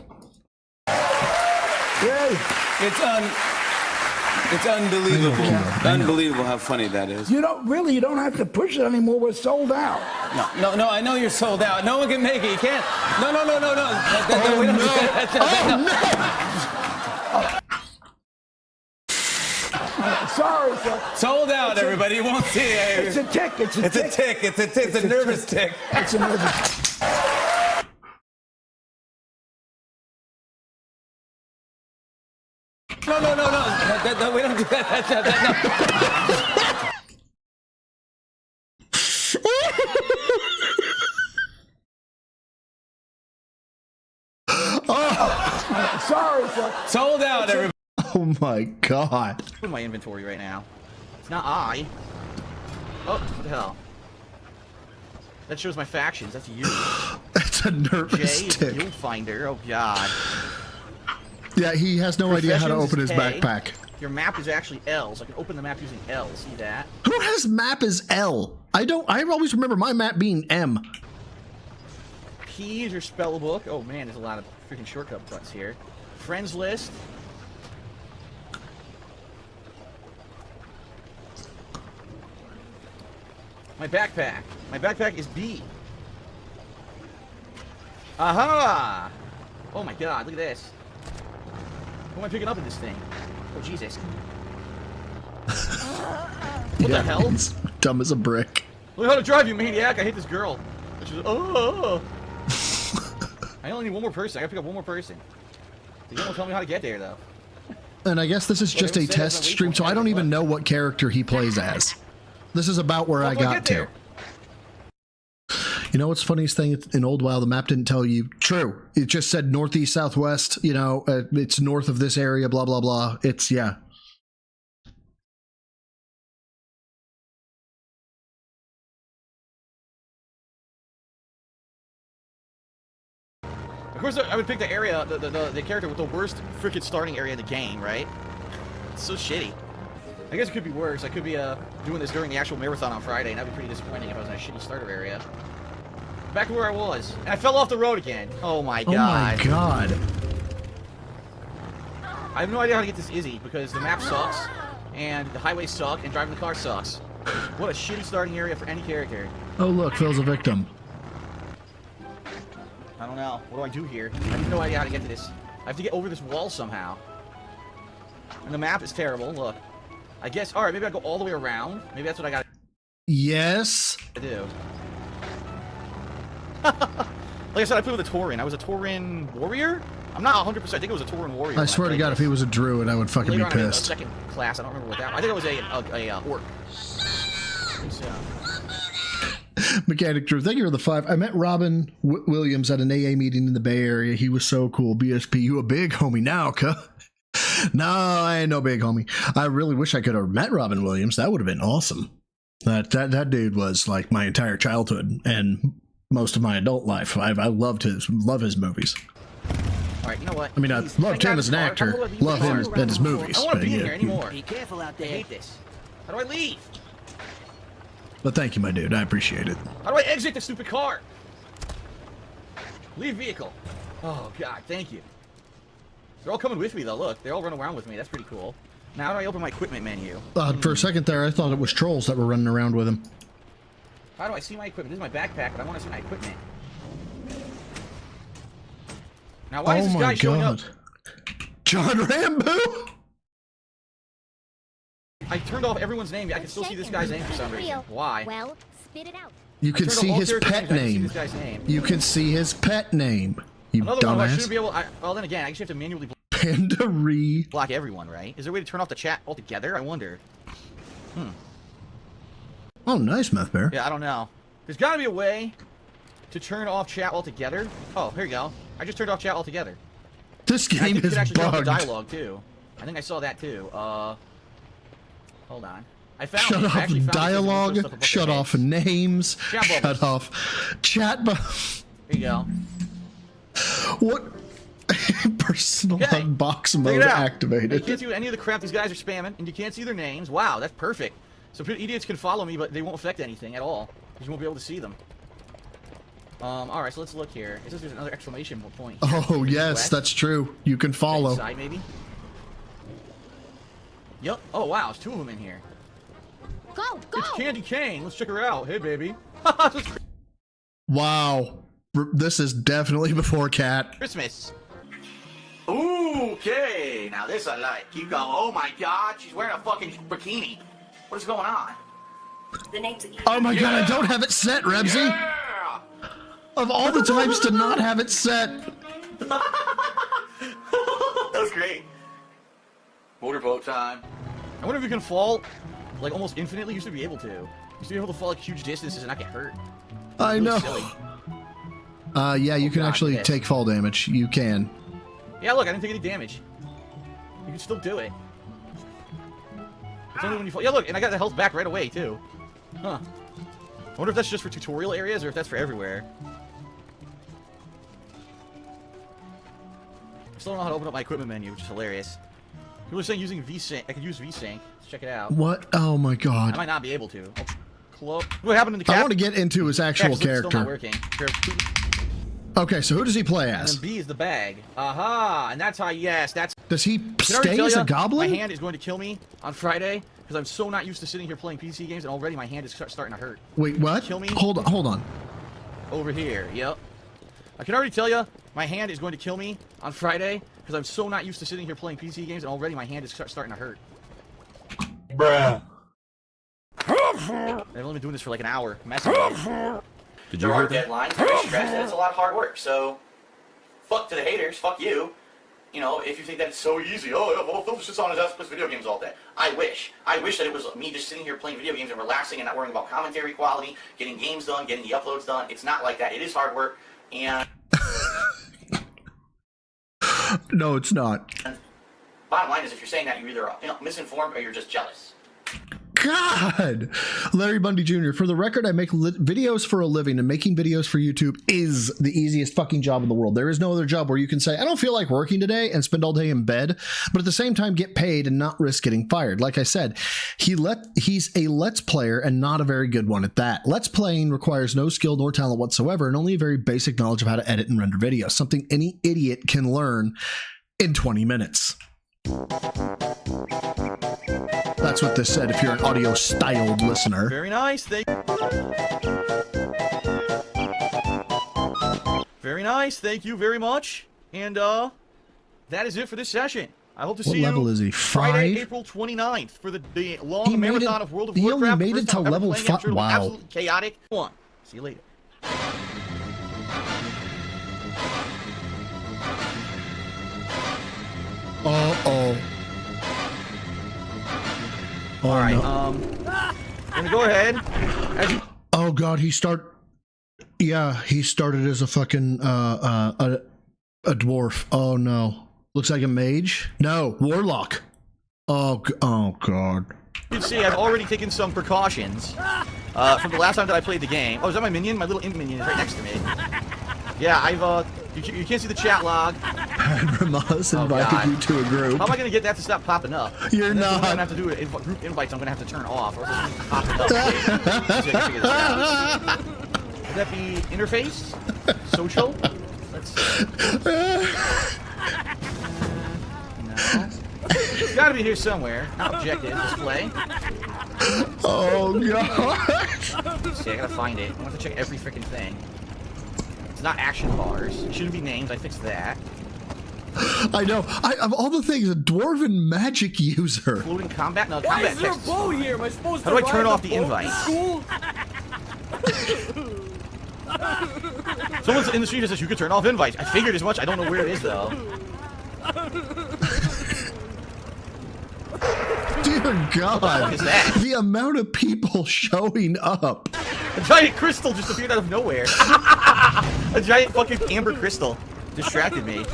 It's unbelievable. Unbelievable how funny that is. You don't have to push it anymore. We're sold out. No, I know you're sold out. No one can make it. You can't. No. Sorry, sir. Sold out, everybody. You won't see it. It's a tick. It's a tick. It's a nervous tick. It's a nervous. No. We don't do that. Sorry, sir. Sold out, everybody. Oh my god. Look at my inventory right now. It's not I. Oh, what the hell? That shows my factions. That's you. That's a nervous Jay, tick. Guild Finder. Oh god. Yeah, he has no idea how to Professions open his K. backpack. Your map is actually L, so I can open the map using L. See that? Who has map as L? I always remember my map being M. P is your spell book. Oh man, there's a lot of freaking shortcut cuts here. Friends list. My backpack. My backpack is B. Aha! Oh my god, look at this. What am I picking up in this thing? Oh Jesus. What the hell? It's dumb as a brick. Look how to drive, you maniac! I hate this girl. And she's oh. I only need one more person. I gotta pick up one more person. They don't tell me how to get there though. And I guess this is Well, just they a would say test that's a stream, so I don't even know what character he plays as. This is about where I do I got get to. there? You know what's the funniest thing? In Old WoW, the map didn't tell you. True. It just said northeast, southwest, you know, it's north of this area, blah, blah, blah. It's, yeah. Of course, I would pick the area, the character with the worst freaking starting area in the game, right? It's so shitty. I guess it could be worse. I could be doing this during the actual marathon on Friday, and that'd be pretty disappointing if I was in a shitty starter area. Back to where I was. And I fell off the road again. Oh my god. Oh my god. I have no idea how to get this easy, because the map sucks, and the highways suck, and driving the car sucks. What a shitty starting area for any character. Oh, look, Phil's a victim. I don't know. What do I do here? I have no idea how to get to this. I have to get over this wall somehow. And the map is terrible. Look. I guess, alright, maybe I'll go all the way around. Maybe that's what I gotta Yes. do. Like I said, I played with a Tauren. I was a Tauren warrior? I'm not 100%. I think it was a Tauren warrior. I swear to God, if he was a druid, I would fucking Later be on, I had a pissed. second class. I don't remember what that was. I think it was a orc. I think so. Mechanic Drew, thank you for the 5. I met Robin Williams at an AA meeting in the Bay Area. He was so cool. BSP, you a big homie now, cuh? No, I ain't no big homie. I really wish I could have met Robin Williams. That would have been awesome. That dude was like my entire childhood and most of my adult life. I love his movies. Alright, you know what? I mean, I loved him as an actor. Love him and his movies. I don't want to be in yeah. here anymore. Be careful out there. I hate this. How do I leave? But thank you, my dude. I appreciate it. How do I exit the stupid car? Leave vehicle. Oh, God, thank you. They're all coming with me, though. Look, they all run around with me. That's pretty cool. Now, how do I open my equipment menu? For a second there, I thought it was trolls that were running around with him. How do I see my equipment? This is my backpack, but I want to see my equipment. Now, why is this guy showing up? John Rambo? I turned off everyone's name. I can still see this guy's name for some reason. Why? Well, spit it out. You can see his pet name. You can see his pet name. You Another one I dumbass. shouldn't be able. Well, then again, I actually have to manually Pandaree. block everyone, right? Is there a way to turn off the chat altogether? I wonder. Oh, nice, Meth Bear. Yeah, I don't know. There's got to be a way to turn off chat altogether. Oh, here you go. I just turned off chat altogether. This And I game think you is can actually turn off the bugged. dialogue too. I think I saw that too. Hold on. I found Shut it. I off actually found it. dialogue. Shut off names. Chat Shut bubbles. off chat. Here you go. What? Personal box Check mode it out. You activated. can't see any of the crap these guys are spamming, and you can't see their names. Wow, that's perfect. So idiots can follow me, but they won't affect anything at all, because you won't be able to see them. All right, so let's look here. It says there's another exclamation point. Oh yes, that's true. You can follow. Side maybe. Yep. Oh, wow. There's 2 of them in here. Go, go! It's Candy Cane. Let's check her out. Hey, baby. Wow. This is definitely before Cat. Christmas. Okay, now this I like. You go, oh my god, she's wearing a fucking bikini. What is going on? The name's Oh my god, I don't have it set, Rebsy. Yeah! Of all the times to not have it set. That was great. Motorboat time. I wonder if you can fall, like, almost infinitely. You should be able to. You should be able to fall, like, huge distances and not get hurt. I Really know. silly. Yeah, you can God, actually yes. take fall damage. You can. Yeah, look, I didn't take any damage. You can still do it. It's only when you fall. Yeah, look, and I got the health back right away, too. Huh. I wonder if that's just for tutorial areas or if that's for everywhere. I still don't know how to open up my equipment menu, which is hilarious. People are saying using VSync. I could use VSync. Let's check it out. What? Oh my I god. might not be able to. Close. What happened in the I cap? want to get into his Yeah, actual 'cause it's still not character. working. Okay, so who does he play And as? then B is the bag. Aha! And that's how, yes, that's... Does he Can I already stay tell as ya, a goblin? My hand is going to kill me on Friday because I'm so not used to sitting here playing PC games, and already my hand is starting to hurt. Wait, what? Kill me. Hold on. Over here, yep. I can already tell you, my hand is going to kill me on Friday because I'm so not used to sitting here playing PC games, and already my hand is starting to hurt. Bruh. I've only been doing this for like an hour. Messing with it. Did you hear deadlines, very stressed, and it's a lot of hard work, so fuck to the haters, fuck you. You know, if you think that it's so easy, oh, yeah, well, Phil sits on his ass and plays video games all day. I wish that it was me just sitting here playing video games and relaxing and not worrying about commentary quality, getting games done, getting the uploads done. It's not like that. It is hard work, and No, it's not. bottom line is if you're saying that, you're either misinformed or you're just jealous. God! Larry Bundy Jr., for the record, I make videos for a living, and making videos for YouTube is the easiest fucking job in the world. There is no other job where you can say, I don't feel like working today and spend all day in bed, but at the same time get paid and not risk getting fired. Like I said, he's a Let's Player and not a very good one at that. Let's Playing requires no skill nor talent whatsoever and only a very basic knowledge of how to edit and render videos, something any idiot can learn in 20 minutes. That's what this said if you're an audio-styled listener. Very nice. Very nice. Thank you very much. And that is it for this session. I hope to see you. What level is he? 5? Friday, April 29th for the long marathon of World of Warcraft. He only made it First to time ever level playing it. I'm 5. sure it'll be Wow. Absolutely chaotic. One. See you later. Uh-oh. Oh, All right. no. I'm gonna go ahead. Oh god, he started as a fucking a dwarf. Oh no. Looks like a mage? No, warlock. Oh god. You can see I've already taken some precautions from the last time that I played the game. Oh, is that my minion? My little imp minion is right next to me. Yeah, I've you can't see the chat log. Ramaz invited you to a group. How am I gonna get that to stop popping up? You're And that's what not. I'm gonna have to do it. Group invites I'm gonna have to turn off, or else it's gonna pop up. So I can figure this out. Would that be interface? Social? Let's see. No. It's gotta be here somewhere. Not objective, display. Oh god. Let's see, I gotta find it. I have to check every freaking thing. It's not action bars. It shouldn't be names. I fixed that. I know. Of all the things, a dwarven magic user. Floating combat? No, Why combat is there a text. bow here? Am I supposed How to do I turn ride off the the boat invite? to school? Someone's in the stream that says you could turn off invites. I figured as much. I don't know where it is though. Dear God. What is that? The amount of people showing up. A giant crystal just appeared out of nowhere. A giant fucking amber crystal distracted me.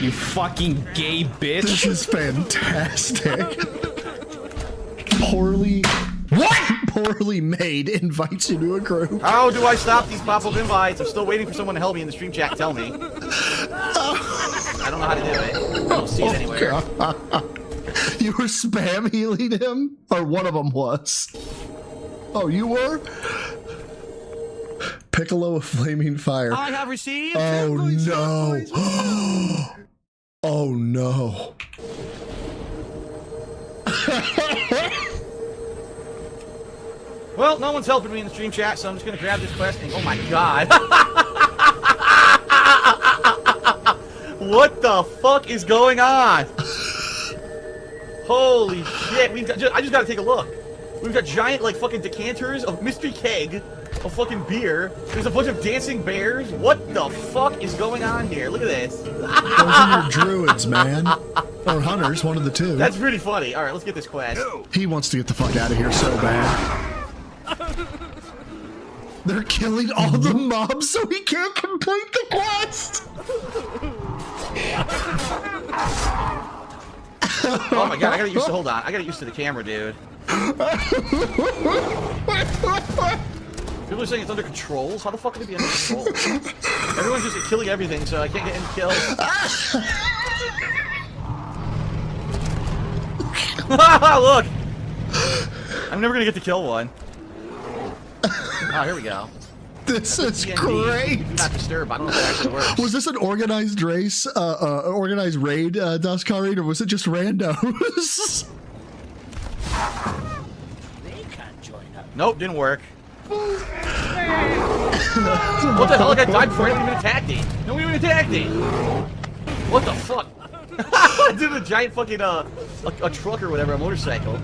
You fucking gay bitch. This is fantastic. Poorly made invites you to a group. How do I stop these pop-up invites? I'm still waiting for someone to help me in the stream chat. Tell me. I don't know how to do it. I don't see it anywhere. God. You were spam healing him? Or one of them was. Oh, you were? Piccolo of Flaming Fire. I have received. Oh no. Oh no. Well, no one's helping me in the stream chat, so I'm just gonna grab this quest and oh my god. What the fuck is going on? Holy shit, I just gotta take a look. We've got giant, like, fucking decanters of mystery keg of fucking beer. There's a bunch of dancing bears. What the fuck is going on here? Look at this. Those are your druids, man. Or hunters, one of the two. That's pretty funny. Alright, let's get this quest. He wants to get the fuck out of here so bad. They're killing all the mobs so he can't complete the quest! Oh my god, I gotta used to, hold on. I gotta used to the camera, dude. People are saying it's under controls? How the fuck can it be under control? Everyone's just killing everything, so I can't get any kills. Look! I'm never gonna get to kill one. Oh, here we go. This is TND, great. Do not disturb. I don't know if that actually works. Was this an organized race, organized raid, Daskari, or was it just randos? Nope, didn't work. What the hell? I got died before I even attacked him. No one even attacked him. What the fuck? Dude, a giant fucking, a truck or whatever, a motorcycle.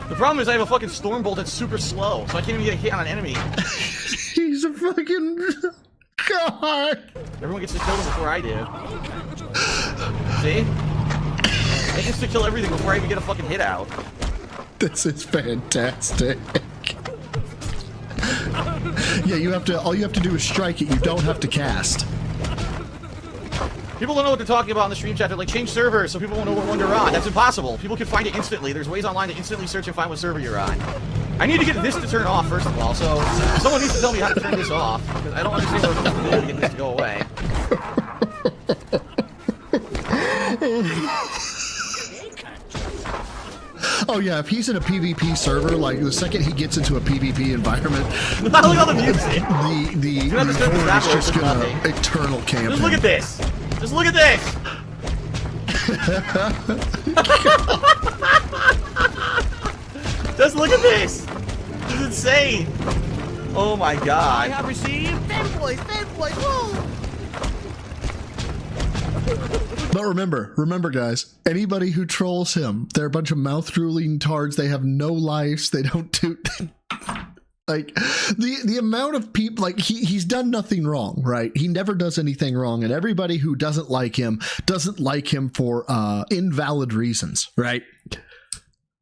The problem is I have a fucking Stormbolt that's super slow, so I can't even get a hit on an enemy. He's a fucking... God! Everyone gets to kill him before I do. See? I get to kill everything before I even get a fucking hit out. This is fantastic. Yeah, you have to. All you have to do is strike it. You don't have to cast. People don't know what they're talking about in the stream chat. They're like, change servers so people won't know what one they're on. That's impossible. People can find it instantly. There's ways online to instantly search and find what server you're on. I need to get this to turn off, first of all, so someone needs to tell me how to turn this off, because I don't understand what I'm supposed to do to get this to go away. Oh yeah, if he's in a PvP server, like the second he gets into a PvP environment, Look at all the music. the have to start this horde is backwards, just there's gonna nothing. eternal campaign. Just look at this. Just look at this. Just look at this. This is insane. Oh my god. I have received fanboys, whoa! But remember, guys, anybody who trolls him, they're a bunch of mouth-drooling tards. They have no lives. They don't do... Like, the amount of people, like, he's done nothing wrong, right? He never does anything wrong, and everybody who doesn't like him for invalid reasons, right?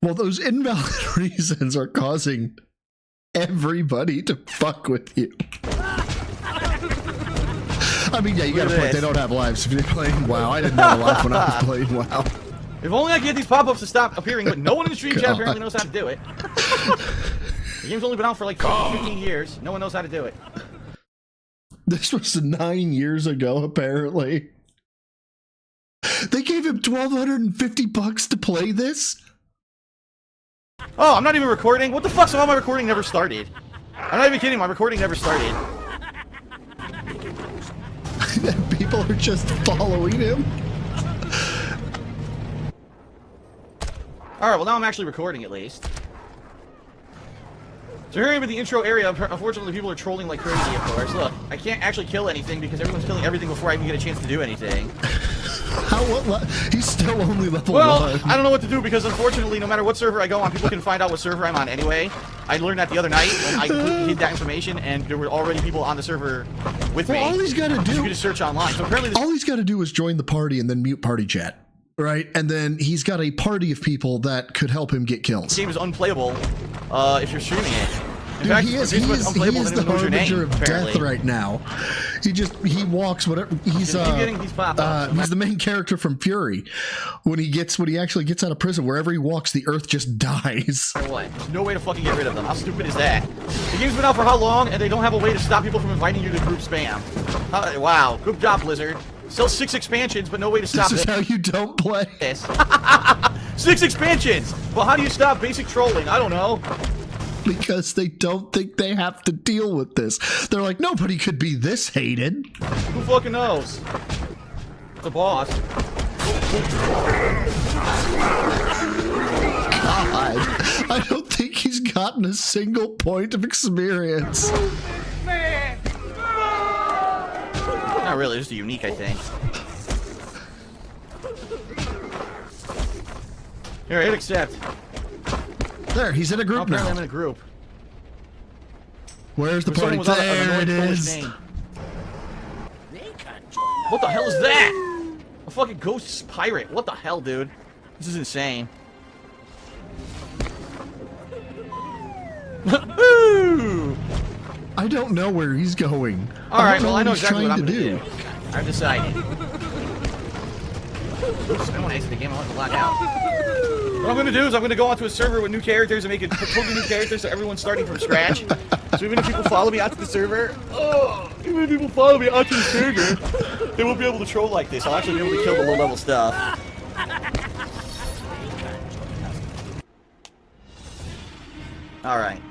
Well, those invalid reasons are causing everybody to fuck with you. I mean, yeah, you got a point. They don't have lives if you're playing WoW. I didn't have a life when I was playing WoW. If only I could get these pop-ups to stop appearing, but no one in the stream chat apparently knows how to do it. The game's only been out for like 15 years. No one knows how to do it. This was 9 years ago, apparently. They gave him $1,250 to play this? Oh, I'm not even recording? What the fuck? So my recording never started. I'm not even kidding, my recording never started. People are just following him. Alright, well now I'm actually recording at least. So here I am in the intro area. Unfortunately, people are trolling like crazy, of course. Look, I can't actually kill anything because everyone's killing everything before I even get a chance to do anything. He's still only level 1. Well, I don't know what to do because unfortunately, no matter what server I go on, people can find out what server I'm on anyway. I learned that the other night when I completely hid that information and there were already people on the server with me. All he's got to do... You can just search online. So apparently... All he's got to do is join the party and then mute party chat. Right? And then he's got a party of people that could help him get kills. The game is unplayable if you're streaming it. In Dude, fact, he is the harbinger of death right now. He walks whatever. He's the main character from Fury. When he actually gets out of prison, wherever he walks, the earth just dies. What? There's no way to fucking get rid of them. How stupid is that? The game's been out for how long, and they don't have a way to stop people from inviting you to group spam. Wow, good job, Blizzard. Still 6 expansions, but no way to stop This is how you don't play. This. 6 expansions. Well, how do you stop basic trolling? I don't know. Because they don't think they have to deal with this. They're like, nobody could be this hated. Who fucking knows? The boss. God, I don't think he's gotten a single point of experience. Not really, just a unique, I think. Here, hit accept. There, he's in a group Apparently now. I'm in a group. Where's the If party? someone was on an There it annoying Polish is. name. What the hell is that? A fucking ghost pirate. What the hell, dude? This is insane. I don't know where he's going. Alright, well, I know what he's exactly what trying I'm to gonna do. do. I've decided. Oops, I don't want to exit the game. I want to log out. What I'm gonna do is I'm gonna go onto a server with new characters and make it totally new characters so everyone's starting from scratch. So even if people follow me onto the server, even if people follow me onto the server, they won't be able to troll like this. I'll actually be able to kill the low-level stuff. Alright.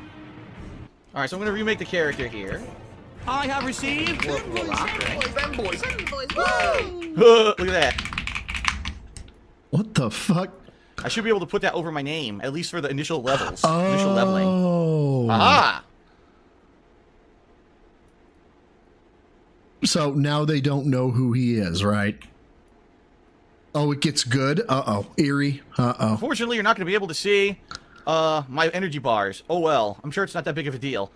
Alright, so I'm gonna remake the character here. I have received. Look at that. What the fuck? I should be able to put that over my name, at least for the initial levels. Initial leveling. Oh. Aha! So now they don't know who he is, right? Oh, it gets good? Uh-oh. Eerie? Uh-oh. Unfortunately, you're not going to be able to see my energy bars. Oh well. I'm sure it's not that big of a deal.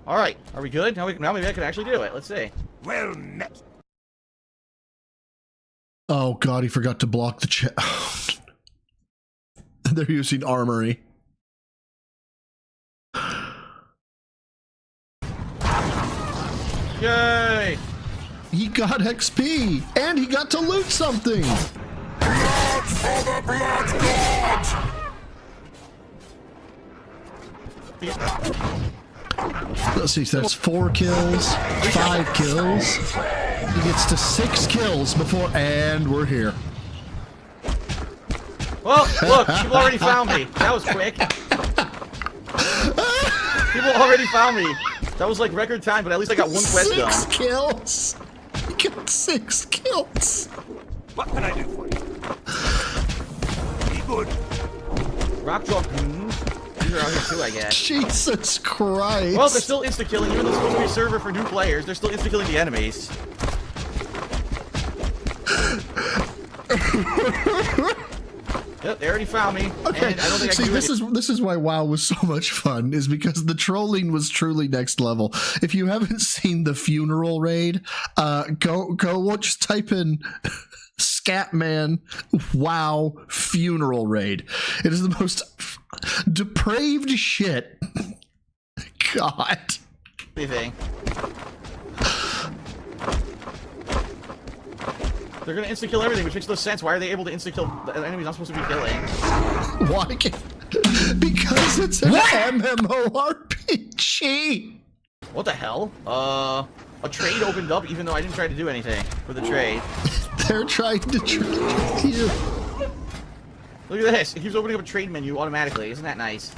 Alright, are we good? Now maybe I can actually do it. Let's see. Well met. Oh, God, he forgot to block the chat. They're using armory. Yay! He got XP, and he got to loot something. Let's see, so that's 4 kills, 5 kills. He gets to 6 kills before, and we're here. Well, look, people already found me. That was quick. People already found me. That was like record time, but at least I got one quest done. 6 kills. He got 6 kills. What can I do for you? Be good. Rock drop goons. These are out here too, I guess. Jesus Christ. Well, they're still insta-killing. Even though it's supposed to be a server for new players, they're still insta-killing the enemies. Yep, they already found me. Okay, And I don't think see, I can this is why WoW was so much fun, is because the trolling was truly next level. If you haven't seen the funeral raid, go just type in Scatman WoW funeral raid. It is the most depraved shit. God. anything. They're gonna insta-kill everything, which makes no sense. Why are they able to insta-kill the enemies I'm supposed to be killing? Why? Because it's an MMORPG. What the hell? A trade opened up even though I didn't try to do anything for the trade. They're trying to trade you. Look at this. It keeps opening up a trade menu automatically. Isn't that nice?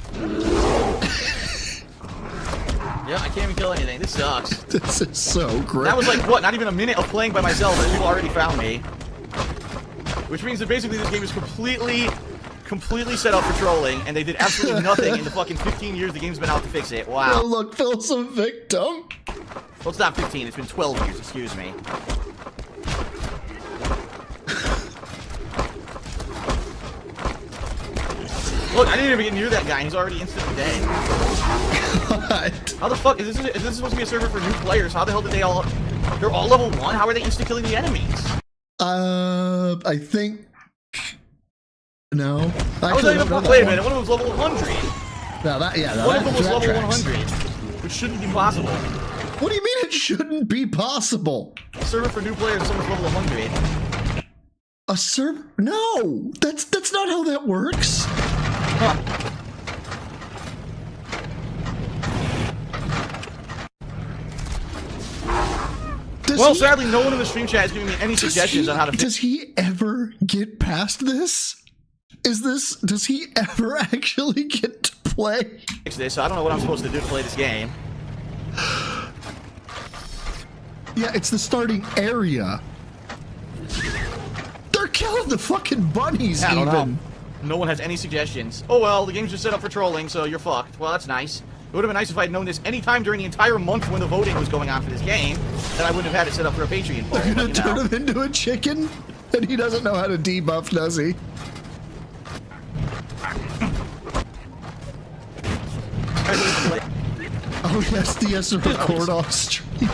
Yeah, I can't even kill anything. This sucks. This is so great. That was like, what, not even a minute of playing by myself and people already found me. Which means that basically this game is completely set up for trolling, and they did absolutely nothing in the fucking 15 years the game's been out to fix it. Wow. Oh, look, Phil's a victim. Well, it's not 15, it's been 12 years, excuse me. Look, I didn't even get near that guy, and he's already instantly dead. God. How the fuck, is this supposed to be a server for new players? How the hell did they're all level 1? How are they insta-killing the enemies? I think... No. Wait a minute, one of them was level 100. No, One of them was level 100, which shouldn't be possible. What do you mean it shouldn't be possible? A server for new players, someone's level 100. A server? No! That's not how that works. Huh. Well, sadly, no one in the stream chat is giving me any suggestions on how to fix. Does he ever get past this? Does he ever actually get to play? This? I don't know what I'm supposed to do to play this game. Yeah, it's the starting area. killing the fucking bunnies I don't even? know. No one has any suggestions. Oh well, the game's just set up for trolling, so you're fucked. Well, that's nice. It would have been nice if I'd known this any time during the entire month when the voting was going on for this game. Then I wouldn't have had it set up for a Patreon poll. You're gonna turn him into a chicken? And he doesn't know how to debuff, does he? Oh yes, the yes record off stream.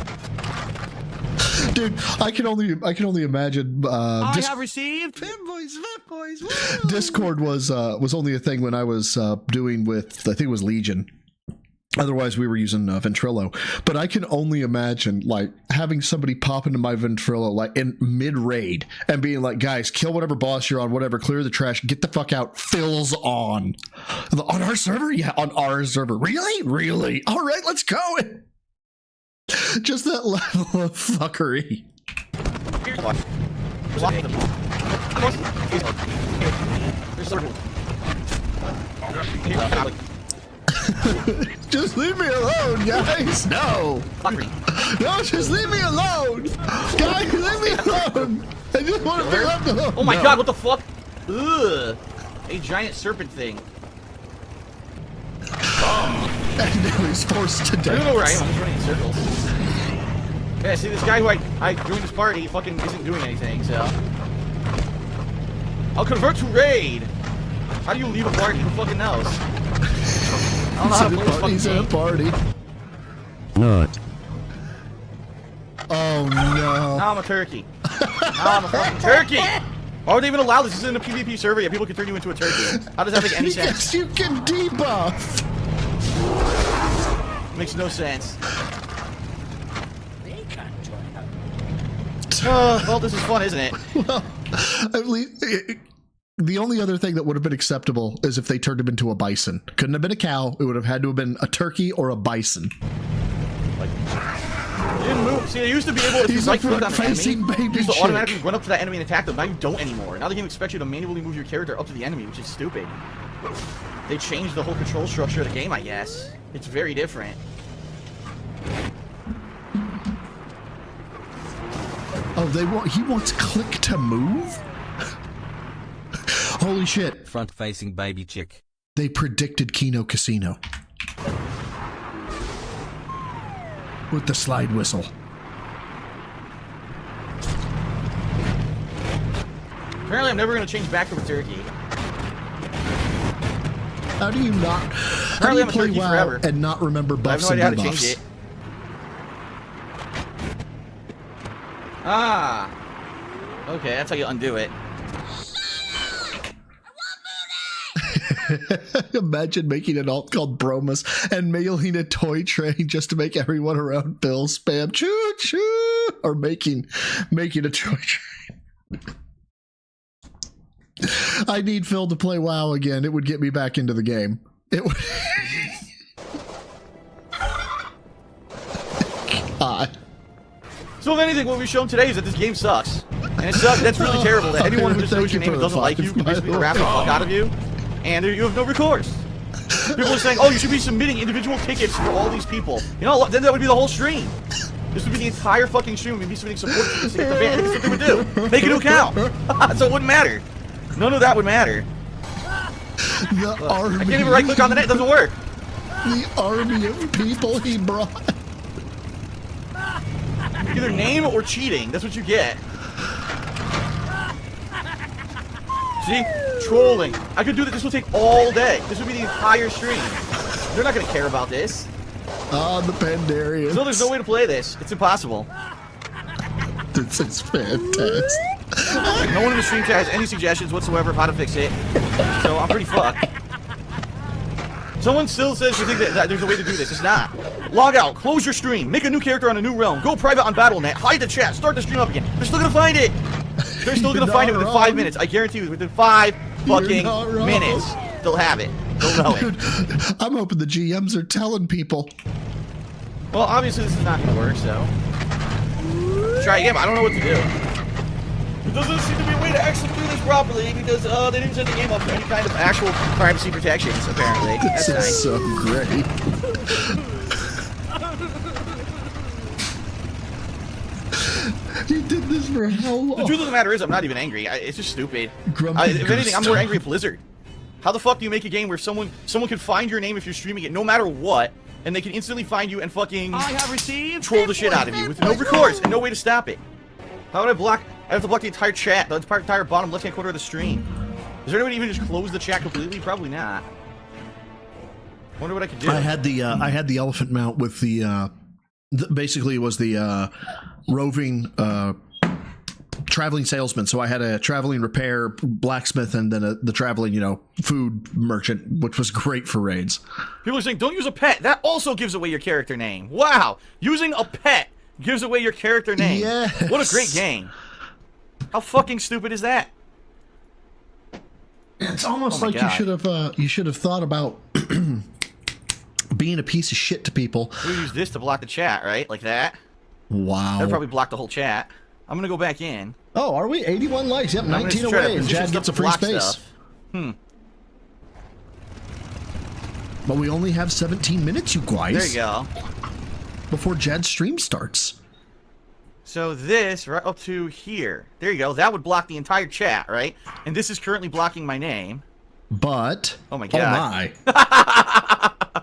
Dude, I can only imagine. I have received. Discord was only a thing when I was doing with, I think it was Legion. Otherwise, we were using Ventrilo. But I can only imagine, like, having somebody pop into my Ventrilo, like, in mid-raid, and being like, guys, kill whatever boss you're on, whatever, clear the trash, get the fuck out, Phil's on. On our server? Yeah, on our server. Really? Really? All right, let's go. Just that level of fuckery. Just leave me alone, guys. No. No, just leave me alone. Guys, leave me alone. I just want to pick up the... Oh my god, what the fuck? Ugh. A giant serpent thing. And now he's forced to I don't death. know where I am. I'm just running in circles. Yeah, see, this guy who I joined this party, he fucking isn't doing anything, so... I'll convert to raid. How do you leave a party? Who fucking knows? I don't know how to play this fucking He's in a game. party. Not. Oh no. Now I'm a turkey. Now I'm a fucking turkey! Why would they even allow this? This isn't a PvP server yet. People can turn you into a turkey. How does that make any sense? Yes, you can debuff. Makes no sense. Well, this is fun, isn't it? Well, at least the only other thing that would have been acceptable is if they turned him into a bison. Couldn't have been a cow. It would have had to have been a turkey or a bison. Like, you didn't move. See, they used to be able to He's right a click on an enemy. front-facing baby You used to chick. automatically run up to that enemy and attack them. Now you don't anymore. Now the game expects you to manually move your character up to the enemy, which is stupid. They changed the whole control structure of the game, I guess. It's very different. Oh, he wants click to move? Holy shit. Front-facing baby chick. They predicted Kino Casino. With the slide whistle. Apparently, I'm never going to change back to a turkey. How do you not? How do Apparently, you I'm a play turkey WoW forever. and not remember I have buffs no idea how and to change debuffs? it. Ah. Okay, that's how you undo it. Imagine making an alt called Bromus and mailing a toy train just to make everyone around Bill spam choo choo, or making a toy train. I need Phil to play WoW again. It would get me back into the game. It would. God. So if anything, what we've shown today is that this game sucks. And it sucks. That's really terrible that anyone who just knows your name and doesn't like you can basically harass the fuck out of you. And you have no recourse. People are saying, oh, you should be submitting individual tickets for all these people. You know, then that would be the whole stream. This would be the entire fucking stream. We'd be submitting support tickets to get the ban. That's what they would do. Make a new account. So it wouldn't matter. None of that would matter. The army. I can't even right click on the net. It doesn't work. The army of people he brought. Either name or cheating. That's what you get. See? Trolling. I could do that. This will take all day. This would be the entire stream. They're not going to care about this. The Pandarians. So there's no way to play this. It's impossible. This is fantastic. No one in the stream chat has any suggestions whatsoever of how to fix it. So I'm pretty fucked. Someone still says you think that there's a way to do this. It's not. Log out. Close your stream. Make a new character on a new realm. Go private on Battle.net. Hide the chat. Start the stream up again. They're still going to find it. They're still going to find it within 5 minutes. I guarantee you, within 5 fucking minutes, they'll have it. They'll know Dude, it. I'm hoping the GMs are telling people. Well, obviously this is not going to work, so... Try again, but I don't know what to do. There doesn't seem to be a way to actually do this properly because they didn't set the game up for any kind of actual privacy protections, apparently. This That's is nice. so great. You did this for how long? The truth of the matter is, I'm not even angry. It's just stupid. Grumpy If anything, I'm more Gusto. angry at Blizzard. How the fuck do you make a game where someone can find your name if you're streaming it, no matter what, and they can instantly find you and fucking troll the shit out of you with no recourse and no way to stop it? How would I block? I have to block the entire chat, the entire bottom left-hand corner of the stream. Is there anybody even just close the chat completely? Probably not. Wonder what I could do. I had the elephant mount with the basically it was the roving traveling salesman. So I had a traveling repair blacksmith and then the traveling, food merchant, which was great for raids. People are saying, don't use a pet. That also gives away your character name. Wow. Using a pet gives away your character name. Yes. What a great game. How fucking stupid is that? It's almost like you should have thought about being a piece of shit to people. We use this to block the chat, right? Like that. Wow. That'd probably block the whole chat. I'm gonna go back in. Oh, are we? 81 likes. Yep, I'm gonna 19 just try to away, and position Chad stuff gets a to free block space. stuff. But we only have 17 minutes, you guys. There you go. Before Jad's stream starts. So this, right up to here. There you go. That would block the entire chat, right? And this is currently blocking my name. But... Oh my god. Oh my.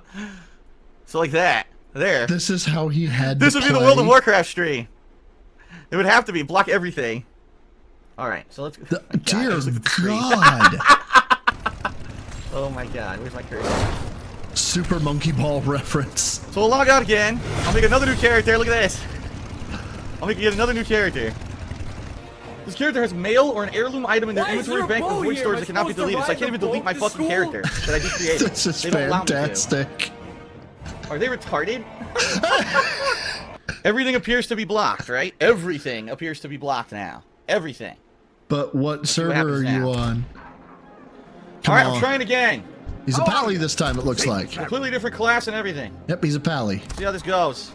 So like that. There. This is how he had This to would be the play. World of Warcraft stream. It would have to be. Block everything. Alright, so let's... Dear God. Oh my god, where's my cursor? Super Monkey Ball reference. So I'll log out again. I'll make another new character. Look at this. I'll make yet another new character. This character has mail or an heirloom item in their inventory bank or void storage that cannot be deleted, so I can't even delete my fucking character that I just created. This is They don't allow me to. fantastic. Are they retarded? Everything appears to be blocked, right? Everything appears to be blocked now. Everything. But what see what server are happens you now. on? Alright, on. I'm trying again. He's a pally this time, it looks like. Completely different class and everything. Yep, he's a pally. See how this goes.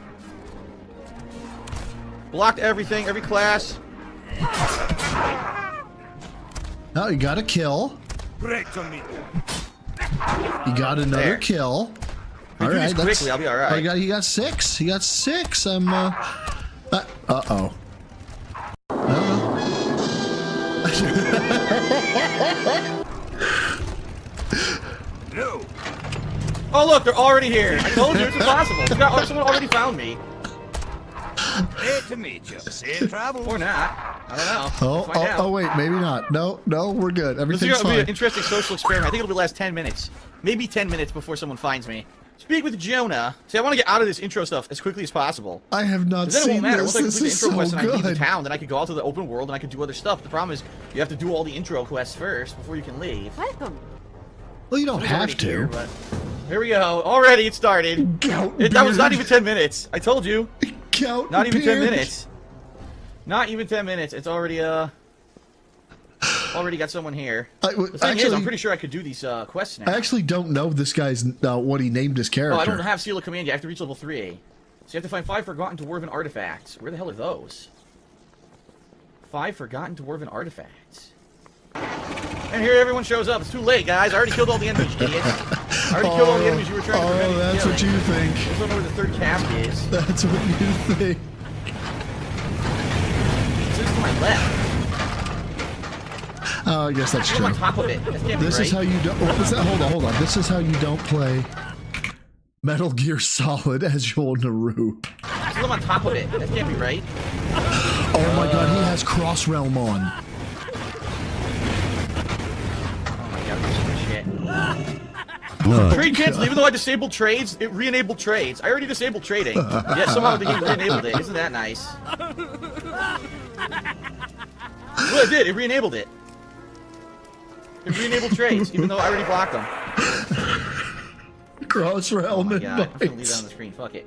Blocked everything, every class. Oh, you got a kill. You got another There. kill. If we do this that's- quickly, I'll be alright. Oh, he got 6. He got 6. I'm uh-oh. No. Oh look, they're already here. I told you it's impossible. Someone already found me. Great to meet you. Safe travel. Or not. I don't know. Oh, wait, maybe not. No, we're good. This Everything's is going to be fine. an interesting social experiment. I think it'll last 10 minutes. Maybe 10 minutes before someone finds me. Speak with Jonah. See, I want to get out of this intro stuff as quickly as possible. I have not Then it seen won't matter. this. Once I This complete the is intro so quest and I leave the good. town, then I could go out to the open world and I could do other stuff. The problem is you have to do all the intro quests first before you can leave. Welcome. Well, you don't Someone's have already to. here, but- Here we go. Already it started. That was not even 10 minutes. I told you. Not even 10 minutes. Not even 10 minutes. It's already already got someone here. The thing is, I'm pretty sure I could do these quests now. I actually don't know this guy's what he named his character. Oh, I don't have Seal of Command yet. I have to reach level 3. So you have to find 5 forgotten dwarven artifacts. Where the hell are those? 5 forgotten dwarven artifacts. And here everyone shows up. It's too late, guys. I already killed all the enemies, idiots. I already killed all the enemies you were trying to prevent me from that's what killing. you think. I just don't know where the third cask is. That's what you think. This is to my left. Oh, I guess that's Look true. on top of it. That can't be This is right. how you don't. What was that? Hold on. This is how you don't play Metal Gear Solid as Joel Narup. Just look on top of it. That can't be right. Oh my God, he has Cross Realm on. Oh my god, this is shit. Oh, Trade cancel. God. Even though I disabled trades, it re-enabled trades. I already disabled trading. Yet somehow the game re-enabled it. Isn't that nice? Well, it did. It re-enabled it. It re-enabled trades, even though I already blocked them. Cross Realm Oh my god, I'm gonna leave that invites. on the screen. Fuck it.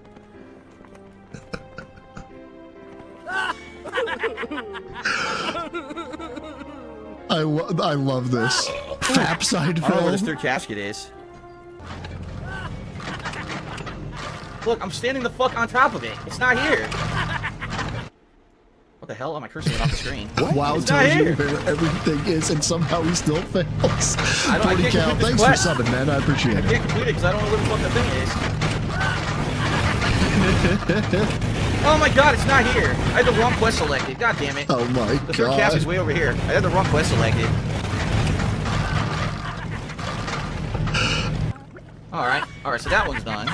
I love this. Fap side I don't know where this film. third casket is. Look, I'm standing the fuck on top of it. It's not here. What the hell? Oh, my cursor went off the screen. Wow, It's not tells you here. where everything is, and somehow he still fails. I 40 can't count. complete this Thanks quest. for subbing, man. I appreciate I it. can't complete it because I don't know where the fuck that thing is. Oh my god, it's not here. I had the wrong quest selected. God damn it. Oh my The third cast is way over here. I had the wrong quest selected. Alright, so that one's done.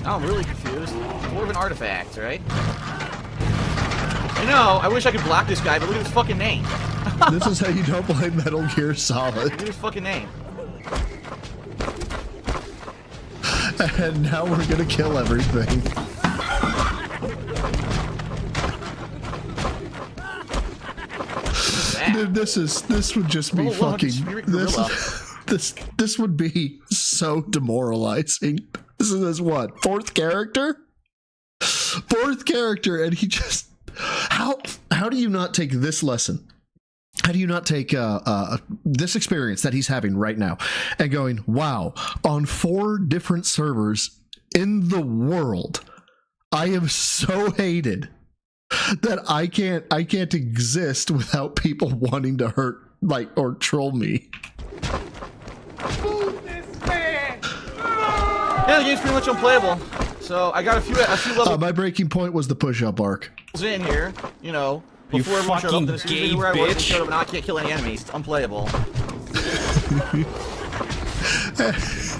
Now I'm really confused. More of an artifact, right? I know, I wish I could block this guy, but look at his fucking name. This is how you don't play Metal Gear Solid. Look at his fucking name. And now we're gonna kill everything. Dude, this would just be fucking this would be so demoralizing. This is what, fourth character, and he just how do you not take this lesson? How do you not take this experience that he's having right now and going, wow, on 4 different servers in the world, I am so hated that I can't exist without people wanting to hurt, like, or troll me. Yeah, the game's pretty much unplayable. So I got a few levels My breaking point was the push-up arc. in here, you know, before everyone showed up. Then as soon as they knew where I was, they showed up, and I can't kill any enemies. It's unplayable.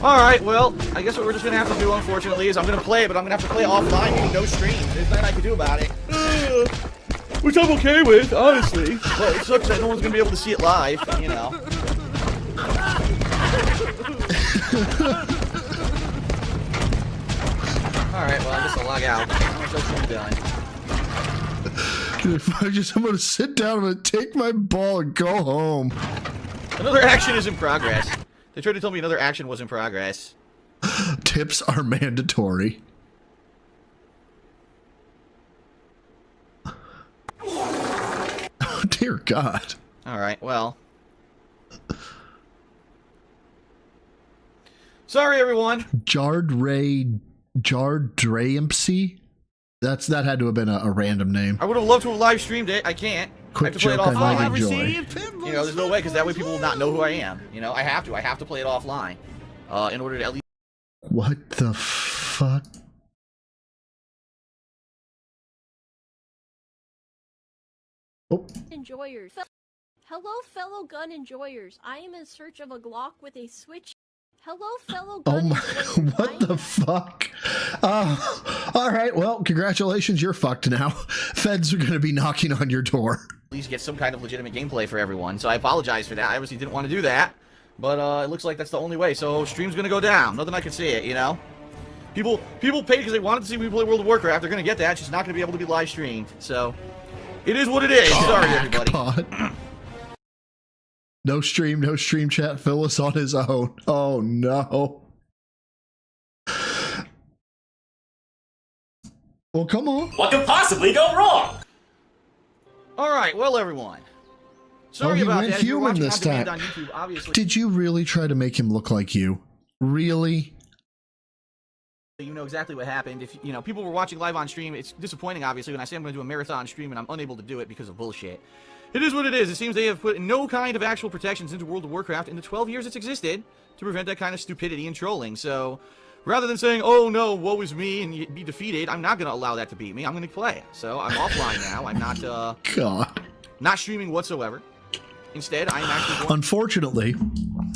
Alright, well, I guess what we're just gonna have to do, unfortunately, is I'm gonna play, but I'm gonna have to play offline, meaning no stream. There's nothing I can do about it. Which I'm okay with, honestly. But it sucks that no one's gonna be able to see it live, you know. Alright, well, I guess I'll log out. How much else have you done? Dude, if I'm gonna sit down, I'm gonna take my ball and go home. Another action is in progress. They tried to tell me another action was in progress. Tips are mandatory. Oh, dear God. Alright, well. Sorry, everyone. Jardrampsey? That had to have been a random name. I would have loved to have live streamed it. I can't. Quick I have to play it joke I might offline. enjoy. You know, there's no way, because that way people will not know who I am. You know, I have to play it offline. In order to at least... What the fuck? Oh. Enjoyers. Hello, fellow gun enjoyers. I am in search of a Glock with a switch. Hello, fellow gun enjoyers. What the fuck? Alright, well, congratulations, you're fucked now. Feds are gonna be knocking on your door. At least get some kind of legitimate gameplay for everyone. So I apologize for that. I obviously didn't want to do that. But it looks like that's the only way. So stream's gonna go down. Nothing I can see it, you know? People paid because they wanted to see me play World of Warcraft. They're gonna get that. It's just not gonna be able to be live streamed. So it is what it is. Sorry, everybody. No stream chat. Phil is on his own. Oh no. Well, come on. What could possibly go wrong? Alright, well, everyone. Sorry he about went that. If you're human watching this on demand time. on YouTube, obviously. Did you really try to make him look like you? Really? You know exactly what happened. If you know people were watching live on stream, it's disappointing, obviously, when I say I'm going to do a marathon stream and I'm unable to do it because of bullshit. It is what it is. It seems they have put no kind of actual protections into World of Warcraft in the 12 years it's existed to prevent that kind of stupidity and trolling. So, rather than saying, oh no, woe is me, and be defeated, I'm not going to allow that to beat me. I'm going to play. So, I'm offline now. I'm not, God. not streaming whatsoever. Instead, I am actually going... Unfortunately,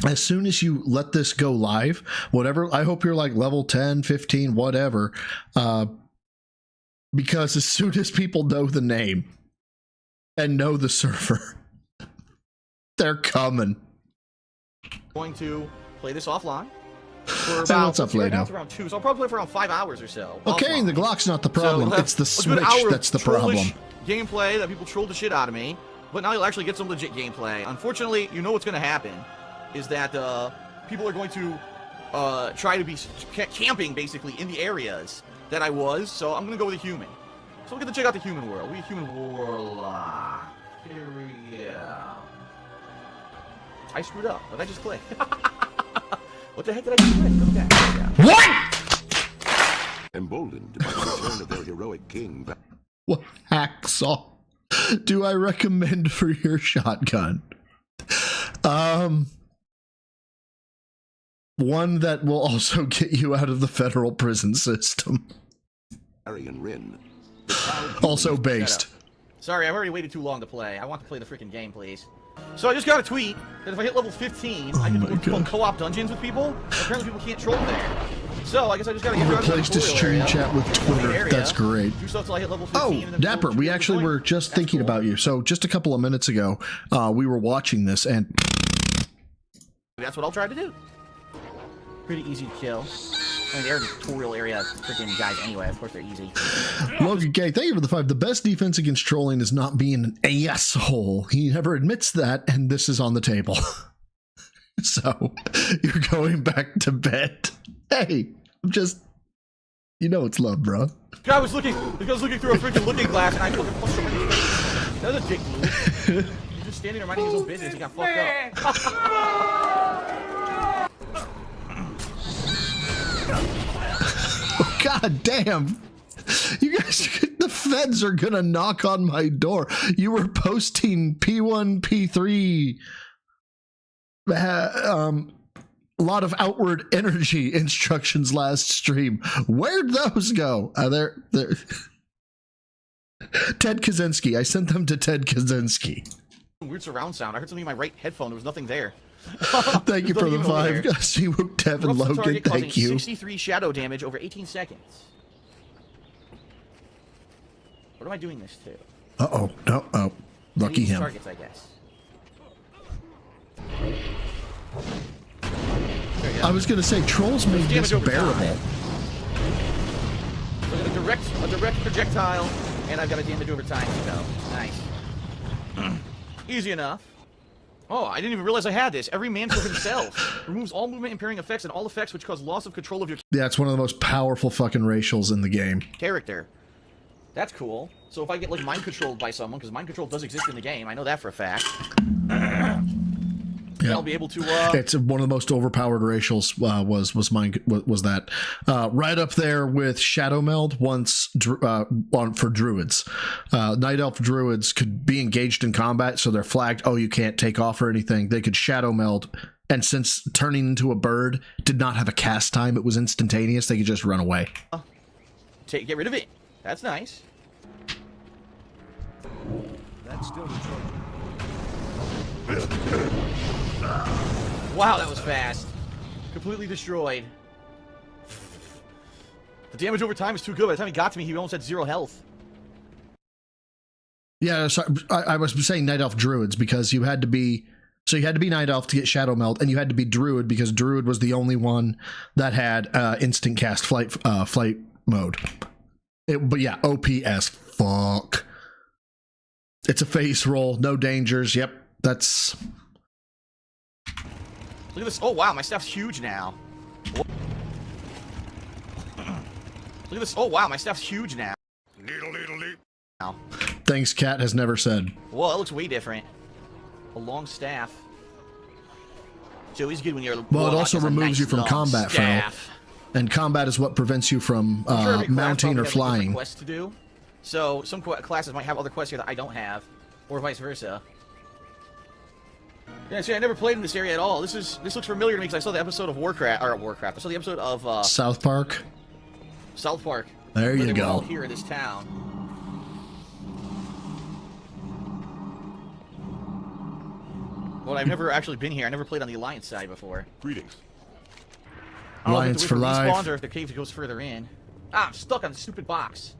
as soon as you let this go live, whatever, I hope you're like level 10, 15, whatever, because as soon as people know the name and know the server, they're coming. Going to play this offline for about, what's up, right now Lado? it's around 2, so I'll probably play for around 5 hours or so. Okay, offline. the Glock's not the problem. So It's the a good Switch hour that's the of trollish problem. Gameplay that people trolled the shit out of me, but now you'll actually get some legit gameplay. Unfortunately, you know what's going to happen is that people are going to try to be camping basically in the areas that I was. So I'm going to go with a human. So we'll get to check out the human world. We human world. Here we go. I screwed up. What did I just click? What the heck did I just click? Okay. Yeah. What? Emboldened by the return of their heroic king. What hacksaw do I recommend for your shotgun? one that will also get you out of the federal prison system. Arian Rin. Also based. Sorry, I've already waited too long to play. I want to play the freaking game, please. So I just got a tweet that if I hit level 15, I can do co-op dungeons with people. Apparently people can't troll there. So I guess I just gotta get replaced his stream chat with Twitter. That's great. Do stuff till I hit level 15, and then Dapper, we actually were just thinking about you. So just a couple of minutes ago, we were watching this, and that's what I'll try to do. Pretty easy to kill. I mean, they're the tutorial area freaking guys anyway. Of course, they're easy. Logan K, thank you for the 5. The best defense against trolling is not being an asshole. He never admits that, and this is on the table. So, you're going back to bed. Hey, I'm just... You know it's love, bro. I was looking through a freaking looking glass, and I fucking punched him in the face. That was a dick move. He's just standing there minding his own business. He got fucked up. Oh, God damn. You guys, the feds are gonna knock on my door. You were posting P1, P3, a lot of outward energy instructions last stream. Where'd those go? They're Ted Kaczynski. I sent them to Ted Kaczynski. Weird surround sound. I heard something in my right headphone. There was nothing there. Thank you for the 5. Seawook, Devin, Logan, thank you. 63 shadow damage over 18 seconds. What am I doing this to? Uh-oh. Oh. Lucky him. Targets, I guess. I was going to say, trolls made this bearable. So a direct projectile, and I've got a damage over time to go. Nice. Easy enough. Oh, I didn't even realize I had this. Every man for himself. Removes all movement impairing effects and all effects which cause loss of control of your Yeah, it's one of the most powerful fucking racials in the game. character. That's cool. So if I get like mind controlled by someone, because mind control does exist in the game, I know that for a fact. Yeah. I'll be able to. It's one of the most overpowered racials. Was that right up there with Shadow Meld once for druids. Night Elf druids could be engaged in combat, so they're flagged. Oh, you can't take off or anything. They could Shadow Meld, and since turning into a bird did not have a cast time, it was instantaneous. They could just run away. Get rid of it. That's nice. That's still the Wow, that was fast. Completely destroyed. The damage over time is too good. By the time he got to me, he almost had 0 health. Yeah, sorry, I was saying Night Elf druids because you had to be Night Elf to get Shadow Meld, and you had to be Druid because Druid was the only one that had instant cast flight mode. But yeah, OP as fuck. It's a face roll, no dangers. Yep, that's. Look at this. Oh, wow, my stuff's huge now. Look at this. Oh, wow, my stuff's huge now. Now. Things Cat has never said. Well, it looks way different. A long staff. So he's good when you're. Well, it also removes you from combat, Phil. And combat is what prevents you from mounting or flying. Quests to do. So some classes might have other quests here that I don't have, or vice versa. Yeah, see, I never played in this area at all. This looks familiar to me because I saw the episode of Warcraft. I saw the episode of South Park. South Park. There you go. All here in this town. Well, I've never actually been here. I never played on the Alliance side before. Greetings. Alliance for life. Or if the cave goes further in. Ah, I'm stuck on the stupid box.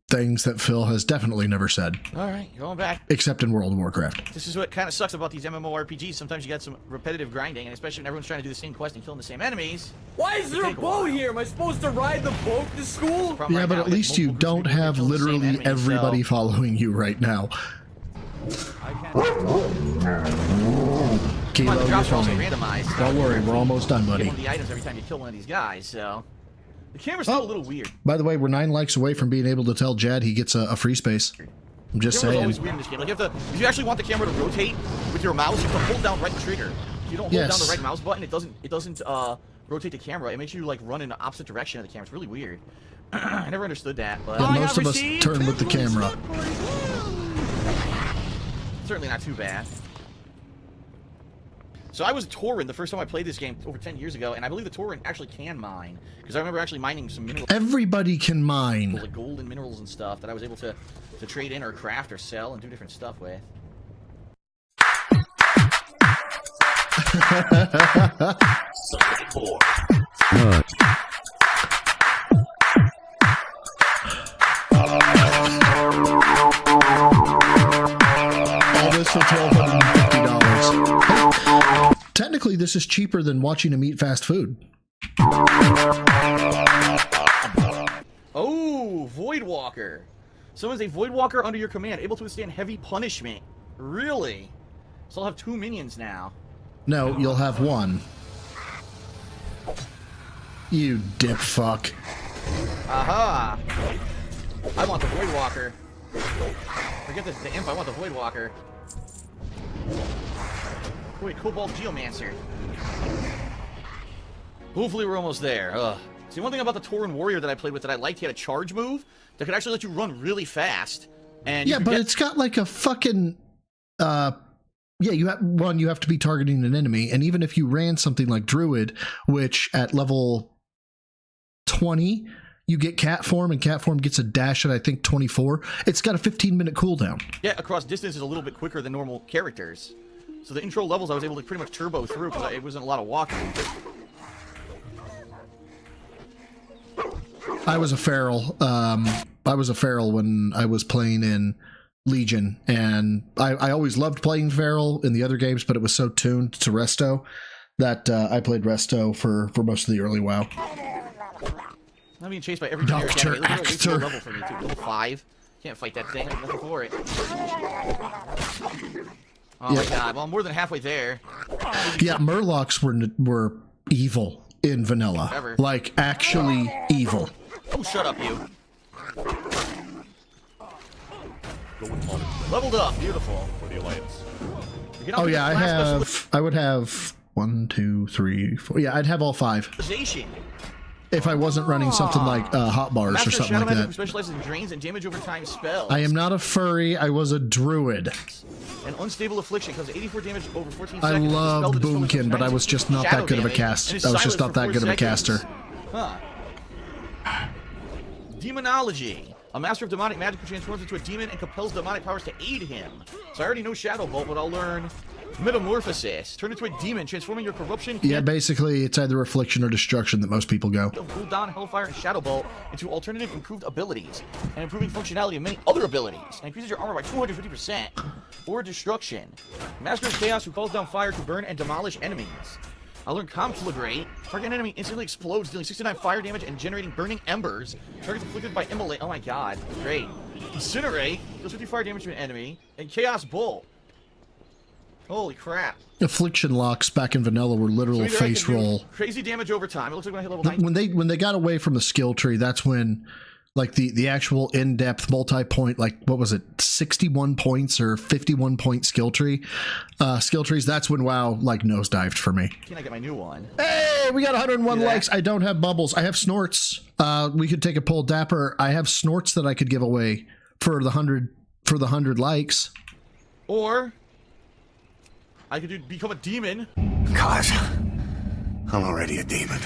Things that Phil has definitely never said. All right, going back. Except in World of Warcraft. This is what kind of sucks about these MMORPGs. Sometimes you got some repetitive grinding, and especially when everyone's trying to do the same quest and killing the same enemies. Why is there a boat here? Am I supposed to ride the boat to school? Yeah, but at least you don't have literally everybody following you right now. Kilo, you're fine. Don't worry, we're almost done, buddy. You get one of the items every time you kill one of these guys, so... The camera's still a little weird. By the way, we're 9 likes away from being able to tell Jad he gets a free space. I'm just saying. Always weird in this game. Like if you actually want the camera to rotate with your mouse, you have to hold down right trigger. If you don't hold down the right mouse button, it doesn't rotate the camera. It makes you like run in the opposite direction of the camera. It's really weird. I never understood that, but most of us turn with the camera. Certainly not too bad. So I was a Tauren the first time I played this game over 10 years ago, and I believe the Tauren actually can mine. Because I remember actually mining some minerals. Everybody can mine. Like gold and minerals and stuff that I was able to trade in or craft or sell and do different stuff with. All this for $1,250. Technically, this is cheaper than watching him eat fast food. Oh, Voidwalker. Summons a Voidwalker under your command, able to withstand heavy punishment. Really? So I'll have 2 minions now. No, you'll have 1. You dip fuck. Aha! I want the Voidwalker. Forget the imp, I want the Voidwalker. Wait, Cobalt Geomancer. Hopefully we're almost there. Ugh. See, one thing about the Tauren Warrior that I played with that I liked, he had a charge move that could actually let you run really fast. And yeah, but it's got like a fucking... yeah, you have to be targeting an enemy, and even if you ran something like Druid, which at level 20... you get cat form, and cat form gets a dash at, I think, 24. It's got a 15-minute cooldown. Yeah, across distance is a little bit quicker than normal characters. So the intro levels I was able to pretty much turbo through because it wasn't a lot of walking. I was a feral. I was a feral when I was playing in Legion, and I always loved playing feral in the other games, but it was so tuned to Resto that I played Resto for most of the early WoW. I'm being chased by every Doctor Actor. level for me too. Level 5. Can't fight that thing. I have nothing for it. Oh my god. Well, I'm more than halfway there. Yeah, Murlocs were evil in vanilla. Ever. Like, actually evil. Oh, shut up, you. Leveled up. Beautiful. For the Alliance. Oh yeah, I would have 1, 2, 3, 4. Yeah, I'd have all 5. If I wasn't running something like hot bars or something like that. Who specializes in drains and damage over time spells. I am not a furry. I was a druid. An unstable affliction causes 84 damage over 14 I seconds. love Boomkin, but I was just not that good of a cast. I was just not that good of a caster. Huh. Demonology. A master of demonic magic who transforms into a demon and compels demonic powers to aid him. So I already know Shadow Bolt, but I'll learn Metamorphosis. Turn into a demon, transforming your corruption. Yeah, basically, it's either affliction or destruction that most people go. Gul'dan, Hellfire, and Shadow Bolt into alternative improved abilities and improving functionality of many other abilities. And increases your armor by 250%. Or destruction. Master of Chaos who calls down fire to burn and demolish enemies. I learned Conflagrate. Target enemy instantly explodes, dealing 69 fire damage and generating burning embers. Targets afflicted by immolate. Oh my god. Great. Incinerate. Deals 50 fire damage to an enemy. And Chaos Bolt. Holy crap. Affliction locks back in vanilla were literal face roll. Crazy damage over time. It looks like when I hit level 9. When they got away from the skill tree, that's when like the actual in-depth multi-point, like what was it, 61 points or 51 point skill trees, that's when WoW like nosedived for me. Can I get my new one? Hey, we got 101 likes. I don't have bubbles. I have snorts. We could take a poll. Dapper, I have snorts that I could give away for the 100 likes. Or I could become a demon. God, I'm already a demon.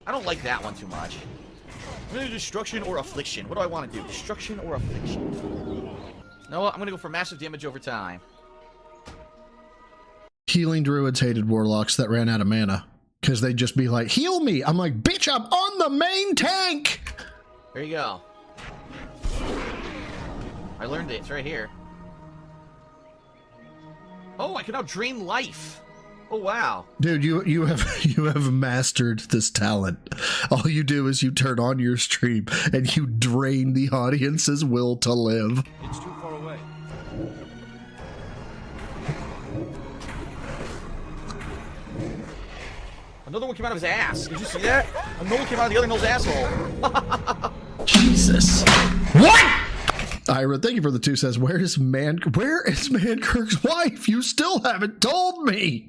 I don't like that one too much. I'm gonna do destruction or affliction. What do I want to do? Destruction or affliction? No, I'm gonna go for massive damage over time. Healing druids hated warlocks that ran out of mana because they'd just be like, heal me. I'm like, bitch, I'm on the main tank. There you go. I learned it. It's right here. Oh, I can now drain life. Oh, wow. Dude, you have mastered this talent. All you do is you turn on your stream and you drain the audience's will to live. It's too far away. Another one came out of his ass. Did you see that? Another one came out of the other nose asshole. Jesus. What? Ira, thank you for the 2 says, where is Mankirk's wife? You still haven't told me.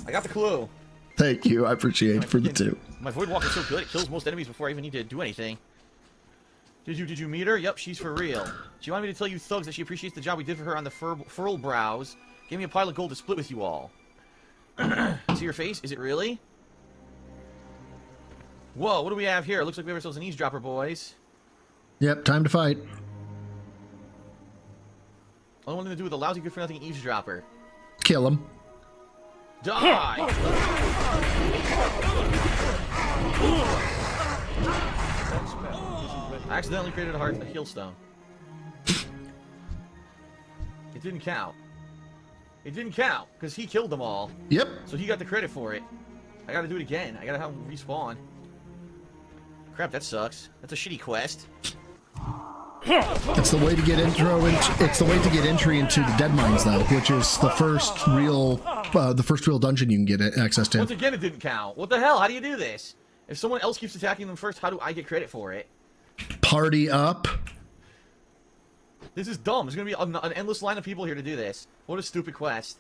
I got the clue. Thank you. I appreciate it for the 2. My Voidwalker's so good, it kills most enemies before I even need to do anything. Did you meet her? Yep, she's for real. She wanted me to tell you thugs that she appreciates the job we did for her on the Furl Brows. Give me a pile of gold to split with you all. See your face? Is it really? Whoa, what do we have here? Looks like we have ourselves an eavesdropper, boys. Yep, time to fight. Only one to do with a lousy good-for-nothing eavesdropper. Kill him. Die! I accidentally created a heal stone. It didn't count. It didn't count, because he killed them all. Yep. So he got the credit for it. I gotta do it again. I gotta have him respawn. Crap, that sucks. That's a shitty quest. It's the way to get it's the way to get entry into the Dead Mines, though, which is the first real dungeon you can get access to. Once again, it didn't count. What the hell? How do you do this? If someone else keeps attacking them first, how do I get credit for it? Party up. This is dumb. There's gonna be an endless line of people here to do this. What a stupid quest.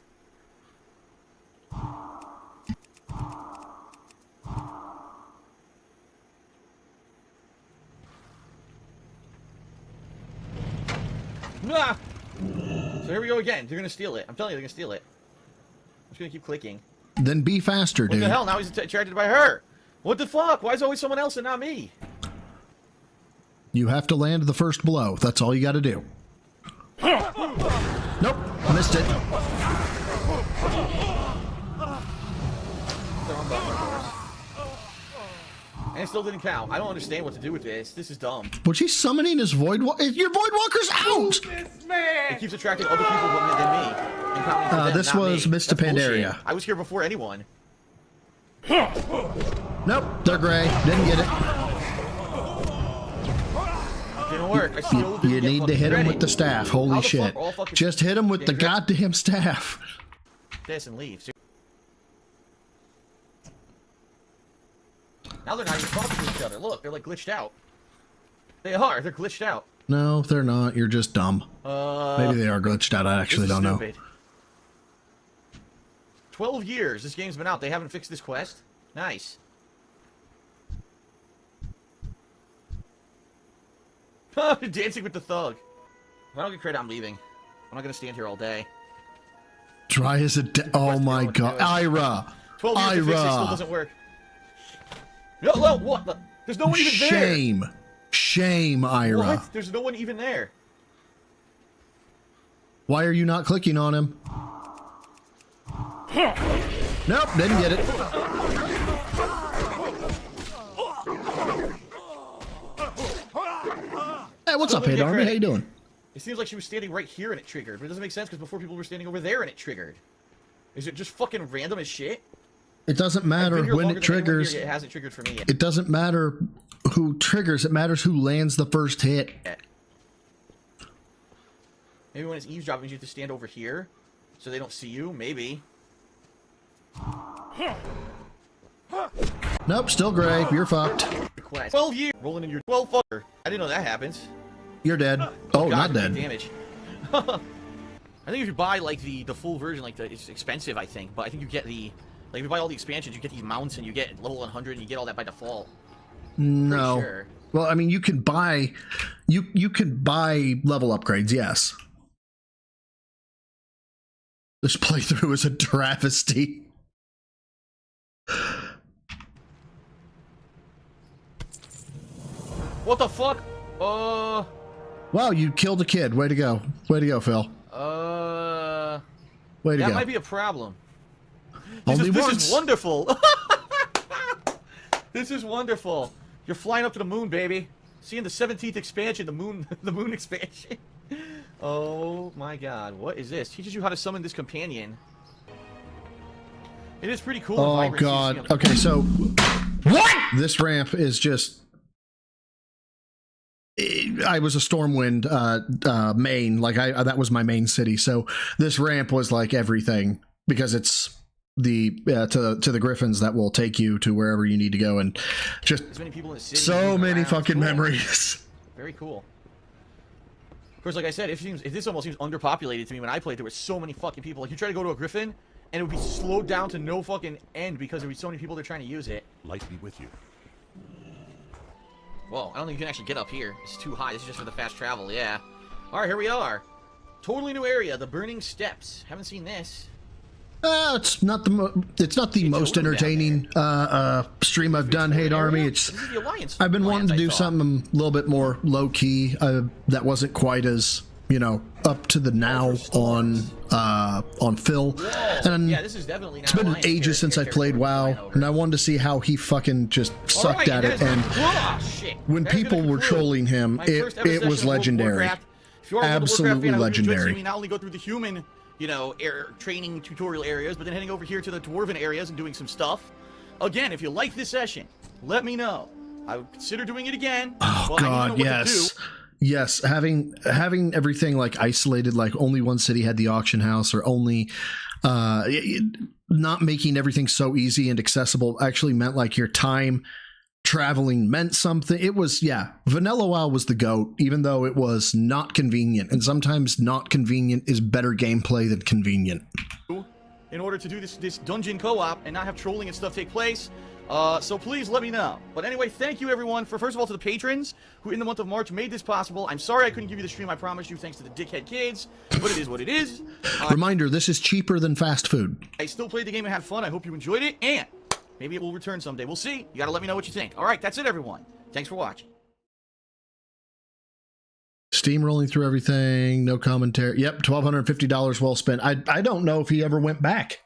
Ah! So here we go again. They're gonna steal it. I'm telling you, they're gonna steal it. I'm just gonna keep clicking. Then be faster, dude. What the hell? Now he's attracted by her. What the fuck? Why is it always someone else and not me? You have to land the first blow. That's all you got to do. Nope, missed it. And it still didn't count. I don't understand what to do with this. This is dumb. Was he summoning his Void Walker? Your Void Walker's out! It keeps attracting other people than me. And counting for them, This not was me. Mr. That's Pandaria. bullshit. I was here before anyone. Nope, they're gray. Didn't get it. Didn't work. I still didn't You get need to fucking hit him credit. with the staff. Holy How the shit. fuck are all fucking Just hit him with the getting credit? goddamn staff. This and leave. Now they're not even talking to each other. Look, they're like glitched out. They are. They're glitched out. No, they're not. You're just dumb. Maybe they are glitched out. I actually don't know. 12 years this game's been out. They haven't fixed this quest. Nice. Dancing with the thug. If I don't get credit, I'm leaving. I'm not gonna stand here all day. Try as a oh my god. Ira. 12 years to fix it still doesn't work. No, what? There's no one even there. Shame. Shame, Ira. What? There's no one even there. Why are you not clicking on him? Nope, didn't get it. Hey, what's up, Hey Army? How you doing? It seems like she was standing right here and it triggered, but it doesn't make sense because before people were standing over there and it triggered. Is it just fucking random as shit? It doesn't matter when it triggers. It hasn't triggered for me yet. It doesn't matter who triggers. It matters who lands the first hit. Maybe when it's eavesdropping, you have to stand over here so they don't see you. Maybe. Nope, still gray. You're fucked. 12 years. Rolling in your 12 fucker. I didn't know that happens. You're dead. Oh, God, not dead. Damage. I think if you buy like the full version, like it's expensive, I think, but I think you get the if you buy all the expansions, you get these mounts and you get level 100 and you get all that by default. No. Sure. Well, I mean, you can buy you can buy level upgrades. Yes. This playthrough is a travesty. What the fuck? Wow, you killed a kid. Way to go. Way to go, Phil. Way to go. That might be a problem. Only this once. is wonderful. This is wonderful. You're flying up to the moon, baby. Seeing the 17th expansion, the moon expansion. Oh my god, what is this? Teaches you how to summon this companion. It is pretty cool. Oh god. Okay, so what? This ramp is just I was a Stormwind main, like that was my main city. So this ramp was like everything because it's the to the griffins that will take you to wherever you need to go, and just as many people in the city so many fucking memories. Very cool. Of course, like I said, this almost seems underpopulated to me. When I played, there were so many fucking people. Like you try to go to a griffin, and it would be slowed down to no fucking end because there would be so many people that are trying to use it. Light be with you. Whoa, I don't think you can actually get up here. It's too high. This is just for the fast travel, yeah. Alright, here we are. Totally new area, the Burning Steps. Haven't seen this. It's not the most entertaining stream I've done. Hate Army. I've been wanting to do something a little bit more low key. That wasn't quite as up to the now on Phil. And yeah, this is definitely it's been ages since I played WoW, and I wanted to see how he fucking just sucked at it. And when people were trolling him, it was legendary. Absolutely legendary. We not only go through the human, training tutorial areas, but then heading over here to the dwarven areas and doing some stuff. Again, if you like this session, let me know. I would consider doing it again. Oh God, yes. Yes, having everything like isolated, like only one city had the auction house, or only not making everything so easy and accessible actually meant like your time traveling meant something. It was, Vanilla WoW was the GOAT, even though it was not convenient, and sometimes not convenient is better gameplay than convenient. In order to do this dungeon co-op and not have trolling and stuff take place. So please let me know. But anyway, thank you everyone for, first of all, to the patrons who in the month of March made this possible. I'm sorry I couldn't give you the stream I promised you thanks to the dickhead kids, but it is what it is. Reminder, this is cheaper than fast food. I still played the game and had fun. I hope you enjoyed it, and maybe it will return someday. We'll see. You gotta let me know what you think. All right, that's it, everyone. Thanks for watching. Steam rolling through everything, no commentary. Yep, $1,250 well spent. I don't know if he ever went back.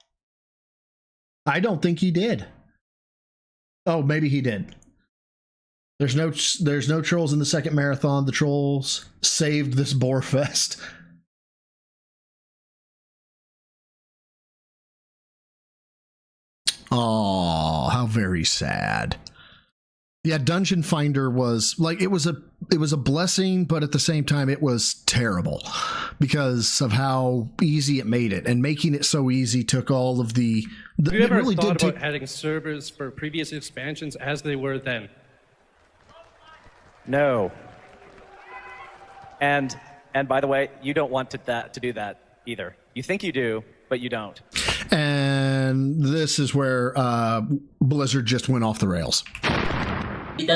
I don't think he did. Oh, maybe he did. There's no trolls in the second marathon. The trolls saved this bore fest. Oh, how very sad. Yeah, Dungeon Finder was like, it was a blessing, but at the same time it was terrible because of how easy it made it, and making it so easy took all of the Have you ever really thought about adding servers for previous expansions as they were then? No. And by the way, you don't want to do that either. You think you do, but you don't. And this is where Blizzard just went off the rails. It's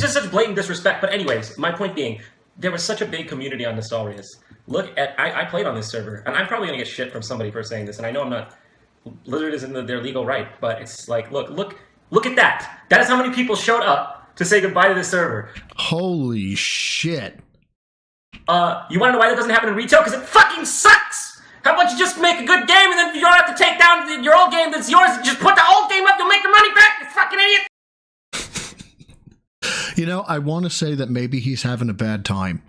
just such blatant disrespect. But anyways, my point being, there was such a big community on Nostalrius. Look at, I played on this server, and I'm probably gonna get shit from somebody for saying this, and I know I'm not. Blizzard is in their legal right, but it's like, look at that. That is how many people showed up to say goodbye to this server. Holy shit. You want to know why that doesn't happen in retail? Because it fucking sucks. How about you just make a good game, and then you don't have to take down your old game that's yours, and just put the old game up, you'll make your money back, you fucking idiot. I want to say that maybe he's having a bad time.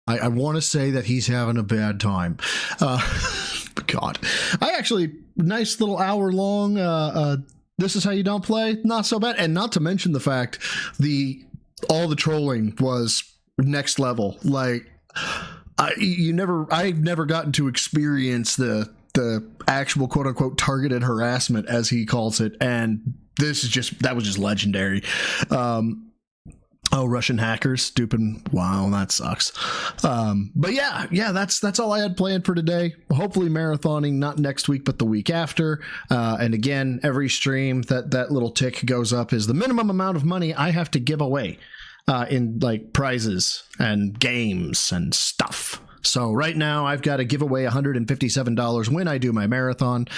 I want to say that he's having a bad time. God. I actually, nice little hour long, this is how you don't play. Not so bad. And not to mention the fact, all the trolling was next level. Like, I've never gotten to experience the actual quote unquote targeted harassment, as he calls it. And that was just legendary. Oh, Russian hackers, stupid. Wow, that sucks. But yeah, that's all I had planned for today. Hopefully marathoning, not next week, but the week after. And again, every stream that little tick goes up is the minimum amount of money I have to give away in like prizes and games and stuff. So right now I've got to give away $157 when I do my marathon.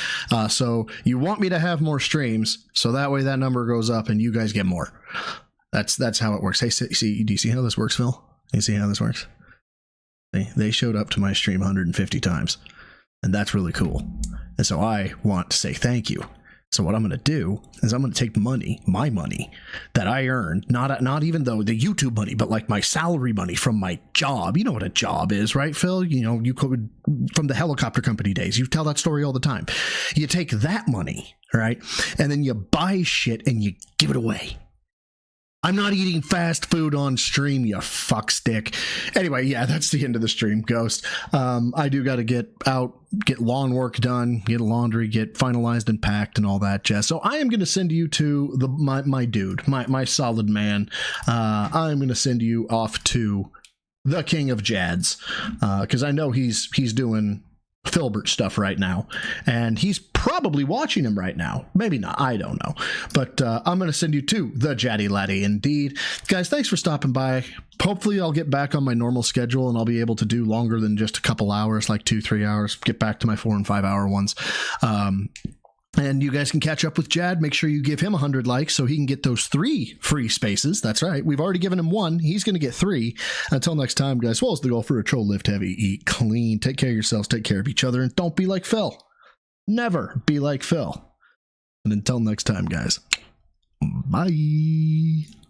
So you want me to have more streams, so that way that number goes up and you guys get more. That's how it works. Hey, do you see how this works, Phil? Do you see how this works? They showed up to my stream 150 times, and that's really cool. And so I want to say thank you. So what I'm going to do is I'm going to take my money that I earned, not even though the YouTube money, but like my salary money from my job. You know what a job is, right, Phil? You could, from the helicopter company days, you tell that story all the time. You take that money, right, and then you buy shit and you give it away. I'm not eating fast food on stream, you fuckstick. Anyway, yeah, that's the end of the stream, Ghost. I do got to get out, get lawn work done, get laundry, get finalized and packed and all that jazz. So I am going to send you to my dude, my solid man. I'm going to send you off to the King of Jads, because I know he's doing Filbert stuff right now, and he's probably watching him right now. Maybe not, I don't know, but I'm going to send you to the Jaddy Laddie indeed. Guys, thanks for stopping by. hopefully I'll get back on my normal schedule and I'll be able to do longer than just a couple hours, like 2-3 hours, get back to my 4 and 5 hour ones. And you guys can catch up with Jad. Make sure you give him 100 likes so he can get those 3 free spaces. That's right. We've already given him 1. He's going to get 3. Until next time, guys, well, it's the goal for a troll, lift heavy, eat clean. Take care of yourselves, take care of each other, and don't be like Phil. Never be like Phil. And until next time, guys, bye.